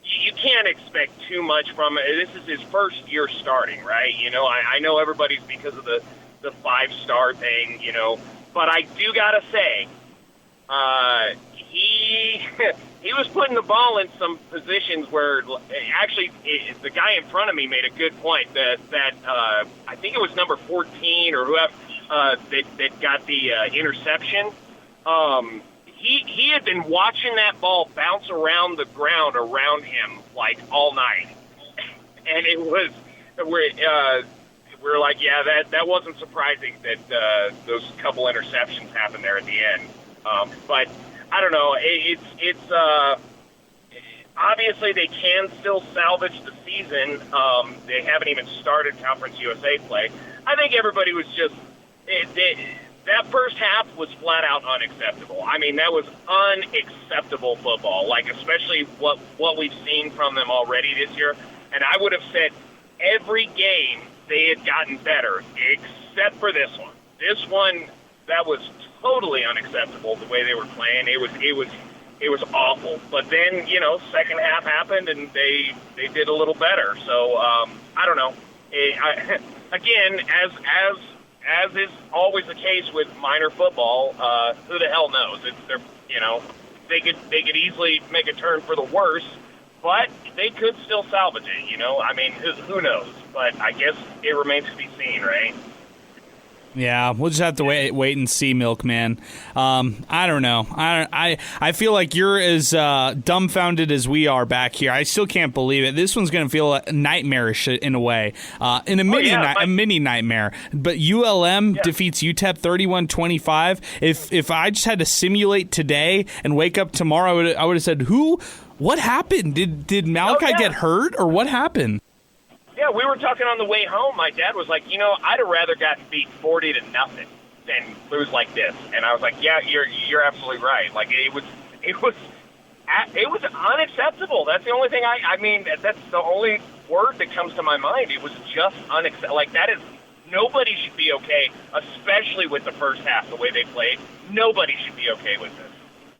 [SPEAKER 20] You can't expect too much from it. This is his first year starting, right? I know everybody's because of the 5-star thing, but I do gotta say, he was putting the ball in some positions where actually the guy in front of me made a good point that I think it was number 14 or whoever that got the interception. He had been watching that ball bounce around the ground around him like all night, and it was we're like, yeah, that wasn't surprising that those couple interceptions happened there at the end. But I don't know. obviously, they can still salvage the season. They haven't even started Conference USA play. I think everybody was just that first half was flat out unacceptable. I mean, that was unacceptable football, like especially what we've seen from them already this year. And I would have said every game they had gotten better, except for this one. This one, that was totally unacceptable the way they were playing. It was awful. But then, second half happened and they did a little better. So I don't know. Again, as is always the case with minor football, who the hell knows? They could easily make a turn for the worse, but they could still salvage it. I mean, who knows? But I guess it remains to be seen, right?
[SPEAKER 6] Yeah, we'll just have to wait and see, Milkman. I don't know. I feel like you're as dumbfounded as we are back here. I still can't believe it. This one's going to feel nightmarish in a way, in a mini nightmare. But ULM defeats UTEP 31-25. If I just had to simulate today and wake up tomorrow, I would have said, what happened? Did Malachi get hurt or what happened?
[SPEAKER 20] Yeah, we were talking on the way home. My dad was like, I'd have rather gotten beat 40-0 than lose like this. And I was like, yeah, you're absolutely right. Like it was unacceptable. That's the only thing I mean, that's the only word that comes to my mind. It was just unacceptable. Like that is, nobody should be okay, especially with the first half, the way they played. Nobody should be okay with this.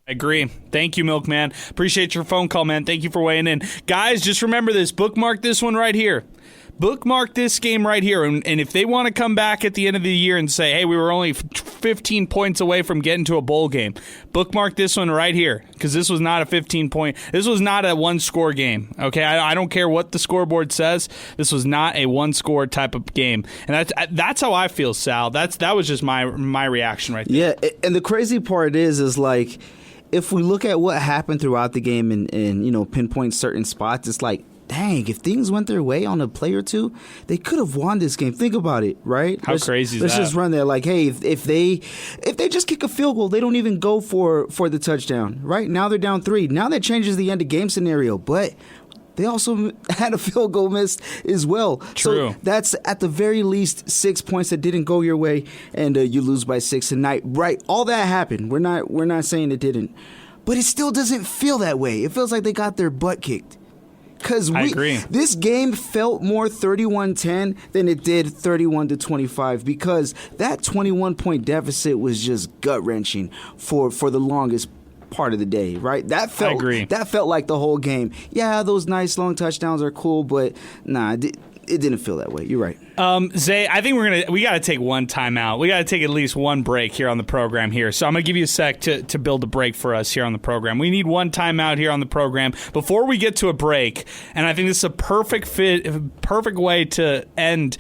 [SPEAKER 6] I agree. Thank you, Milkman. Appreciate your phone call, man. Thank you for weighing in. Guys, just remember this. Bookmark this one right here. Bookmark this game right here. And if they want to come back at the end of the year and say, hey, we were only 15 points away from getting to a bowl game, bookmark this one right here because this was not a 15-point. This was not a one-score game, okay? I don't care what the scoreboard says. This was not a one-score type of game. And that's how I feel, Sal. That was just my reaction right there.
[SPEAKER 14] Yeah, and the crazy part is like, if we look at what happened throughout the game and pinpoint certain spots, it's like, dang, if things went their way on a play or two, they could have won this game. Think about it, right?
[SPEAKER 6] How crazy is that?
[SPEAKER 14] Let's just run there. Like, hey, if they just kick a field goal, they don't even go for the touchdown, right? Now they're down 3. Now that changes the end of game scenario, but they also had a field goal missed as well.
[SPEAKER 6] True.
[SPEAKER 14] So that's at the very least 6 points that didn't go your way, and you lose by 6 tonight. Right? All that happened. We're not saying it didn't, but it still doesn't feel that way. It feels like they got their butt kicked. Because
[SPEAKER 6] I agree.
[SPEAKER 14] This game felt more 31-10 than it did 31-25 because that 21-point deficit was just gut-wrenching for the longest part of the day, right? I agree. That felt like the whole game. Yeah, those nice long touchdowns are cool, but nah, it didn't feel that way. You're right.
[SPEAKER 6] Zay, I think we got to take one timeout. We got to take at least one break here on the program here. So I'm going to give you a sec to build a break for us here on the program. We need one timeout here on the program before we get to a break. And I think this is a perfect way to end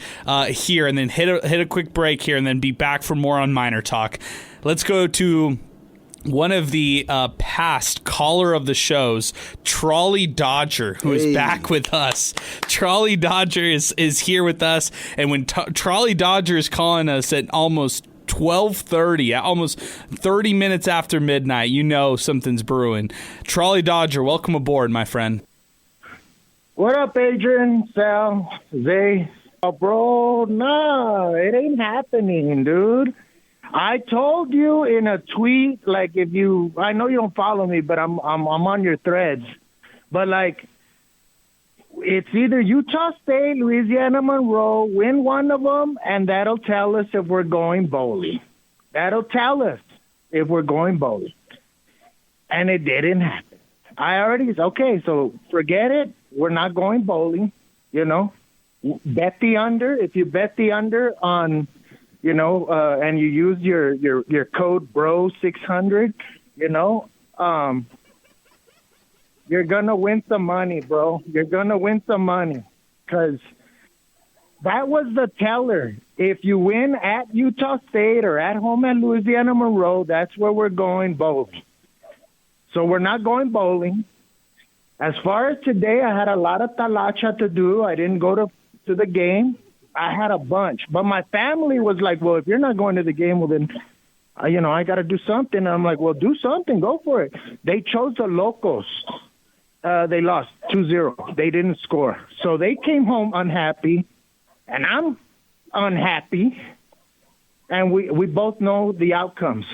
[SPEAKER 6] here and then hit a quick break here and then be back for more on Miner Talk. Let's go to one of the past caller of the shows, Trolley Dodger, who is back with us. Trolley Dodger is here with us, and when Trolley Dodger is calling us at almost 12:30, almost 30 minutes after midnight, you know something's brewing. Trolley Dodger, welcome aboard, my friend.
[SPEAKER 21] What up, Adrian, Sal, Zay? Oh, bro, no, it ain't happening, dude. I told you in a tweet, like I know you don't follow me, but I'm on your threads. But like, it's either Utah State, Louisiana Monroe, win one of them, and that'll tell us if we're going bowling. That'll tell us if we're going bowling. And it didn't happen. Okay, so forget it. We're not going bowling, Bet the under. If you bet the under on and you use your code BRO600, you're going to win some money, bro. You're going to win some money because that was the teller. If you win at Utah State or at home at Louisiana Monroe, that's where we're going bowling. So we're not going bowling. As far as today, I had a lot of talacha to do. I didn't go to the game. I had a bunch, but my family was like, well, if you're not going to the game, well, then, I got to do something. And I'm like, well, do something. Go for it. They chose the locals. They lost 2-0. They didn't score. So they came home unhappy, and I'm unhappy, and we both know the outcomes.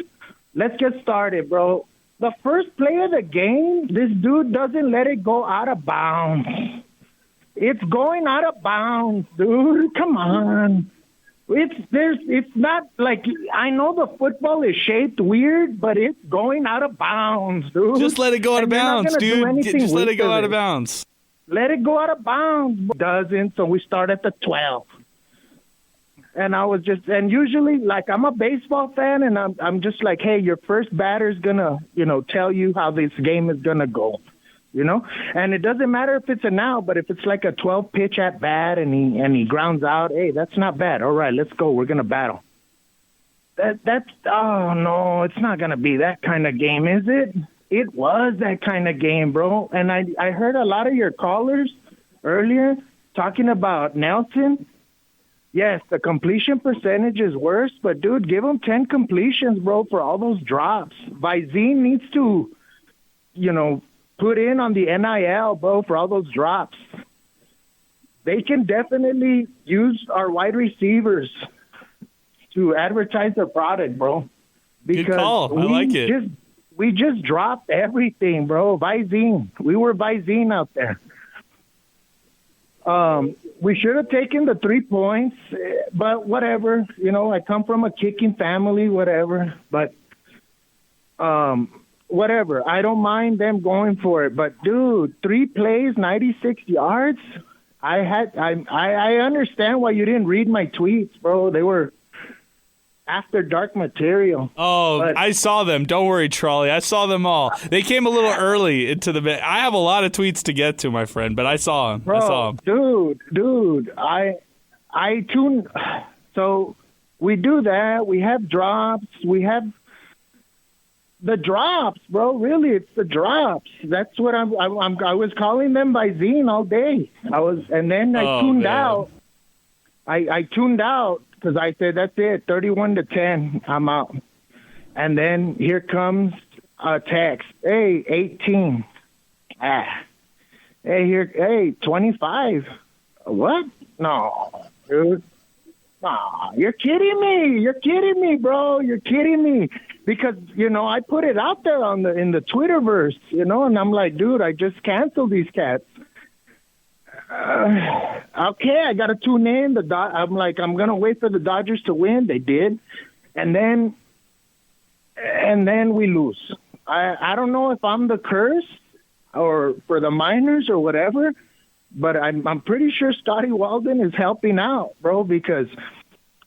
[SPEAKER 21] Let's get started, bro. The first play of the game, this dude doesn't let it go out of bounds. It's going out of bounds, dude. Come on. It's not like, I know the football is shaped weird, but it's going out of bounds, dude.
[SPEAKER 6] Just let it go out of bounds, dude. Just let it go out of bounds.
[SPEAKER 21] Let it go out of bounds. Doesn't, so we start at the 12. And I was just, and usually, like, I'm a baseball fan, and I'm just like, hey, your first batter's gonna, tell you how this game is gonna go. And it doesn't matter if it's an out, but if it's like a 12 pitch at bat and he grounds out, hey, that's not bad. All right, let's go. We're going to battle. Oh no, it's not going to be that kind of game, is it? It was that kind of game, bro. And I heard a lot of your callers earlier talking about Nelson. Yes, the completion percentage is worse, but dude, give him 10 completions, bro, for all those drops. Visine needs to, put in on the NIL, bro, for all those drops. They can definitely use our wide receivers to advertise their product, bro. Because
[SPEAKER 6] good call. I like it.
[SPEAKER 21] We just dropped everything, bro. Visine. We were Visine out there. We should have taken the 3 points, but whatever. I come from a kicking family, whatever. But whatever. I don't mind them going for it. But, dude, 3 plays, 96 yards? I understand why you didn't read my tweets, bro. They were after dark material.
[SPEAKER 6] Oh, but I saw them. Don't worry, Trolley. I saw them all. They came a little early into the bit. I have a lot of tweets to get to, my friend, but I saw them.
[SPEAKER 21] Bro, dude, I tune. So we do that. We have drops. We have the drops, bro. Really, it's the drops. That's what I was calling them Visine all day. And then I tuned out. I tuned out because I said, that's it, 31-10, I'm out. And then here comes a text. Hey, 18. Hey, 25. What? No, dude. Nah, you're kidding me. You're kidding me, bro. You're kidding me. Because, I put it out there in the Twitterverse, and I'm like, dude, I just canceled these cats. Okay, I got to tune in. I'm like, I'm going to wait for the Dodgers to win. They did. And then we lose. I don't know if I'm the curse or for the Miners or whatever, but I'm pretty sure Scotty Walden is helping out, bro, because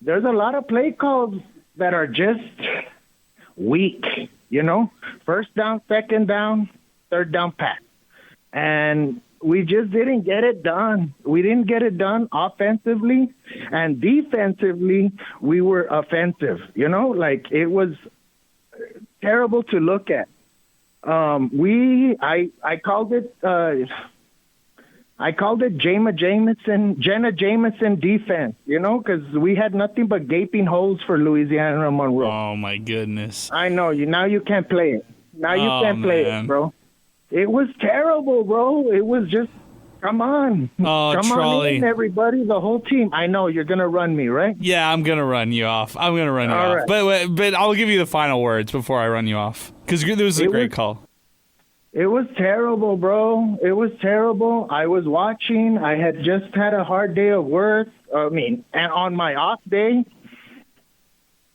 [SPEAKER 21] there's a lot of play calls that are just weak, First down, second down, third down pat. And we just didn't get it done. We didn't get it done offensively, and defensively we were offensive. Like it was terrible to look at. I called it Jenna Jameson defense, because we had nothing but gaping holes for Louisiana and Monroe.
[SPEAKER 6] Oh my goodness!
[SPEAKER 21] I know you. Now you can't play it. Now you can't play it, bro. It was terrible, bro. It was just, come on.
[SPEAKER 6] Oh,
[SPEAKER 21] come
[SPEAKER 6] Trolley.
[SPEAKER 21] on in, everybody, the whole team. I know you're going to run me, right?
[SPEAKER 6] Yeah, I'm going to run you off. All right. But I'll give you the final words before I run you off, because it was a great call.
[SPEAKER 21] It was terrible, bro. It was terrible. I was watching. I had just had a hard day of work. And on my off day,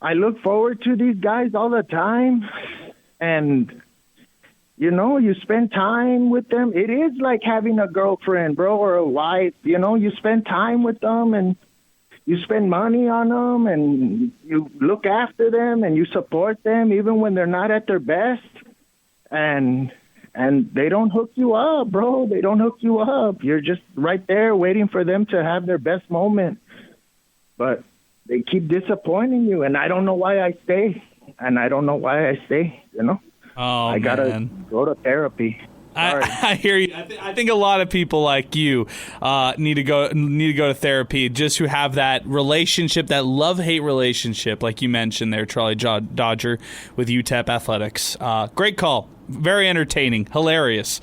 [SPEAKER 21] I look forward to these guys all the time. And you spend time with them. It is like having a girlfriend, bro, or a wife. You spend time with them and you spend money on them and you look after them and you support them even when they're not at their best. And they don't hook you up, bro. They don't hook you up. You're just right there waiting for them to have their best moment. But they keep disappointing you, and I don't know why I stay.
[SPEAKER 6] Oh,
[SPEAKER 21] I gotta go to therapy.
[SPEAKER 6] I hear you. I think a lot of people like you need to go to therapy, just who have that relationship, that love-hate relationship, like you mentioned there, Trolley Dodger, with UTEP Athletics. Great call. Very entertaining. Hilarious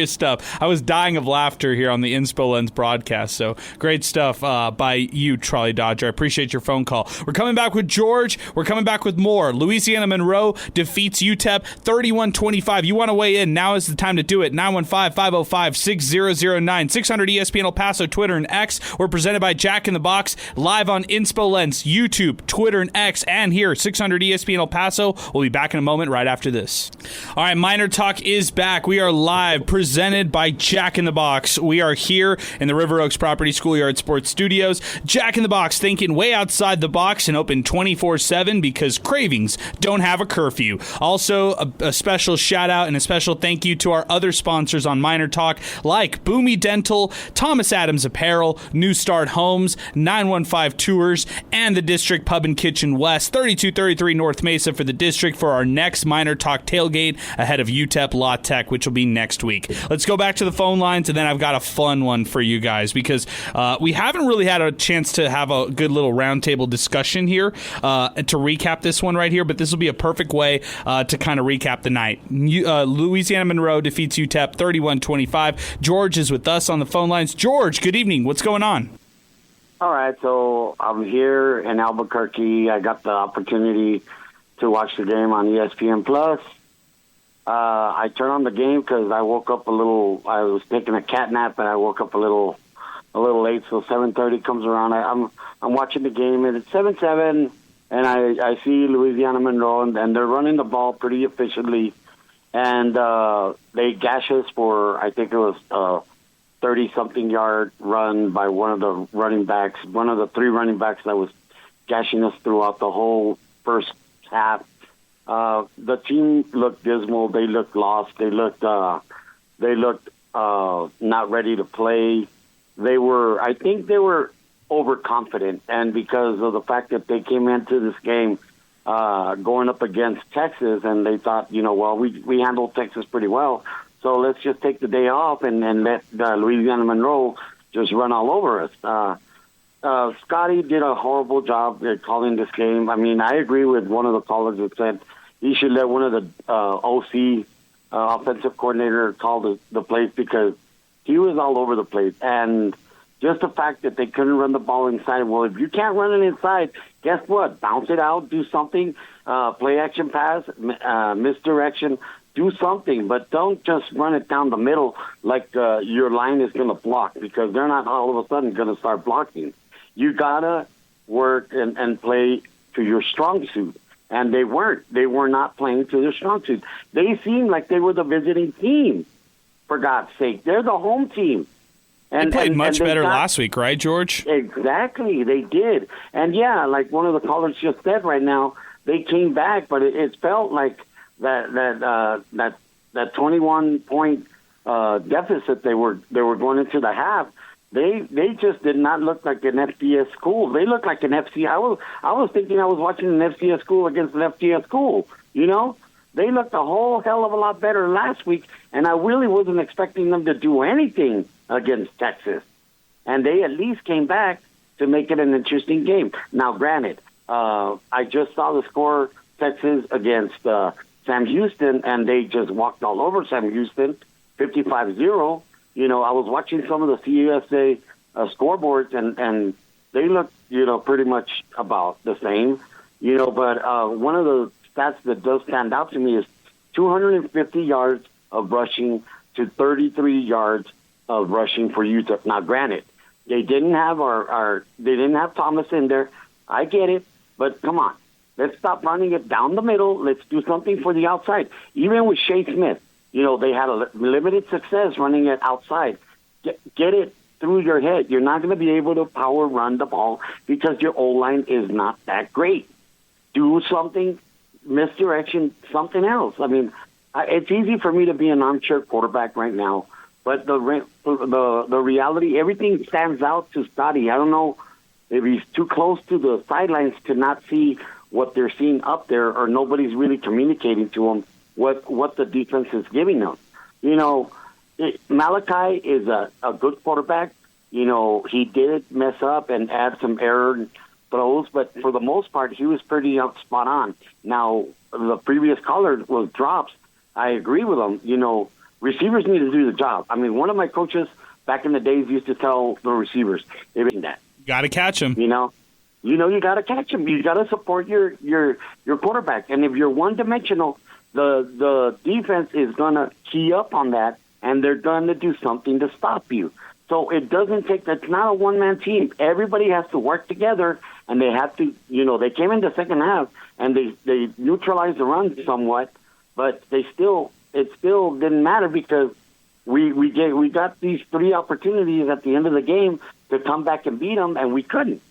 [SPEAKER 6] stuff. I was dying of laughter here on the Inspo Lens broadcast. So great stuff by you, Charlie Dodger. I appreciate your phone call. We're coming back with George. We're coming back with more. Louisiana Monroe defeats UTEP 31-25. You want to weigh in? Now is the time to do it. 915-505-6009. 600 ESPN El Paso, Twitter, and X. We're presented by Jack in the Box, live on Inspo Lens, YouTube, Twitter, and X, and here, 600 ESPN El Paso. We'll be back in a moment right after this. All right, MinerTalk is back. We are live, presented by Jack in the Box. We are here in the River Oaks Property Schoolyard Sports Studios. Jack in the Box, thinking way outside the box and open 24/7 because cravings don't have a curfew. Also, a special shout out and a special thank you to our other sponsors on MinerTalk, like Boomy Dental, Thomas Adams Apparel, New Start Homes, 915 Tours, and the District Pub and Kitchen West, 3233 North Mesa for the District for our next MinerTalk tailgate ahead of UTEP La Tech, which will be next week. Let's go back to the phone lines, and then I've got a fun one for you guys because we haven't really had a chance to have a good little roundtable discussion here to recap this one right here, but this will be a perfect way to kind of recap the night. Louisiana Monroe defeats UTEP 31-25. George is with us on the phone lines. George, good evening. What's going on?
[SPEAKER 2] All right, so I'm here in Albuquerque. I got the opportunity to watch the game on ESPN Plus. I turned on the game because I woke up a little. I was taking a cat nap and I woke up a little late. So 7:30 comes around. I'm watching the game and it's 7-7, and I see Louisiana Monroe and they're running the ball pretty efficiently, and they gash us for I think it was 30-something yard run by one of the running backs, one of the three running backs that was gashing us throughout the whole first half. The team looked dismal. They looked lost. They looked not ready to play. I think they were overconfident, and because of the fact that they came into this game going up against Texas, and they thought, we handled Texas pretty well, so let's just take the day off and let Louisiana Monroe just run all over us. Scotty did a horrible job at calling this game. I mean, I agree with one of the callers that said he should let one of the OC offensive coordinator call the plays because he was all over the place. And just the fact that they couldn't run the ball inside. Well, if you can't run it inside, guess what? Bounce it out, do something, play action pass, misdirection, do something. But don't just run it down the middle like your line is going to block because they're not all of a sudden going to start blocking. You got to work and play to your strong suit. And they weren't. They were not playing to their strong suit. They seemed like they were the visiting team, for God's sake. They're the home team.
[SPEAKER 6] And they played much better last week, right, George?
[SPEAKER 2] Exactly, they did. And, yeah, like one of the callers just said right now, they came back, but it felt like that 21-point deficit they were going into the half. They just did not look like an FCS school. They looked like an FC. I was thinking I was watching an FCS school against an FCS school. They looked a whole hell of a lot better last week, and I really wasn't expecting them to do anything against Texas. And they at least came back to make it an interesting game. Now, granted, I just saw the score, Texas against Sam Houston, and they just walked all over Sam Houston, 55-0. I was watching some of the CUSA scoreboards, and they look, pretty much about the same, but one of the stats that does stand out to me is 250 yards of rushing to 33 yards of rushing for UTEP. Now, granted, they didn't have they didn't have Thomas in there. I get it, but come on. Let's stop running it down the middle. Let's do something for the outside. Even with Shea Smith, they had a limited success running it outside. Get it through your head. You're not going to be able to power run the ball because your O-line is not that great. Do something, misdirection, something else. I mean, it's easy for me to be an armchair quarterback right now, but the reality, everything stands out to Scotty. I don't know if he's too close to the sidelines to not see what they're seeing up there, or nobody's really communicating to him what the defense is giving them. Malachi is a good quarterback. He did mess up and add some error throws, but for the most part, he was pretty spot on. Now, the previous caller was drops. I agree with him. Receivers need to do the job. I mean, one of my coaches back in the days used to tell the receivers, "They mean that
[SPEAKER 6] got to catch him."
[SPEAKER 2] You got to catch him. You got to support your quarterback. And if you're one dimensional, the defense is gonna key up on that, and they're gonna do something to stop you. So it doesn't take. That's not a one-man team. Everybody has to work together, and they have to. They came in the second half and they neutralized the run somewhat, but it still didn't matter because we got these 3 opportunities at the end of the game to come back and beat them, and we couldn't.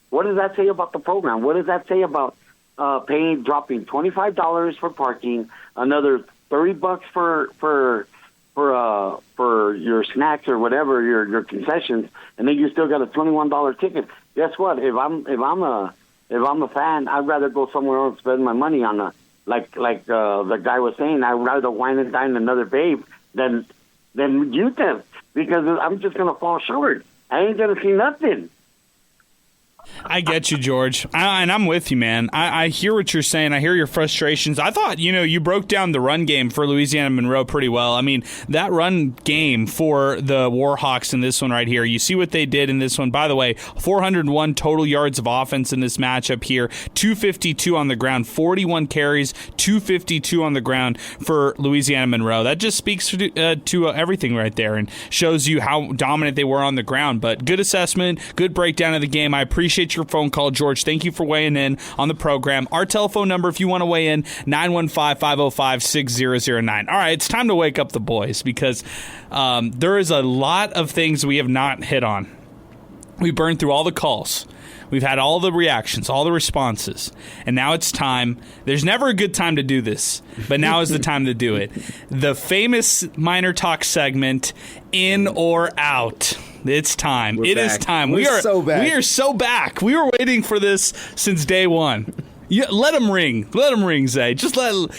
[SPEAKER 2] What does that say about the program? What does that say about dropping $25 for parking, another $30 for your snacks or whatever your concessions, and then you still got a $21 ticket? Guess what? If I'm a fan, I'd rather go somewhere else and spend my money on like the guy was saying. I'd rather wine and dine another babe than UTEP because I'm just gonna fall short. I ain't gonna see nothing.
[SPEAKER 6] I get you, George. And I'm with you, man. I hear what you're saying. I hear your frustrations. I thought, you broke down the run game for Louisiana Monroe pretty well. I mean, that run game for the Warhawks in this one right here, you see what they did in this one. By the way, 401 total yards of offense in this matchup here, 252 on the ground, 41 carries, 252 on the ground for Louisiana Monroe. That just speaks to everything right there and shows you how dominant they were on the ground. But good assessment, good breakdown of the game. I appreciate your phone call, George. Thank you for weighing in on the program. Our telephone number, if you want to weigh in, 915-505-6009. All right, it's time to wake up the boys because there is a lot of things we have not hit on. We burned through all the calls. We've had all the reactions, all the responses, and now it's time. There's never a good time to do this, but now is the time to do it. The famous MinerTalk segment, in or out. It's time. It is time. We are so back. We are so back. We were waiting for this since day one. Yeah, let them ring. Let them ring, Zay. Just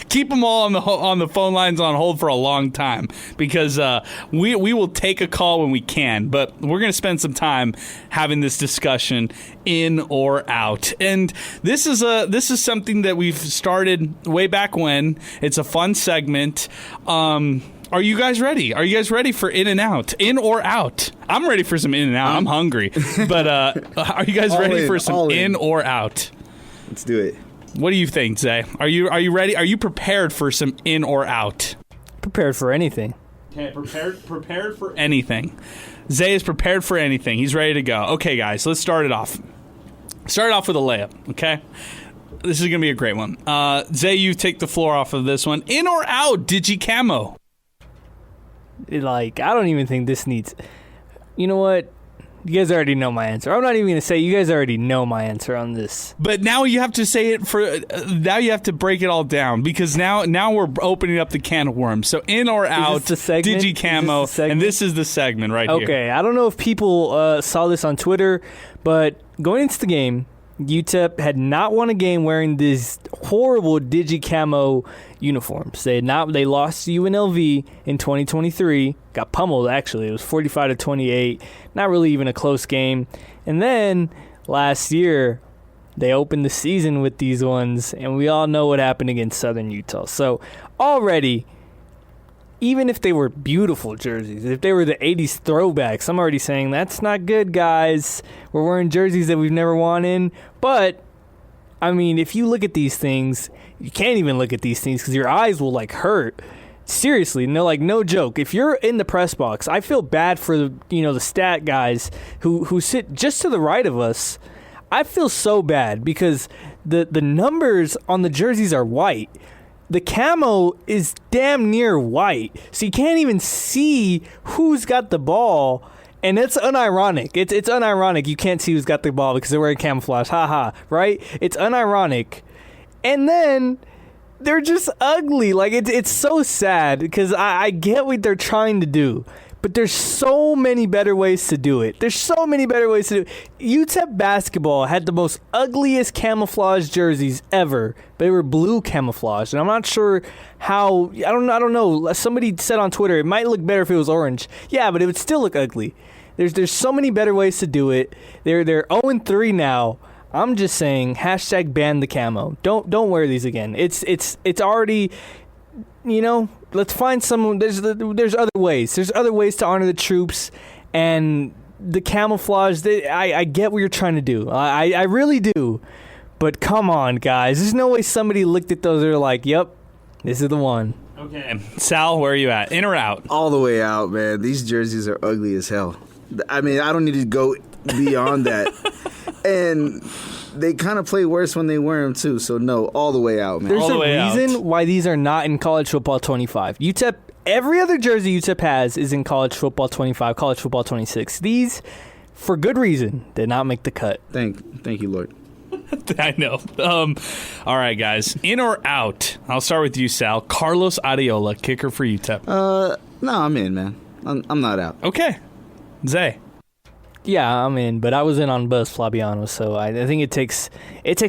[SPEAKER 6] keep them all on the phone lines on hold for a long time because we will take a call when we can. But we're going to spend some time having this discussion, in or out. And this is something that we've started way back when. It's a fun segment. Are you guys ready? Are you guys ready for in and out? In or out? I'm ready for some in and out. I'm hungry. But are you guys ready for some in or out?
[SPEAKER 14] Let's do it.
[SPEAKER 6] What do you think, Zay? Are you ready? Are you prepared for some in or out?
[SPEAKER 7] Prepared for anything.
[SPEAKER 6] Okay, prepared for anything. Zay is prepared for anything. He's ready to go. Okay, guys, let's start it off. Start off with a layup, okay? This is going to be a great one. Zay, you take the floor off of this one. In or out, Digicamo?
[SPEAKER 7] I don't even think this needs... You know what? You guys already know my answer. I'm not even going to say you guys already know my answer on this.
[SPEAKER 6] But now you have to say it now you have to break it all down because now we're opening up the can of worms. So in or out, Digicamo, and this is the segment right here.
[SPEAKER 7] Okay, I don't know if people saw this on Twitter, but going into the game, UTEP had not won a game wearing these horrible Digicamo uniforms. They lost to UNLV in 2023. Got pummeled, actually. It was 45-28. Not really even a close game. And then last year, they opened the season with these ones, and we all know what happened against Southern Utah. So already, even if they were beautiful jerseys, if they were the 80s throwbacks, I'm already saying that's not good, guys. We're wearing jerseys that we've never worn in. But, I mean, if you look at these things, you can't even look at these things because your eyes will, hurt. Seriously, no joke. If you're in the press box, I feel bad for the stat guys who sit just to the right of us. I feel so bad because the numbers on the jerseys are white. The camo is damn near white, so you can't even see who's got the ball, and it's unironic. It's unironic. You can't see who's got the ball because they're wearing camouflage. Ha, right? It's unironic. And then they're just ugly. It's so sad because I get what they're trying to do, but there's so many better ways to do it. UTEP basketball had the most ugliest camouflage jerseys ever. They were blue camouflage, and I'm not sure how. I don't know. Somebody said on Twitter it might look better if it was orange. Yeah, but it would still look ugly. There's so many better ways to do it. They're 0-3 now. I'm just saying, #ban the camo. Don't wear these again. It's already let's find someone. There's other ways. There's other ways to honor the troops, and the camouflage. I get what you're trying to do. I really do. But come on, guys. There's no way somebody looked at those and they're like, yep, this is the one.
[SPEAKER 6] Okay. Sal, where are you at? In or out?
[SPEAKER 14] All the way out, man. These jerseys are ugly as hell. I mean, I don't need to go beyond that. And they kind of play worse when they wear them, too. So, no, all the way out, man.
[SPEAKER 7] There's a reason why these are not in College Football 25. UTEP, every other jersey UTEP has is in College Football 25, College Football 26. These, for good reason, did not make the cut.
[SPEAKER 14] Thank you, Lord.
[SPEAKER 6] I know. All right, guys. In or out? I'll start with you, Sal. Carlos Areola, kicker for UTEP.
[SPEAKER 14] No, I'm in, man. I'm not out.
[SPEAKER 6] Okay. Zay.
[SPEAKER 7] Yeah, I'm in, but I was in on Buzz Flabiano, so I think it takes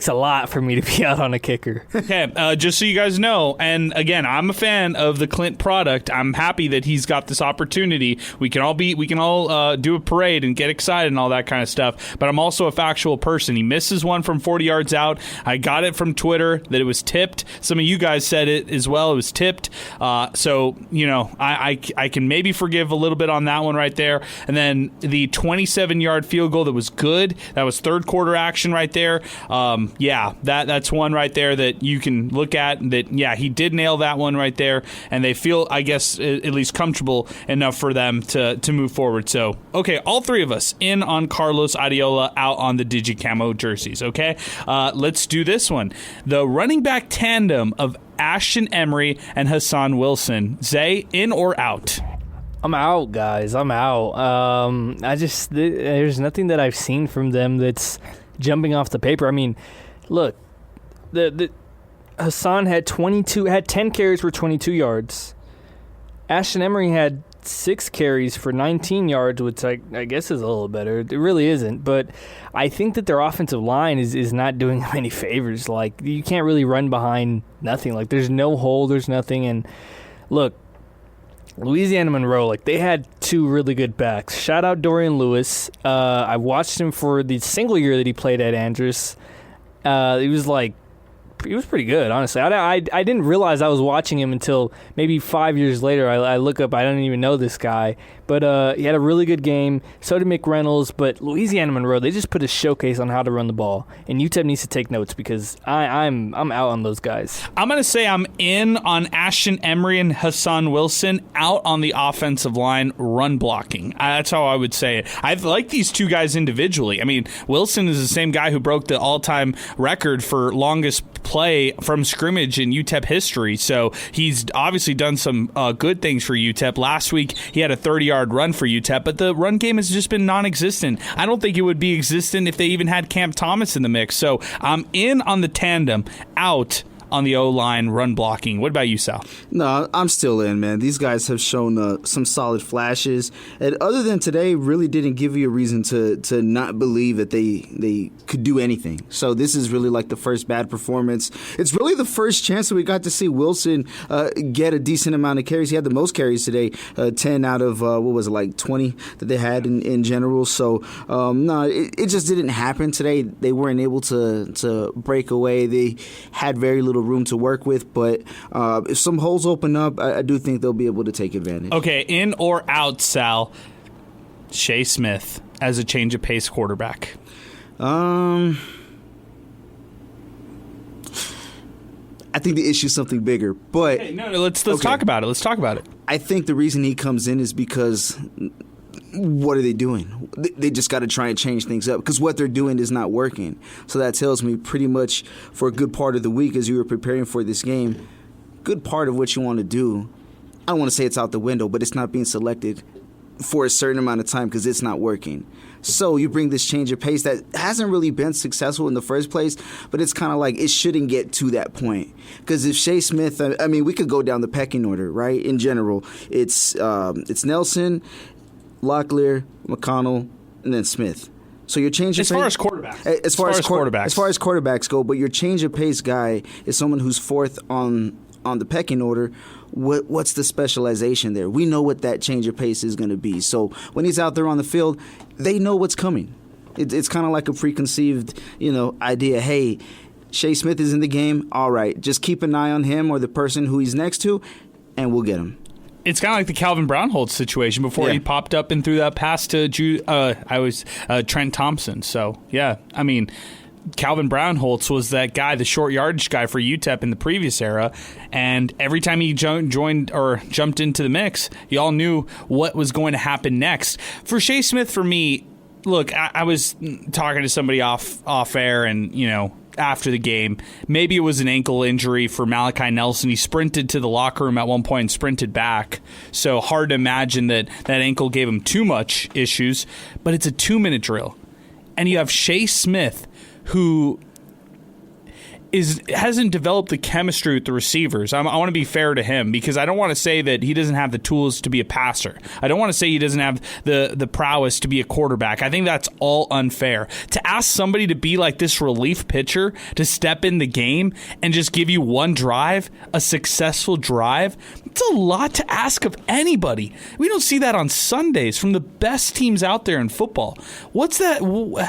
[SPEAKER 7] a lot for me to be out on a kicker.
[SPEAKER 6] Okay, just so you guys know, and again, I'm a fan of the Clint product. I'm happy that he's got this opportunity. We can all do a parade and get excited and all that kind of stuff. But I'm also a factual person. He misses one from 40 yards out. I got it from Twitter that it was tipped. Some of you guys said it as well. It was tipped. So I can maybe forgive a little bit on that one right there. And then the 27-yard field goal that was good. That was third quarter action right there. That's one right there that you can look at. That he did nail that one right there, and they feel, I guess, at least comfortable enough for them to move forward. So, okay, all three of us in on Carlos Areola, out on the Digi-Camo jerseys. Okay, let's do this one. The running back tandem of Ashton Emery and Hassan Wilson. Zay, in or out?
[SPEAKER 7] I'm out, guys. I'm out. There's nothing that I've seen from them that's jumping off the paper. I mean, look, the Hassan had 10 carries for 22 yards. Ashton Emery had 6 carries for 19 yards, which I guess is a little better. It really isn't, but I think that their offensive line is not doing them any favors. Like, you can't really run behind nothing. Like, there's no hole, there's nothing. And look, Louisiana Monroe, they had 2 really good backs. Shout out Dorian Lewis. I watched him for the single year that he played at Andrews. He was pretty good, honestly. I didn't realize I was watching him until maybe 5 years later. I look up, I don't even know this guy. But he had a really good game. So did McReynolds. But Louisiana Monroe, they just put a showcase on how to run the ball. And UTEP needs to take notes because I'm out on those guys.
[SPEAKER 6] I'm going to say I'm in on Ashton Emery and Hassan Wilson, out on the offensive line run blocking. That's how I would say it. I like these two guys individually. I mean, Wilson is the same guy who broke the all-time record for longest play from scrimmage in UTEP history. So he's obviously done some good things for UTEP. Last week, he had a 30-yard run for UTEP, but the run game has just been non-existent. I don't think it would be existent if they even had Cam Thomas in the mix. So I'm in on the tandem, out on the O-line run blocking. What about you, Sal?
[SPEAKER 14] No, I'm still in, man. These guys have shown some solid flashes. And other than today, really didn't give you a reason to not believe that they could do anything. So this is really like the first bad performance. It's really the first chance that we got to see Wilson get a decent amount of carries. He had the most carries today, 10 out of, 20 that they had in general. So, no, it just didn't happen today. They weren't able to break away. They had very little room to work with, but if some holes open up, I do think they'll be able to take advantage.
[SPEAKER 6] Okay, in or out, Sal? Shea Smith as a change of pace quarterback.
[SPEAKER 14] I think the issue is something bigger, but
[SPEAKER 6] let's talk about it. Let's talk about it.
[SPEAKER 14] I think the reason he comes in is because what are they doing? They just got to try and change things up because what they're doing is not working. So that tells me pretty much for a good part of the week as you were preparing for this game, good part of what you want to do, I don't want to say it's out the window, but it's not being selected for a certain amount of time because it's not working. So you bring this change of pace that hasn't really been successful in the first place, but it's kind of like it shouldn't get to that point. Because if Shea Smith, I mean, we could go down the pecking order, right? In general, it's Nelson, Locklear, McConnell, and then Smith. So your change of
[SPEAKER 6] pace, as far as
[SPEAKER 14] quarterbacks go, but your change of pace guy is someone who's fourth on the pecking order. What's the specialization there? We know what that change of pace is going to be. So when he's out there on the field, they know what's coming. It's kind of like a preconceived, idea. Hey, Shea Smith is in the game. All right, just keep an eye on him or the person who he's next to, and we'll get him.
[SPEAKER 6] It's kind of like the Calvin Brownholtz situation before he popped up and threw that pass to Trent Thompson. So, yeah, I mean, Calvin Brownholtz was that guy, the short yardage guy for UTEP in the previous era, and every time he joined or jumped into the mix, you all knew what was going to happen next. For Shea Smith, for me, look, I was talking to somebody off air, and after the game, maybe it was an ankle injury for Malachi Nelson. He sprinted to the locker room at one point and sprinted back, so hard to imagine that ankle gave him too much issues. But it's a 2-minute drill, and you have Shea Smith, who hasn't developed the chemistry with the receivers. I want to be fair to him, because I don't want to say that he doesn't have the tools to be a passer. I don't want to say he doesn't have the prowess to be a quarterback. I think that's all unfair. To ask somebody to be like this relief pitcher, to step in the game and just give you one drive, a successful drive, it's a lot to ask of anybody. We don't see that on Sundays from the best teams out there in football. What's that?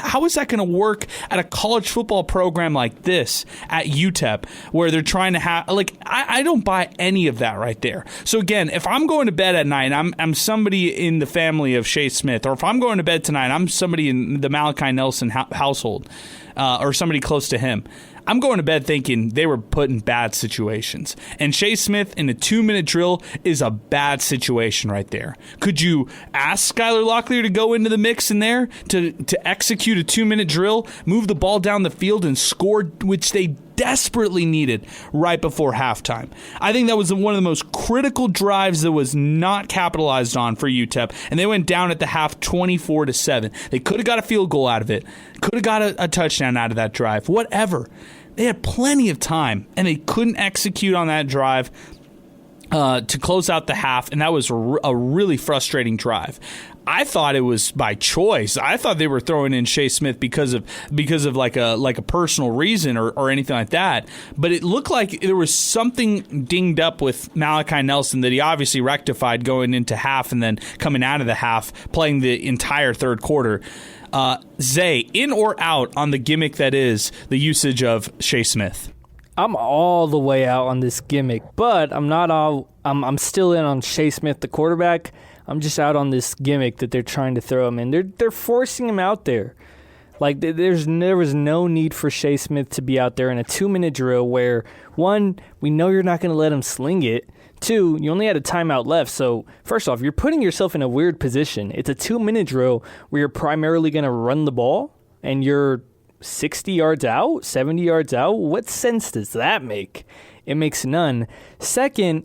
[SPEAKER 6] How is that going to work at a college football program like this at UTEP, where they're trying to have, I don't buy any of that right there. So again, if I'm going to bed at night, I'm somebody in the family of Shea Smith, or if I'm going to bed tonight, I'm somebody in the Malachi Nelson household, or somebody close to him, I'm going to bed thinking they were put in bad situations. And Shea Smith in a 2-minute drill is a bad situation right there. Could you ask Skylar Locklear to go into the mix in there to execute a 2-minute drill, move the ball down the field, and score, which they desperately needed right before halftime? I think that was one of the most critical drives that was not capitalized on for UTEP, and they went down at the half 24-7. They could have got a field goal out of it, could have got a touchdown out of that drive, whatever. They had plenty of time, and they couldn't execute on that drive to close out the half, and that was a really frustrating drive. I thought it was by choice. I thought they were throwing in Shea Smith because of like a personal reason or anything like that. But it looked like there was something dinged up with Malachi Nelson that he obviously rectified going into half and then coming out of the half, playing the entire third quarter. Zay, in or out on the gimmick that is the usage of Shea Smith?
[SPEAKER 7] I'm all the way out on this gimmick, but I'm not all. I'm still in on Shea Smith, the quarterback. I'm just out on this gimmick that they're trying to throw him in. They're forcing him out there. Like there was no need for Shea Smith to be out there in a 2-minute drill where, one, we know you're not going to let him sling it. Two, you only had a timeout left. So first off, you're putting yourself in a weird position. It's a 2-minute drill where you're primarily going to run the ball and you're 60 yards out, 70 yards out. What sense does that make? It makes none. Second,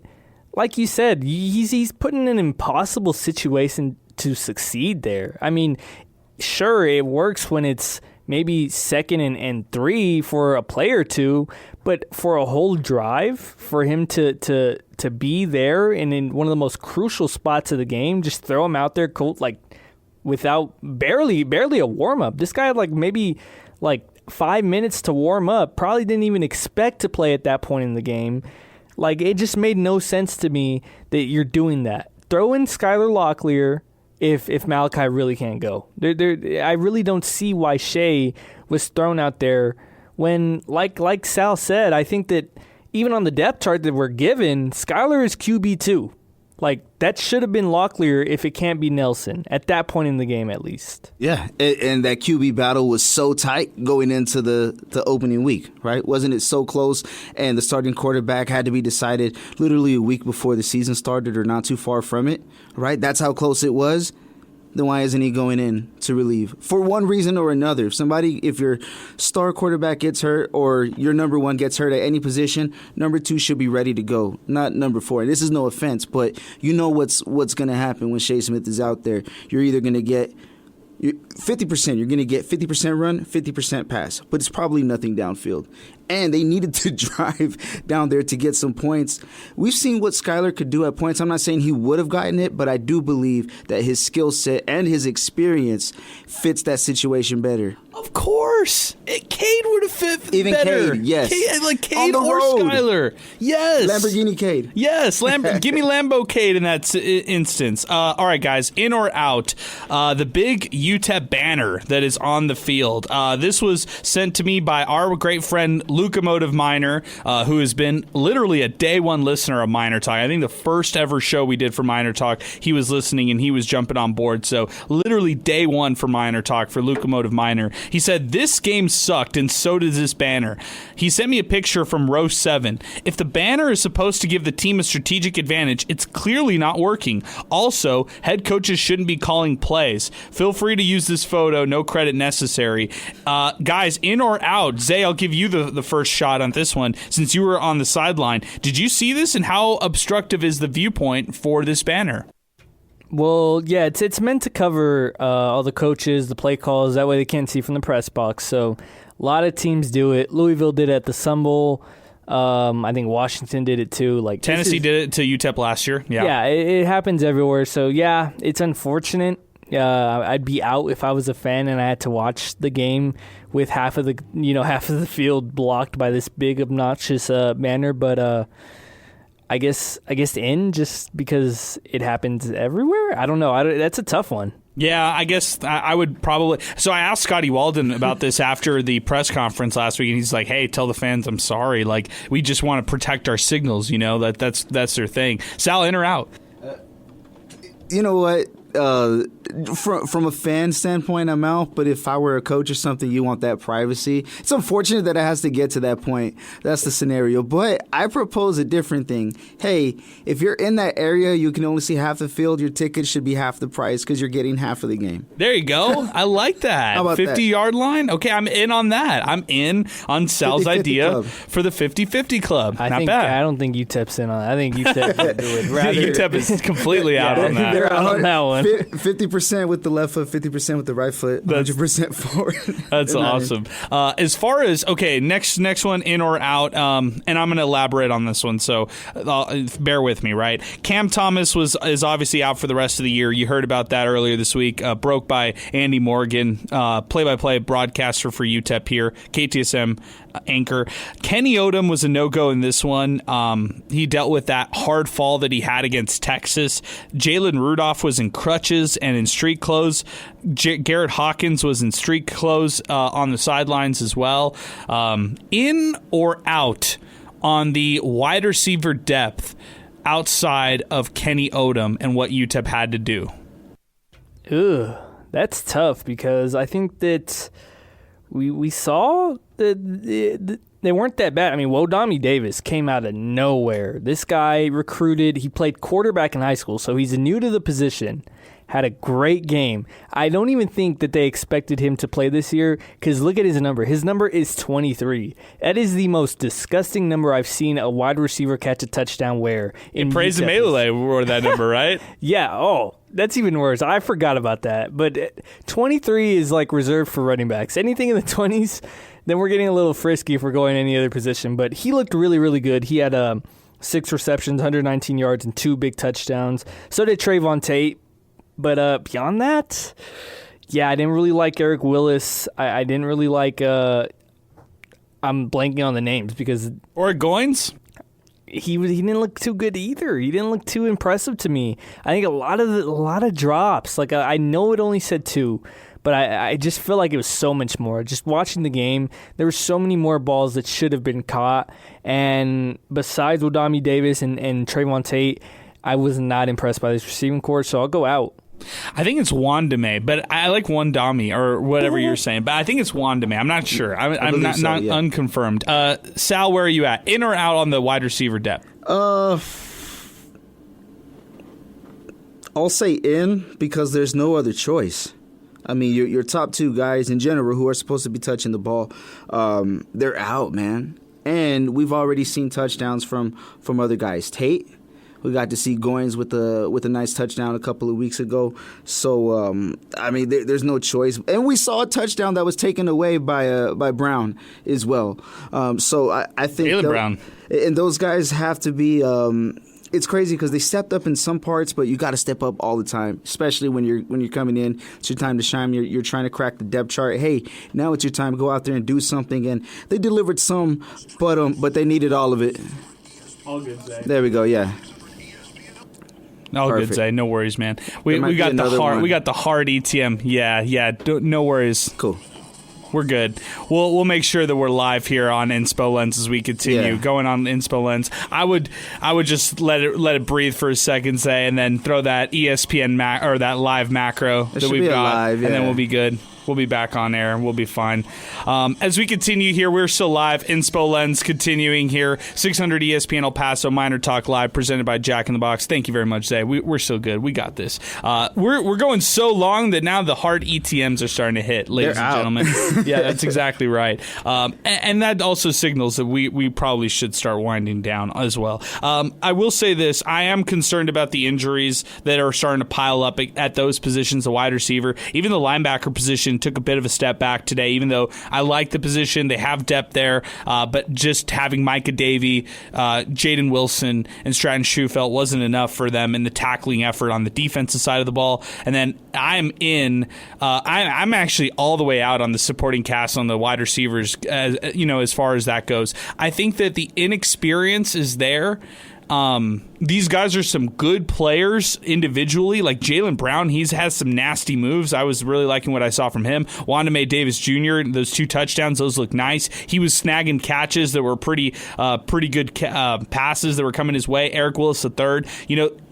[SPEAKER 7] like you said, he's put in an impossible situation to succeed there. I mean, sure, it works when it's maybe 2nd and 3 for a play or two, but for a whole drive, for him to be there and in one of the most crucial spots of the game, just throw him out there, without barely a warm up. This guy had maybe 5 minutes to warm up. Probably didn't even expect to play at that point in the game. It just made no sense to me that you're doing that. Throw in Skylar Locklear if Malachi really can't go. I really don't see why Shea was thrown out there when, like Sal said, I think that even on the depth chart that we're given, Skylar is QB2. That should have been Locklear if it can't be Nelson, at that point in the game at least.
[SPEAKER 14] Yeah, and that QB battle was so tight going into the opening week, right? Wasn't it so close? And the starting quarterback had to be decided literally a week before the season started or not too far from it, right? That's how close it was. Then why isn't he going in to relieve? For one reason or another, if your star quarterback gets hurt or your number one gets hurt at any position, number 2 should be ready to go, not number 4. And this is no offense, but you know what's going to happen when Shea Smith is out there. You're either going to get 50%. You're going to get 50% run, 50% pass, but it's probably nothing downfield. And they needed to drive down there to get some points. We've seen what Skylar could do at points. I'm not saying he would have gotten it, but I do believe that his skill set and his experience fits that situation better.
[SPEAKER 6] Of course. Cade would have fit
[SPEAKER 14] even
[SPEAKER 6] better.
[SPEAKER 14] Cade, yes.
[SPEAKER 6] Cade or Skylar. Yes.
[SPEAKER 14] Lamborghini Cade.
[SPEAKER 6] Yes. Give me Lambo Cade in that instance. All right, guys. In or out. The big UTEP banner that is on the field. This was sent to me by our great friend Locomotive Miner, who has been literally a day one listener of Miner Talk. I think the first ever show we did for Miner Talk, he was listening and he was jumping on board. So literally day one for Miner Talk for Locomotive Miner. He said, this game sucked and so does this banner. He sent me a picture from row 7. If the banner is supposed to give the team a strategic advantage, it's clearly not working. Also, head coaches shouldn't be calling plays. Feel free to use this photo. No credit necessary. Guys, in or out? Zay, I'll give you the first shot on this one since you were on the sideline. Did you see this, and how obstructive is the viewpoint for this banner?
[SPEAKER 7] Well, yeah, it's meant to cover all the coaches, the play calls. That way they can't see from the press box. So a lot of teams do it. Louisville did it at the Sun Bowl. I think Washington did it too. Like
[SPEAKER 6] Tennessee did it to UTEP last year. Yeah,
[SPEAKER 7] it happens everywhere. So yeah, it's unfortunate. I'd be out if I was a fan and I had to watch the game with half of the field blocked by this big obnoxious banner. But I guess in just because it happens everywhere. I don't know. That's a tough one.
[SPEAKER 6] Yeah, I guess I would probably. So I asked Scotty Walden about this after the press conference last week, and he's like, "Hey, tell the fans I'm sorry. Like, we just want to protect our signals. You know, that's their thing." Sal, in or out?
[SPEAKER 14] You know what? From a fan standpoint, I'm out. But if I were a coach or something, you want that privacy. It's unfortunate that it has to get to that point. That's the scenario. But I propose a different thing. Hey, if you're in that area, you can only see half the field. Your ticket should be half the price because you're getting half of the game.
[SPEAKER 6] There you go. I like that.
[SPEAKER 14] How about
[SPEAKER 6] 50-yard line? Okay, I'm in on that. I'm in on Sal's idea
[SPEAKER 14] club.
[SPEAKER 6] For the 50-50 club. Not bad.
[SPEAKER 7] I don't think UTEP's in on that. I think UTEP would do it. Rather,
[SPEAKER 6] UTEP is completely out on that.
[SPEAKER 7] They're out on that one.
[SPEAKER 14] 50% with the left foot, 50% with the right foot, 100% forward.
[SPEAKER 6] That's awesome. As far as, okay, next one, in or out, and I'm going to elaborate on this one, so bear with me, right? Cam Thomas is obviously out for the rest of the year. You heard about that earlier this week. Broke by Andy Morgan, play-by-play broadcaster for UTEP here, KTSM anchor. Kenny Odom was a no-go in this one. He dealt with that hard fall that he had against Texas. Jalen Rudolph was in crutches and in street clothes. Garrett Hawkins was in street clothes on the sidelines as well. In or out on the wide receiver depth outside of Kenny Odom and what UTEP had to do?
[SPEAKER 7] Ugh, that's tough because I think that we saw that they weren't that bad. I mean, Wodami Davis came out of nowhere. This guy recruited. He played quarterback in high school, so he's new to the position. Had a great game. I don't even think that they expected him to play this year because look at his number. His number is 23. That is the most disgusting number I've seen a wide receiver catch a touchdown wear.
[SPEAKER 6] Praise Melele wore that number, right?
[SPEAKER 7] Yeah. Oh, that's even worse. I forgot about that. But 23 is like reserved for running backs. Anything in the 20s, then we're getting a little frisky if we're going any other position. But he looked really, really good. He had 6 receptions, 119 yards, and 2 big touchdowns. So did Trayvon Tate. But beyond that, yeah, I didn't really like Eric Willis. I didn't really like I'm blanking on the names because
[SPEAKER 6] or Goins.
[SPEAKER 7] He didn't look too good either. He didn't look too impressive to me. I think a lot of drops. Like I know it only said 2, but I just feel like it was so much more. Just watching the game, there were so many more balls that should have been caught. And besides Wodami Davis and Trayvon Tate, I was not impressed by this receiving corps, so I'll go out.
[SPEAKER 6] I think it's Wandame, but I like Wandami or whatever you're saying. But I think it's Wandame. I'm not sure. I'm not unconfirmed. Sal, where are you at? In or out on the wide receiver depth?
[SPEAKER 14] I'll say in because there's no other choice. I mean, your top 2 guys in general who are supposed to be touching the ball, they're out, man. And we've already seen touchdowns from other guys. Tate. We got to see Goins with a nice touchdown a couple of weeks ago. So, I mean, there's no choice. And we saw a touchdown that was taken away by Brown as well. So I think
[SPEAKER 6] Taylor Brown.
[SPEAKER 14] And those guys have to be it's crazy because they stepped up in some parts, but you got to step up all the time, especially when you're coming in. It's your time to shine. You're trying to crack the depth chart. Hey, now it's your time to go out there and do something. And they delivered some, but they needed all of it.
[SPEAKER 6] All good, Zay.
[SPEAKER 14] There we go, yeah.
[SPEAKER 6] All
[SPEAKER 14] Perfect.
[SPEAKER 6] good, Zay. No worries, man.
[SPEAKER 14] There
[SPEAKER 6] We
[SPEAKER 14] might
[SPEAKER 6] got
[SPEAKER 14] be
[SPEAKER 6] the
[SPEAKER 14] another
[SPEAKER 6] hard
[SPEAKER 14] one.
[SPEAKER 6] we got the hard ETM. Yeah. No worries.
[SPEAKER 14] Cool.
[SPEAKER 6] We're good. We'll make sure that we're live here on Inspo Lens as we continue going on Inspo Lens. I would just let it breathe for a second, Zay, and then throw that ESPN or that live macro that we've got, and then we'll be good. We'll be back on air. We'll be fine. As we continue here, we're still live. Inspo Lens continuing here. 600 ESPN El Paso MinerTalk Live, presented by Jack in the Box. Thank you very much, Zay. We're still good. We got this. We're going so long that now the hard ETMs are starting to hit, ladies and gentlemen. Yeah, that's exactly right. And that also signals that we probably should start winding down as well. I will say this. I am concerned about the injuries that are starting to pile up at those positions, the wide receiver, even the linebacker position took a bit of a step back today, even though I like the position. They have depth there, but just having Micah Davey, Jaden Wilson, and Stratton Schufelt wasn't enough for them in the tackling effort on the defensive side of the ball. And then I'm actually all the way out on the supporting cast on the wide receivers, as far as that goes. I think that the inexperience is there. These guys are some good players individually. Like Jaylen Brown, has some nasty moves. I was really liking what I saw from him. Wandame Davis Jr., those 2 touchdowns, those look nice. He was snagging catches that were pretty good passes that were coming his way. Eric Willis III.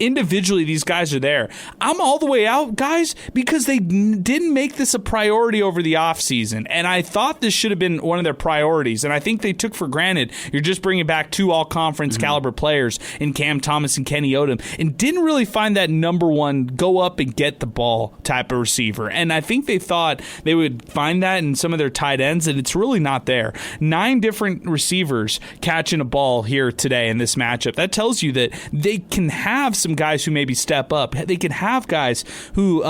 [SPEAKER 6] Individually, these guys are there. I'm all the way out, guys, because they didn't make this a priority over the offseason. And I thought this should have been one of their priorities. And I think they took for granted you're just bringing back 2 all-conference caliber players in Cam Thomas and Kenny Odom, and didn't really find that number one go up and get the ball type of receiver. And I think they thought they would find that in some of their tight ends, and it's really not there. 9 different receivers catching a ball here today in this matchup. That tells you that they can have some guys who maybe step up. They can have guys who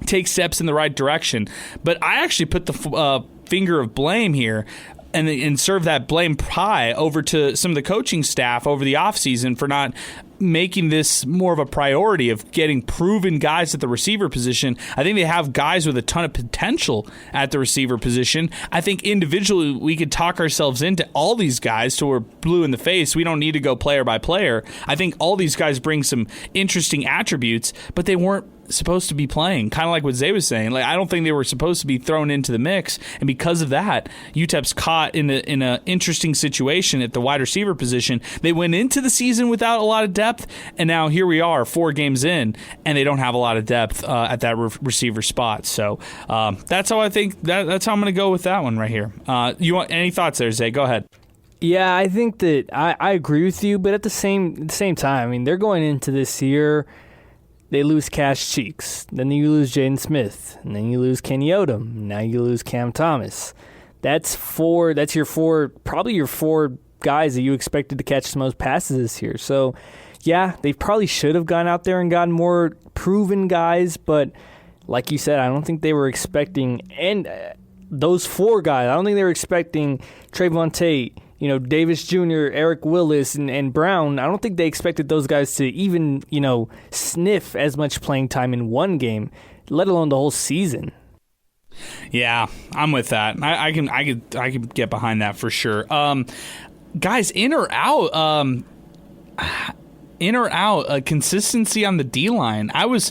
[SPEAKER 6] take steps in the right direction. But I actually put the finger of blame here and serve that blame pie over to some of the coaching staff over the offseason for not making this more of a priority of getting proven guys at the receiver position. I think they have guys with a ton of potential at the receiver position. I think individually we could talk ourselves into all these guys till we're blue in the face. We don't need to go player by player. I think all these guys bring some interesting attributes, but they weren't supposed to be playing, kind of like what Zay was saying. Like, I don't think they were supposed to be thrown into the mix, and because of that, UTEP's caught in an interesting situation at the wide receiver position. They went into the season without a lot of depth, and now here we are 4 games in, and they don't have a lot of depth at that receiver spot. So that's how I think that's how I'm going to go with that one right here. You want any thoughts there, Zay? Go ahead.
[SPEAKER 7] Yeah, I think that I agree with you, but at the same time, I mean, they're going into this year. They lose Cash Cheeks. Then you lose Jaden Smith. And then you lose Kenny Odom. Now you lose Cam Thomas. That's your 4 guys that you expected to catch the most passes this year. So, yeah, they probably should have gone out there and gotten more proven guys. But like you said, I don't think they were expecting those 4 guys. I don't think they were expecting Trayvon Tate, Davis Jr., Eric Willis, and Brown. I don't think they expected those guys to even, sniff as much playing time in one game, let alone the whole season.
[SPEAKER 6] Yeah, I'm with that. I can get behind that for sure. Guys, in or out, consistency on the D-line. I was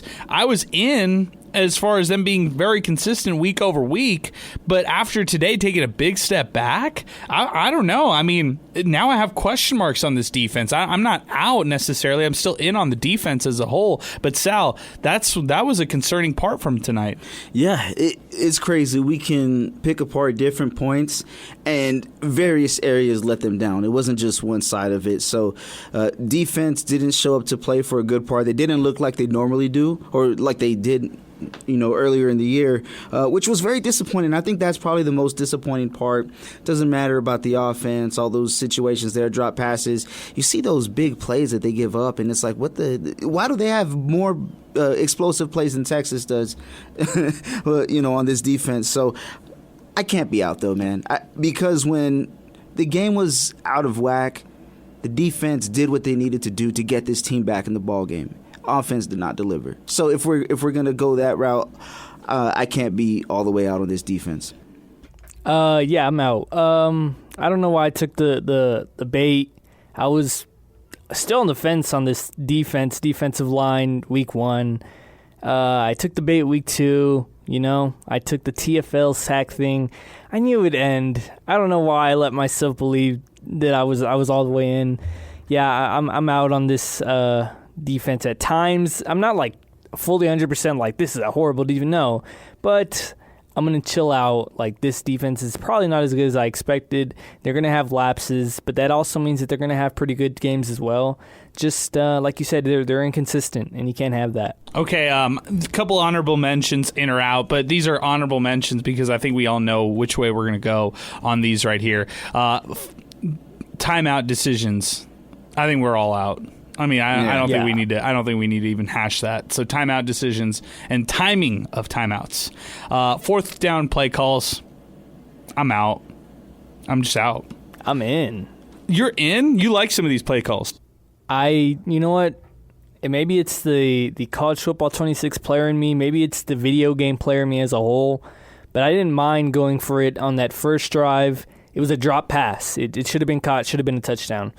[SPEAKER 6] in as far as them being very consistent week over week, but after today taking a big step back, I don't know. I mean, now I have question marks on this defense. I'm not out necessarily. I'm still in on the defense as a whole. But Sal, that was a concerning part from tonight.
[SPEAKER 14] Yeah, it's crazy. We can pick apart different points and various areas let them down. It wasn't just one side of it. So defense didn't show up to play for a good part. They didn't look like they normally do, or like they did earlier in the year, which was very disappointing. I think that's probably the most disappointing part. Doesn't matter about the offense, all those situations there, drop passes. You see those big plays that they give up, and it's like, why do they have more explosive plays than Texas does, on this defense? So I can't be out, though, man, because when the game was out of whack, the defense did what they needed to do to get this team back in the ball game. Offense did not deliver. So if we're gonna go that route, I can't be all the way out on this defense.
[SPEAKER 7] Yeah, I'm out. I don't know why I took the bait. I was still on the fence on this defensive line, week 1. I took the bait week 2. I took the TFL sack thing. I knew it would end. I don't know why I let myself believe that I was all the way in. Yeah, I'm out on this defense at times. I'm not like fully 100% like this is a horrible defense. No, but I'm going to chill out. Like, this defense is probably not as good as I expected. They're going to have lapses, but that also means that they're going to have pretty good games as well. Just like you said, they're inconsistent, and you can't have that.
[SPEAKER 6] Okay, a couple honorable mentions in or out, but these are honorable mentions because I think we all know which way we're going to go on these right here. Timeout decisions. I think we're all out. I mean, I don't think we need to. I don't think we need to even hash that. So timeout decisions and timing of timeouts. 4th down play calls. I'm out. I'm just out.
[SPEAKER 7] I'm in.
[SPEAKER 6] You're in? You like some of these play calls?
[SPEAKER 7] You know what? Maybe it's the college football 26 player in me. Maybe it's the video game player in me as a whole. But I didn't mind going for it on that first drive. It was a drop pass. It should have been caught. Should have been a touchdown.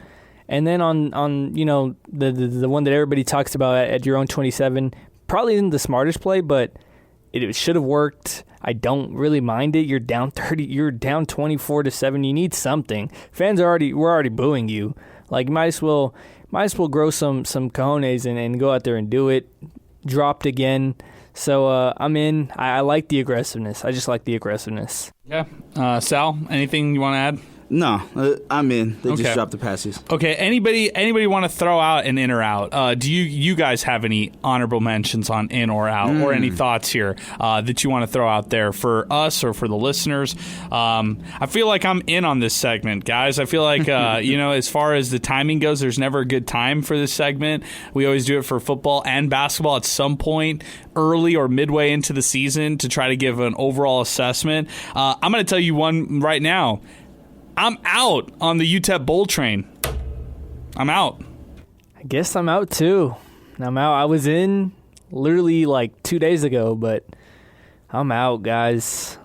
[SPEAKER 7] And then on the one that everybody talks about at your own 27, probably isn't the smartest play, but it should have worked. I don't really mind it. You're down 30. You're down 24-7. You need something. Fans we're already booing you. Like, might as well grow some cojones and go out there and do it. Dropped again. So I'm in. I like the aggressiveness. I just like the aggressiveness.
[SPEAKER 6] Yeah. Sal, anything you want to add?
[SPEAKER 14] No, I'm in. They just dropped the passes.
[SPEAKER 6] Okay. Anybody want to throw out an in or out? Do you guys have any honorable mentions on in or out, or any thoughts here that you want to throw out there for us or for the listeners? I feel like I'm in on this segment, guys. I feel like as far as the timing goes, there's never a good time for this segment. We always do it for football and basketball at some point early or midway into the season to try to give an overall assessment. I'm going to tell you one right now. I'm out on the UTEP Bowl train. I'm out.
[SPEAKER 7] I guess I'm out too. I'm out. I was in literally like 2 days ago, but I'm out, guys.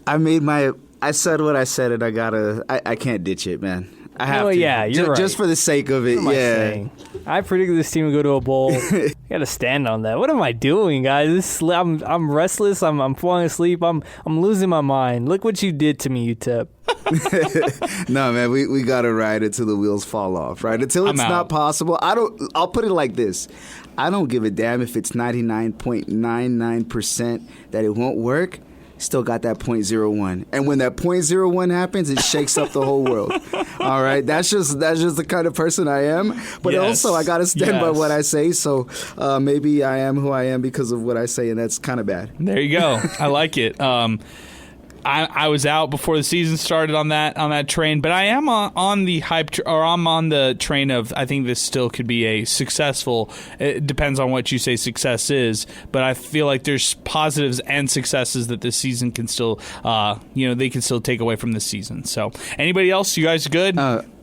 [SPEAKER 14] I said what I said, and I can't ditch it, man. I have to.
[SPEAKER 7] Yeah, you're right.
[SPEAKER 14] Just for the sake of it, yeah.
[SPEAKER 7] I predicted this team would go to a bowl. Got to stand on that. What am I doing, guys? I'm restless. I'm falling asleep. I'm losing my mind. Look what you did to me, UTEP.
[SPEAKER 14] No, man, we got to ride it till the wheels fall off, right? Until it's not possible. I'll put it like this. I don't give a damn if it's 99.99% that it won't work. Still got that 0.01, and when that 0.01 happens, it shakes up the whole world. All right, that's just the kind of person I am. But also, I gotta stand by what I say. So maybe I am who I am because of what I say, and that's kind of bad.
[SPEAKER 6] There you go. I like it. I was out before the season started on that train, but I am on the hype, or I'm on the train of I think this still could be a successful. It depends on what you say success is, but I feel like there's positives and successes that this season can still, they can still take away from this season. So, anybody else? You guys good?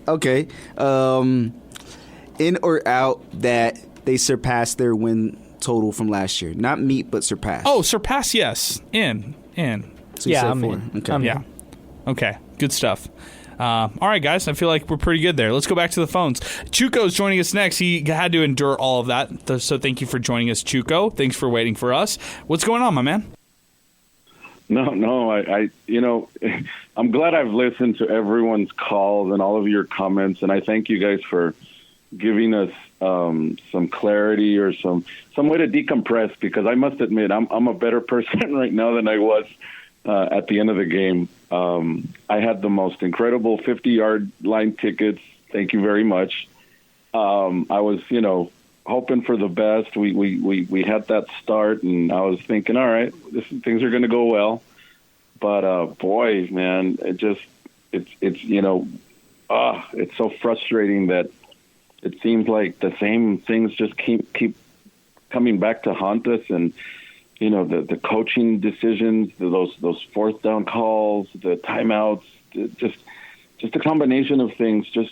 [SPEAKER 14] Okay. In or out that they surpassed their win total from last year, not meet but surpass.
[SPEAKER 6] Oh, surpass, yes. In.
[SPEAKER 14] So I'm in. Okay.
[SPEAKER 6] Yeah. Okay. Good stuff. All right, guys. I feel like we're pretty good there. Let's go back to the phones. Chuco's joining us next. He had to endure all of that. So thank you for joining us, Chuco. Thanks for waiting for us. What's going on, my man?
[SPEAKER 10] No. I I'm glad I've listened to everyone's calls and all of your comments, and I thank you guys for giving us some clarity or some way to decompress, because I must admit I'm a better person right now than I was at the end of the game. I had the most incredible 50-yard line tickets. Thank you very much. I was, hoping for the best. We had that start, and I was thinking, all right, things are going to go well. But boy, man, it's so frustrating that it seems like the same things just keep coming back to haunt us, and the coaching decisions, those fourth down calls, the timeouts, just a combination of things. So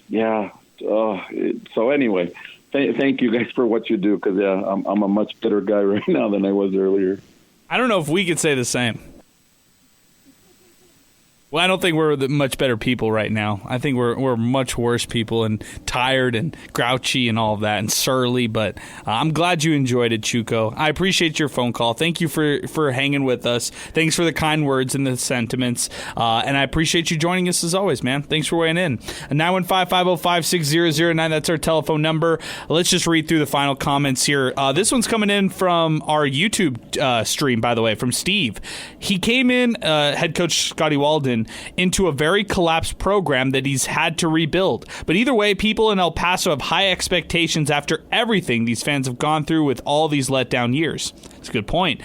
[SPEAKER 10] anyway, thank you guys for what you do, because I'm a much better guy right now than I was earlier.
[SPEAKER 6] I don't know if we could say the same. Well, I don't think we're the much better people right now. I think we're much worse people and tired and grouchy and all of that and surly. But I'm glad you enjoyed it, Chuco. I appreciate your phone call. Thank you for hanging with us. Thanks for the kind words and the sentiments. And I appreciate you joining us as always, man. Thanks for weighing in. 915-505-6009. That's our telephone number. Let's just read through the final comments here. This one's coming in from our YouTube stream, by the way, from Steve. He came in, head coach Scotty Walden, into a very collapsed program that he's had to rebuild. But either way, people in El Paso have high expectations after everything these fans have gone through with all these letdown years. That's a good point.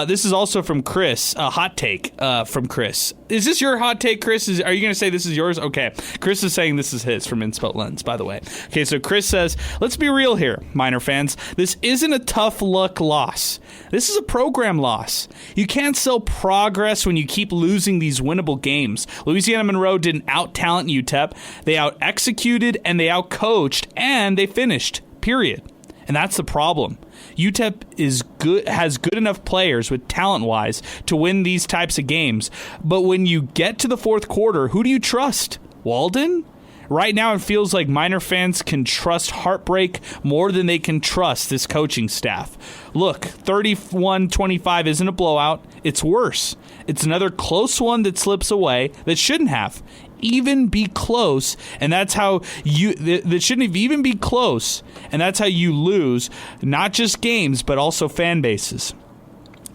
[SPEAKER 6] This is also from Chris, a hot take from Chris. Is this your hot take, Chris? Are you going to say this is yours? Okay. Chris is saying this is his from Inspo Lens, by the way. Okay, so Chris says, let's be real here, Miner fans. This isn't a tough luck loss. This is a program loss. You can't sell progress when you keep losing these winnable games. Louisiana Monroe didn't out-talent UTEP. They out-executed and they out-coached and they finished, period. And that's the problem. UTEP has good enough players with talent-wise to win these types of games. But when you get to the fourth quarter, who do you trust? Walden? Right now, it feels like Miner fans can trust heartbreak more than they can trust this coaching staff. Look, 31-25 isn't a blowout. It's worse. It's another close one that slips away that shouldn't have even be close, and that's how that shouldn't even be close, and that's how you lose not just games but also fan bases.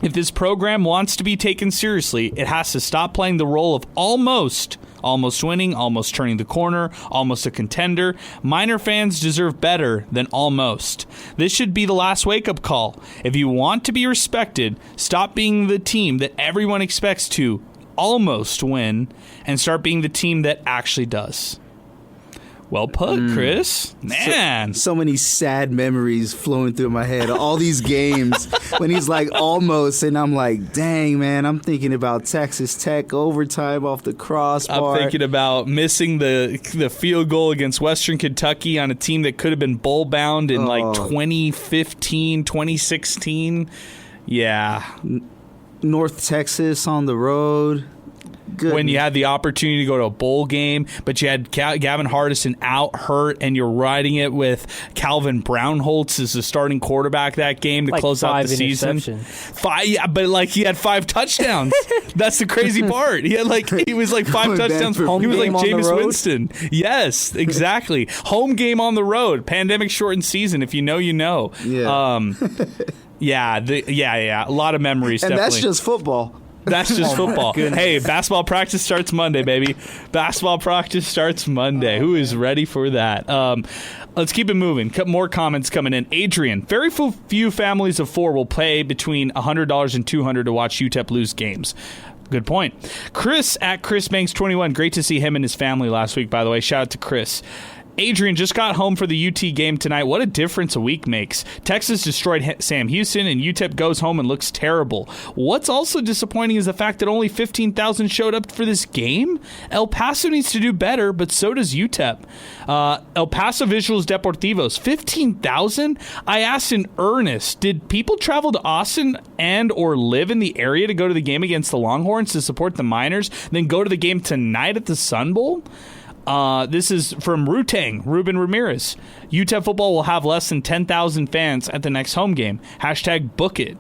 [SPEAKER 6] If this program wants to be taken seriously, it has to stop playing the role of almost winning, almost turning the corner, almost a contender. Miner fans deserve better than almost. This should be the last wake-up call. If you want to be respected, stop being the team that everyone expects to almost win and start being the team that actually does. Well put, Chris. Man.
[SPEAKER 14] So many sad memories flowing through my head. All these games when he's like almost, and I'm like, dang, man, I'm thinking about Texas Tech overtime off the crossbar.
[SPEAKER 6] I'm thinking about missing the field goal against Western Kentucky on a team that could have been bowl-bound in like 2015, 2016. Yeah.
[SPEAKER 14] North Texas on the road. Goodness.
[SPEAKER 6] When you had the opportunity to go to a bowl game, but you had Gavin Hardison out hurt, and you're riding it with Calvin Brownholtz as the starting quarterback that game to close out the season. But like he had 5 touchdowns. That's the crazy part. He was like 5 touchdowns. He was like Jameis Winston. Yes, exactly. Home game on the road. Pandemic shortened season. If you know, you know.
[SPEAKER 14] Yeah.
[SPEAKER 6] Yeah. A lot of memories.
[SPEAKER 14] And
[SPEAKER 6] definitely.
[SPEAKER 14] That's just football.
[SPEAKER 6] That's just football. Hey, basketball practice starts Monday, baby. Basketball practice starts Monday. Who is ready for that? Let's keep it moving. More comments coming in. Adrian, very few families of 4 will pay between $100 and $200 to watch UTEP lose games. Good point. Chris at Chris Banks 21. Great to see him and his family last week, by the way. Shout out to Chris. Adrian just got home for the UT game tonight. What a difference a week makes. Texas destroyed Sam Houston, and UTEP goes home and looks terrible. What's also disappointing is the fact that only 15,000 showed up for this game. El Paso needs to do better, but so does UTEP. El Paso Visuals Deportivos, 15,000? I asked in earnest, did people travel to Austin and or live in the area to go to the game against the Longhorns to support the Miners, then go to the game tonight at the Sun Bowl? This is from Rutang, Ruben Ramirez. UTEP football will have less than 10,000 fans at the next home game. # book it.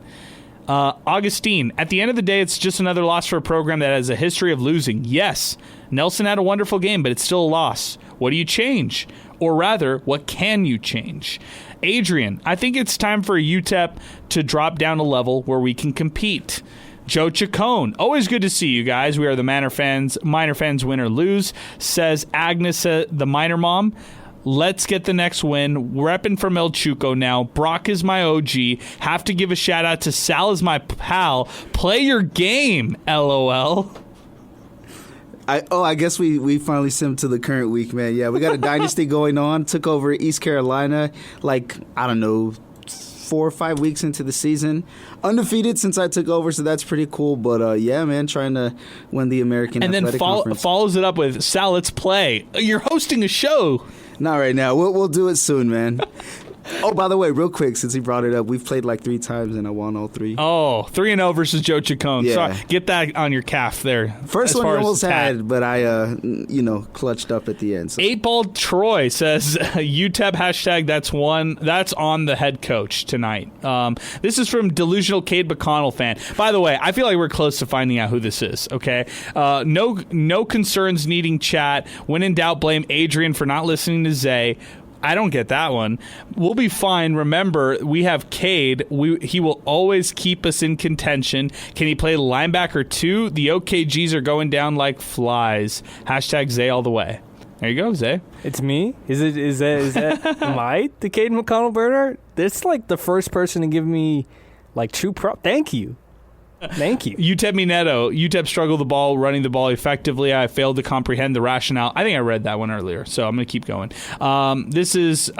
[SPEAKER 6] Augustine, at the end of the day, it's just another loss for a program that has a history of losing. Yes, Nelson had a wonderful game, but it's still a loss. What do you change? Or rather, what can you change? Adrian, I think it's time for UTEP to drop down a level where we can compete. Joe Chacon, always good to see you guys. We are the Miner fans, win or lose, says Agnes, the Miner mom. Let's get the next win. Repping from El Chuco now. Brock is my OG. Have to give a shout out to Sal is my pal. Play your game, LOL.
[SPEAKER 14] I guess we finally simmed to the current week, man. Yeah, we got a dynasty going on. Took over East Carolina, 4 or 5 weeks into the season. Undefeated since I took over, so that's pretty cool. But, yeah, man, trying to win the American Athletic Conference.
[SPEAKER 6] And then follows it up with, Sal, let's play. You're hosting a show.
[SPEAKER 14] Not right now. We'll do it soon, man. Oh, by the way, real quick, since he brought it up, we've played like 3 times and I won all 3.
[SPEAKER 6] Oh, 3-0 versus Joe Chacon.
[SPEAKER 14] Yeah.
[SPEAKER 6] Sorry, get that on your calf there.
[SPEAKER 14] First
[SPEAKER 6] as
[SPEAKER 14] one you
[SPEAKER 6] far as
[SPEAKER 14] almost
[SPEAKER 6] the tat.
[SPEAKER 14] had, but I, clutched up at the end. So.
[SPEAKER 6] 8-Ball Troy says, UTEP hashtag that's on the head coach tonight. This is from Delusional Cade McConnell fan. By the way, I feel like we're close to finding out who this is, okay? No concerns needing chat. When in doubt, blame Adrian for not listening to Zay. I don't get that one. We'll be fine. Remember, we have Cade. He will always keep us in contention. Can he play linebacker too? The OKGs are going down like flies. Hashtag Zay all the way. There you go, Zay.
[SPEAKER 7] It's me? Is that am I the Cade McConnell Bernard? That's like the first person to give me like true prop. Thank you.
[SPEAKER 6] UTEP Mineto. UTEP struggled running the ball effectively. I failed to comprehend the rationale. I think I read that one earlier, so I'm going to keep going. This is...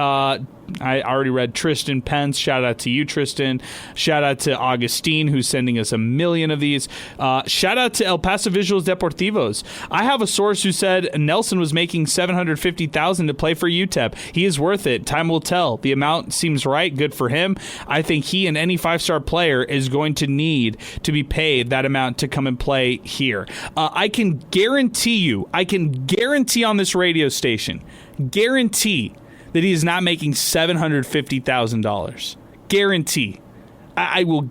[SPEAKER 6] I already read Tristan Pence. Shout out to you, Tristan. Shout out to Augustine, who's sending us 1 million of these. Shout out to El Paso Visuals Deportivos. I have a source who said Nelson was making $750,000 to play for UTEP. He is worth it. Time will tell. The amount seems right. Good for him. I think he and any 5-star player is going to need to be paid that amount to come and play here. I can guarantee on this radio station, guarantee that he is not making $750,000. Guarantee. I will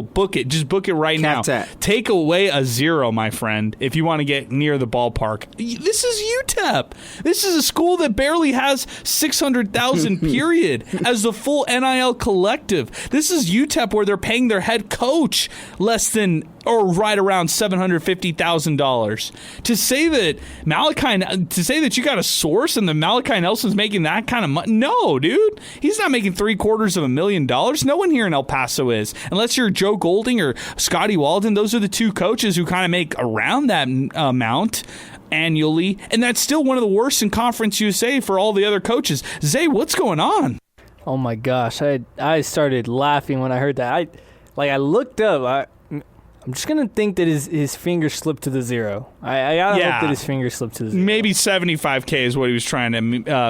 [SPEAKER 6] book it. Just book it right now. Take away a 0, my friend, if you want to get near the ballpark. This is UTEP. This is a school that barely has 600,000 period as the full NIL collective. This is UTEP where they're paying their head coach less than or right around $750,000. To say that you got a source and the Malachi Nelson's making that kind of money, no, dude, he's not making $750,000. No one here in El Paso is, unless you're Joe Golding or Scotty Walden. Those are the 2 coaches who kind of make around that amount annually, and that's still one of the worst in Conference USA for all the other coaches. Zay, what's going on?
[SPEAKER 7] Oh my gosh, I started laughing when I heard that. I looked up. I'm just going to think that his finger slipped to the 0. I got to hope that his finger slipped to the 0.
[SPEAKER 6] Maybe $75K is what he was trying to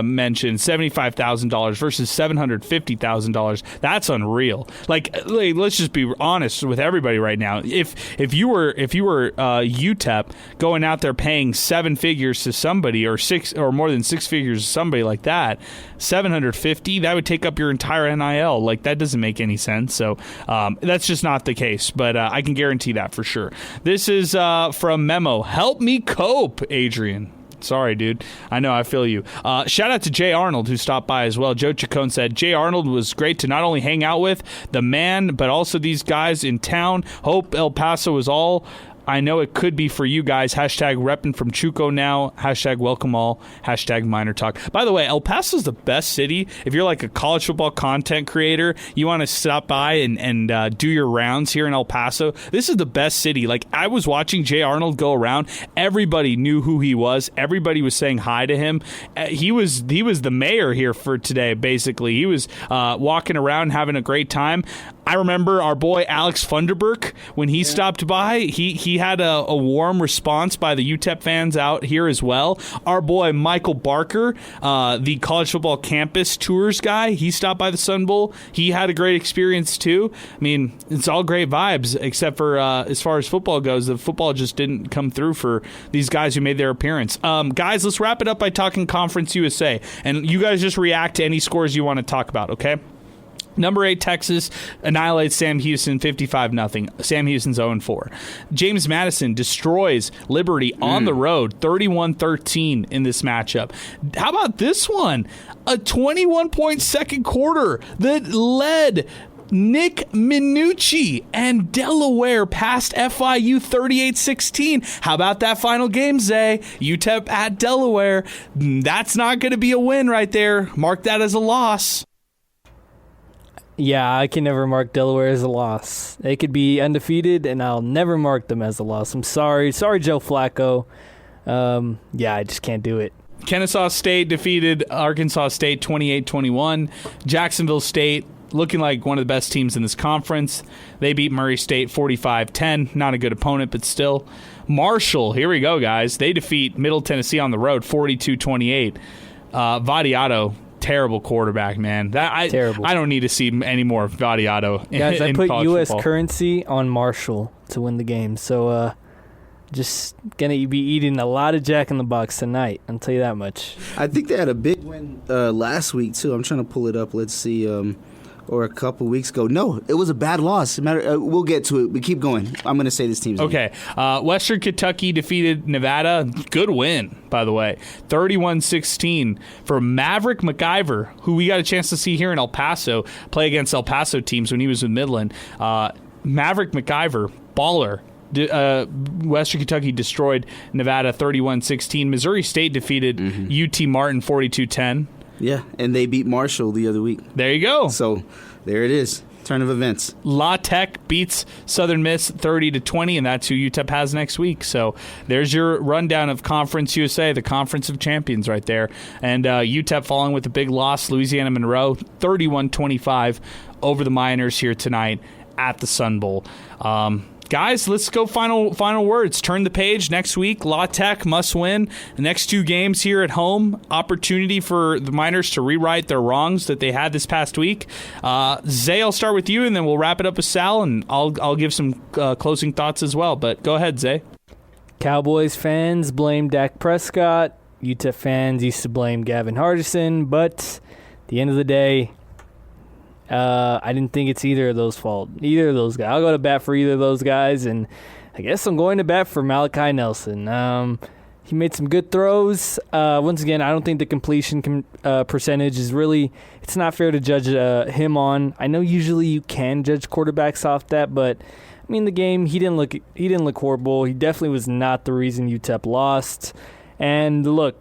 [SPEAKER 6] mention. $75,000 versus $750,000. That's unreal. Like, let's just be honest with everybody right now. If you were UTEP going out there paying 7 figures to somebody or 6 or more than 6 figures to somebody like that, $750, that would take up your entire NIL. Like, that doesn't make any sense. So that's just not the case. But I can guarantee that for sure. This is from Memo. Help me cope, Adrian. Sorry, dude. I know, I feel you. Shout out to Jay Arnold, who stopped by as well. Joe Chacon said, Jay Arnold was great to not only hang out with, the man, but also these guys in town. Hope El Paso is all I know it could be for you guys. Hashtag repping from Chuco now. Hashtag welcome all. Hashtag MinerTalk. By the way, El Paso's the best city. If you're like a college football content creator, you want to stop by and do your rounds here in El Paso, this is the best city. Like, I was watching Jay Arnold go around. Everybody knew who he was. Everybody was saying hi to him. He was the mayor here for today, basically. He was walking around having a great time. I remember our boy Alex Funderburk, when he stopped by, he had a warm response by the UTEP fans out here as well. Our boy Michael Barker, the college football campus tours guy, he stopped by the Sun Bowl. He had a great experience too. I mean, it's all great vibes, except for as far as football goes, the football just didn't come through for these guys who made their appearance. Guys, let's wrap it up by talking Conference USA. And you guys just react to any scores you want to talk about, okay? Number 8, Texas annihilates Sam Houston 55-0. Sam Houston's 0-4. James Madison destroys Liberty on the road 31-13 in this matchup. How about this one? A 21-point second quarter that led Nick Minucci and Delaware past FIU 38-16. How about that final game, Zay? UTEP at Delaware. That's not going to be a win right there. Mark that as a loss.
[SPEAKER 7] Yeah, I can never mark Delaware as a loss. They could be undefeated, and I'll never mark them as a loss. I'm sorry. Sorry, Joe Flacco. I just can't do it.
[SPEAKER 6] Kennesaw State defeated Arkansas State 28-21. Jacksonville State, looking like one of the best teams in this conference. They beat Murray State 45-10. Not a good opponent, but still. Marshall, here we go, guys. They defeat Middle Tennessee on the road 42-28. Vadiato terrible quarterback, man.
[SPEAKER 7] Terrible.
[SPEAKER 6] I don't need to see any more Vadiato.
[SPEAKER 7] Guys, I put
[SPEAKER 6] college
[SPEAKER 7] U.S.
[SPEAKER 6] football.
[SPEAKER 7] currency on Marshall to win the game. So, just going to be eating a lot of Jack in the Box tonight. I'll tell you that much.
[SPEAKER 14] I think they had a big win last week, too. I'm trying to pull it up. Let's see. Or a couple weeks ago. No, it was a bad loss. We'll get to it. But keep going. I'm going to say this team's
[SPEAKER 6] okay. Western Kentucky defeated Nevada. Good win, by the way. 31-16 for Maverick McIver, who we got a chance to see here in El Paso, play against El Paso teams when he was with Midland. Maverick McIver, baller. Western Kentucky destroyed Nevada 31-16. Missouri State defeated UT Martin 42-10.
[SPEAKER 14] Yeah, and they beat Marshall the other week.
[SPEAKER 6] There you go.
[SPEAKER 14] So there it is. Turn of events.
[SPEAKER 6] La Tech beats Southern Miss 30-20, and that's who UTEP has next week. So there's your rundown of Conference USA, the Conference of Champions right there. And UTEP falling with a big loss, Louisiana Monroe 31-25 over the Miners here tonight at the Sun Bowl. Guys, let's go final words. Turn the page next week. La Tech must win. The next 2 games here at home. Opportunity for the Miners to rewrite their wrongs that they had this past week. Zay, I'll start with you, and then we'll wrap it up with Sal, and I'll give some closing thoughts as well. But go ahead, Zay.
[SPEAKER 7] Cowboys fans blame Dak Prescott. UTEP fans used to blame Gavin Hardison. But at the end of the day, I didn't think it's either of those fault. Either of those guys. I'll go to bat for either of those guys, and I guess I'm going to bat for Malachi Nelson. He made some good throws. Once again, I don't think the completion percentage is really – it's not fair to judge him on. I know usually you can judge quarterbacks off that, but, I mean, the game, he didn't look horrible. He definitely was not the reason UTEP lost. And, look,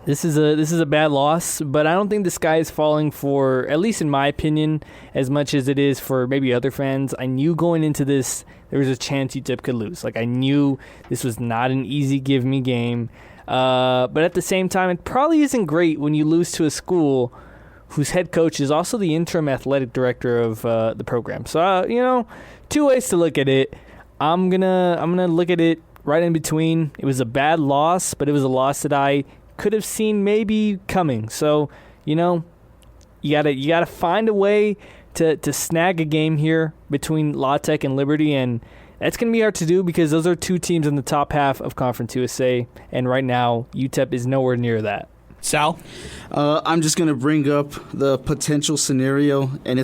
[SPEAKER 7] This is a bad loss, but I don't think the sky is falling for, at least in my opinion, as much as it is for maybe other fans. I knew going into this there was a chance UTEP could lose. Like, I knew this was not an easy give-me game. But at the same time, it probably isn't great when you lose to a school whose head coach is also the interim athletic director of the program. So, 2 ways to look at it. I'm gonna look at it right in between. It was a bad loss, but it was a loss that I could have seen maybe coming. So, you gotta find a way to snag a game here between La Tech and Liberty, and that's gonna be hard to do because those are 2 teams in the top half of Conference USA, and right now UTEP is nowhere near that.
[SPEAKER 6] Sal?
[SPEAKER 14] I'm just going to bring up the potential scenario, and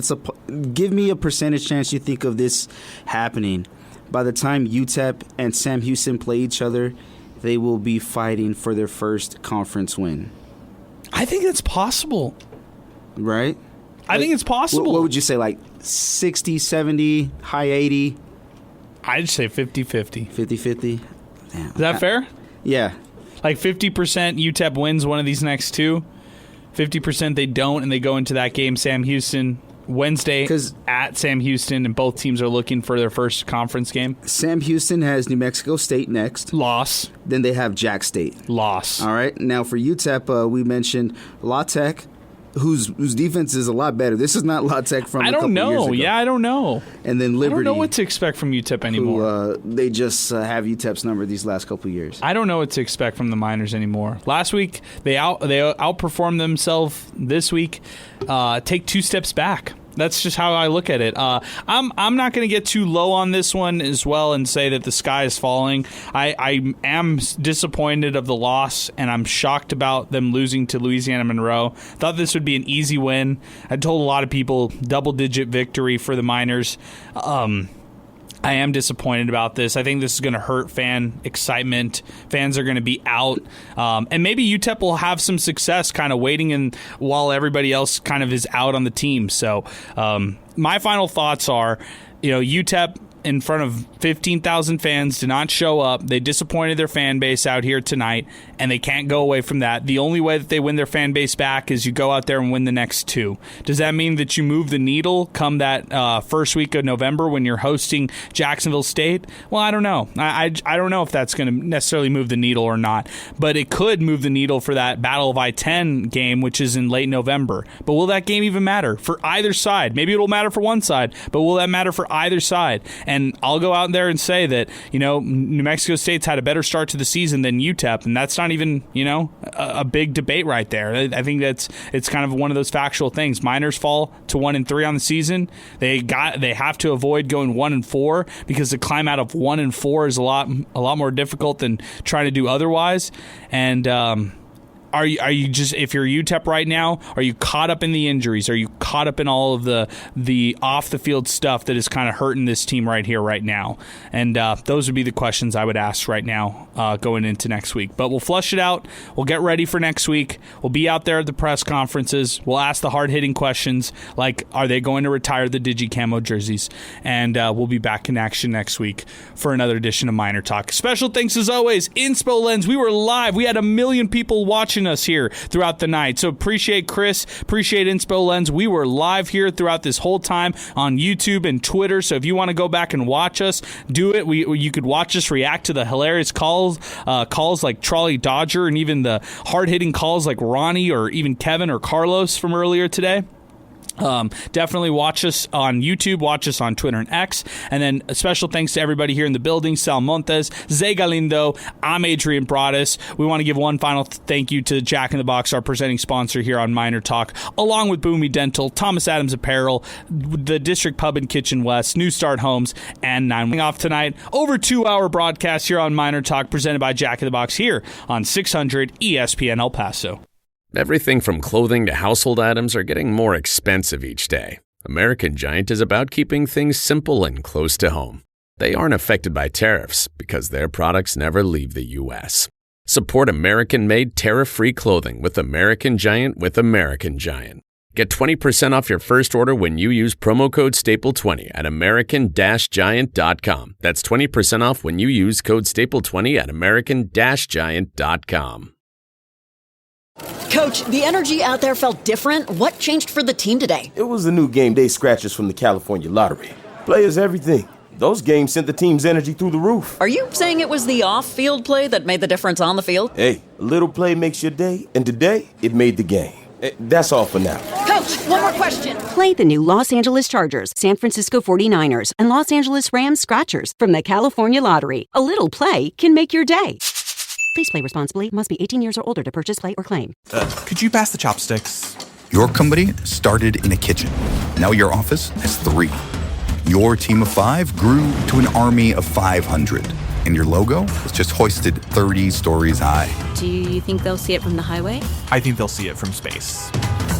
[SPEAKER 14] give me a percentage chance you think of this happening. By the time UTEP and Sam Houston play each other, they will be fighting for their first conference win.
[SPEAKER 6] I think it's possible.
[SPEAKER 14] Right?
[SPEAKER 6] I think it's possible.
[SPEAKER 14] What would you say, like 60, 70, high 80?
[SPEAKER 6] I'd say 50-50.
[SPEAKER 14] 50-50?
[SPEAKER 6] Is that fair?
[SPEAKER 14] Yeah.
[SPEAKER 6] Like 50% UTEP wins one of these next 2. 50% they don't, and they go into that game, Sam Houston, Wednesday at Sam Houston, and both teams are looking for their first conference game.
[SPEAKER 14] Sam Houston has New Mexico State next.
[SPEAKER 6] Loss.
[SPEAKER 14] Then they have Jack State.
[SPEAKER 6] Loss.
[SPEAKER 14] All right. Now for UTEP, we mentioned La Tech, whose defense is a lot better. This is not La Tech from a couple years ago.
[SPEAKER 6] Yeah, I don't know.
[SPEAKER 14] And then Liberty.
[SPEAKER 6] I don't know what to expect from UTEP anymore.
[SPEAKER 14] They just have UTEP's number these last couple years.
[SPEAKER 6] I don't know what to expect from the Miners anymore. Last week, they outperformed themselves. This week, take 2 steps back. That's just how I look at it. I'm not going to get too low on this one as well and say that the sky is falling. I am disappointed of the loss, and I'm shocked about them losing to Louisiana Monroe. Thought this would be an easy win. I told a lot of people double-digit victory for the Miners. I am disappointed about this. I think this is going to hurt fan excitement. Fans are going to be out. And maybe UTEP will have some success kind of waiting in while everybody else kind of is out on the team. So my final thoughts are, UTEP in front of 15,000 fans did not show up. They disappointed their fan base out here tonight, and they can't go away from that. The only way that they win their fan base back is you go out there and win the next 2. Does that mean that you move the needle come that first week of November when you're hosting Jacksonville State? Well, I don't know. I don't know if that's going to necessarily move the needle or not, but it could move the needle for that Battle of I-10 game, which is in late November. But will that game even matter for either side? Maybe it'll matter for one side, but will that matter for either side? And I'll go out there and say that, New Mexico State's had a better start to the season than UTEP, and that's not even, a big debate right there. I think it's kind of one of those factual things. Miners fall to 1-3 on the season. They have to avoid going 1-4 because the climb out of 1-4 is a lot more difficult than trying to do otherwise. And Are you just, if you're UTEP right now, are you caught up in the injuries? Are you caught up in all of the off the field stuff that is kind of hurting this team right here, right now? And those would be the questions I would ask right now going into next week. But we'll flush it out. We'll get ready for next week. We'll be out there at the press conferences. We'll ask the hard hitting questions like, are they going to retire the Digi-Camo jerseys? And we'll be back in action next week for another edition of Miner Talk. Special thanks as always, Inspo Lens. We were live. We had 1 million people watching us here throughout the night. So appreciate Chris, appreciate Inspo Lens. We were live here throughout this whole time on YouTube and Twitter. So if you want to go back and watch us, do it. You could watch us react to the hilarious calls like Trolley Dodger, and even the hard-hitting calls like Ronnie or even Kevin or Carlos from earlier today. Definitely watch us on YouTube, watch us on Twitter and X, and then a special thanks to everybody here in the building: Sal Montes, Zay Galindo, I'm Adrian Broadus. We want to give one final thank you to Jack in the Box, our presenting sponsor here on Miner Talk, along with Boomy Dental, Thomas Adams Apparel, the District Pub and Kitchen West, New Start Homes, and 9 off tonight. Over 2-hour broadcast here on Miner Talk, presented by Jack in the Box here on 600 ESPN El Paso.
[SPEAKER 4] Everything from clothing to household items are getting more expensive each day. American Giant is about keeping things simple and close to home. They aren't affected by tariffs because their products never leave the U.S. Support American-made tariff-free clothing with American Giant with American Giant. Get 20% off your first order when you use promo code STAPLE20 at American-Giant.com. That's 20% off when you use code STAPLE20 at American-Giant.com.
[SPEAKER 1] Coach, the energy out there felt different. What changed for the team today?
[SPEAKER 22] It was the new game day scratchers from the California Lottery. Players, everything. Those games sent the team's energy through the roof.
[SPEAKER 1] Are you saying it was the off-field play that made the difference on the field?
[SPEAKER 22] Hey, a little play makes your day, and today, it made the game. That's all for now.
[SPEAKER 1] Coach, one more question.
[SPEAKER 3] Play the new Los Angeles Chargers, San Francisco 49ers, and Los Angeles Rams Scratchers from the California Lottery. A little play can make your day. Please play responsibly. Must be 18 years or older to purchase, play, or claim.
[SPEAKER 23] Could you pass the chopsticks? Your company started in a kitchen. Now your office has 3. Your team of 5 grew to an army of 500. And your logo was just hoisted 30 stories high.
[SPEAKER 24] Do you think they'll see it from the highway?
[SPEAKER 23] I think they'll see it from space.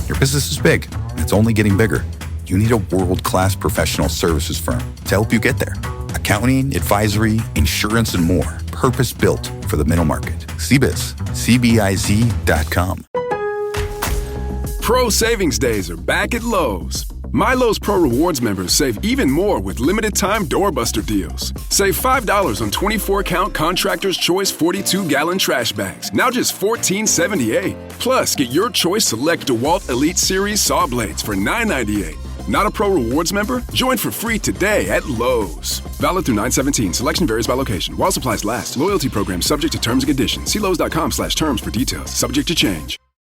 [SPEAKER 23] Your business is big, and it's only getting bigger. You need a world-class professional services firm to help you get there. Accounting, advisory, insurance, and more. Purpose-built for the middle market. CBiz. CBIZ.com.
[SPEAKER 5] Pro Savings Days are back at Lowe's. My Lowe's Pro Rewards members save even more with limited-time doorbuster deals. Save $5 on 24-count Contractor's Choice 42-gallon trash bags, now just $14.78. Plus, get your choice select DeWalt Elite Series saw blades for $9.98. Not a Pro Rewards member? Join for free today at Lowe's. Valid through 9/17. Selection varies by location. While supplies last. Loyalty program subject to terms and conditions. See Lowe's.com/terms for details. Subject to change.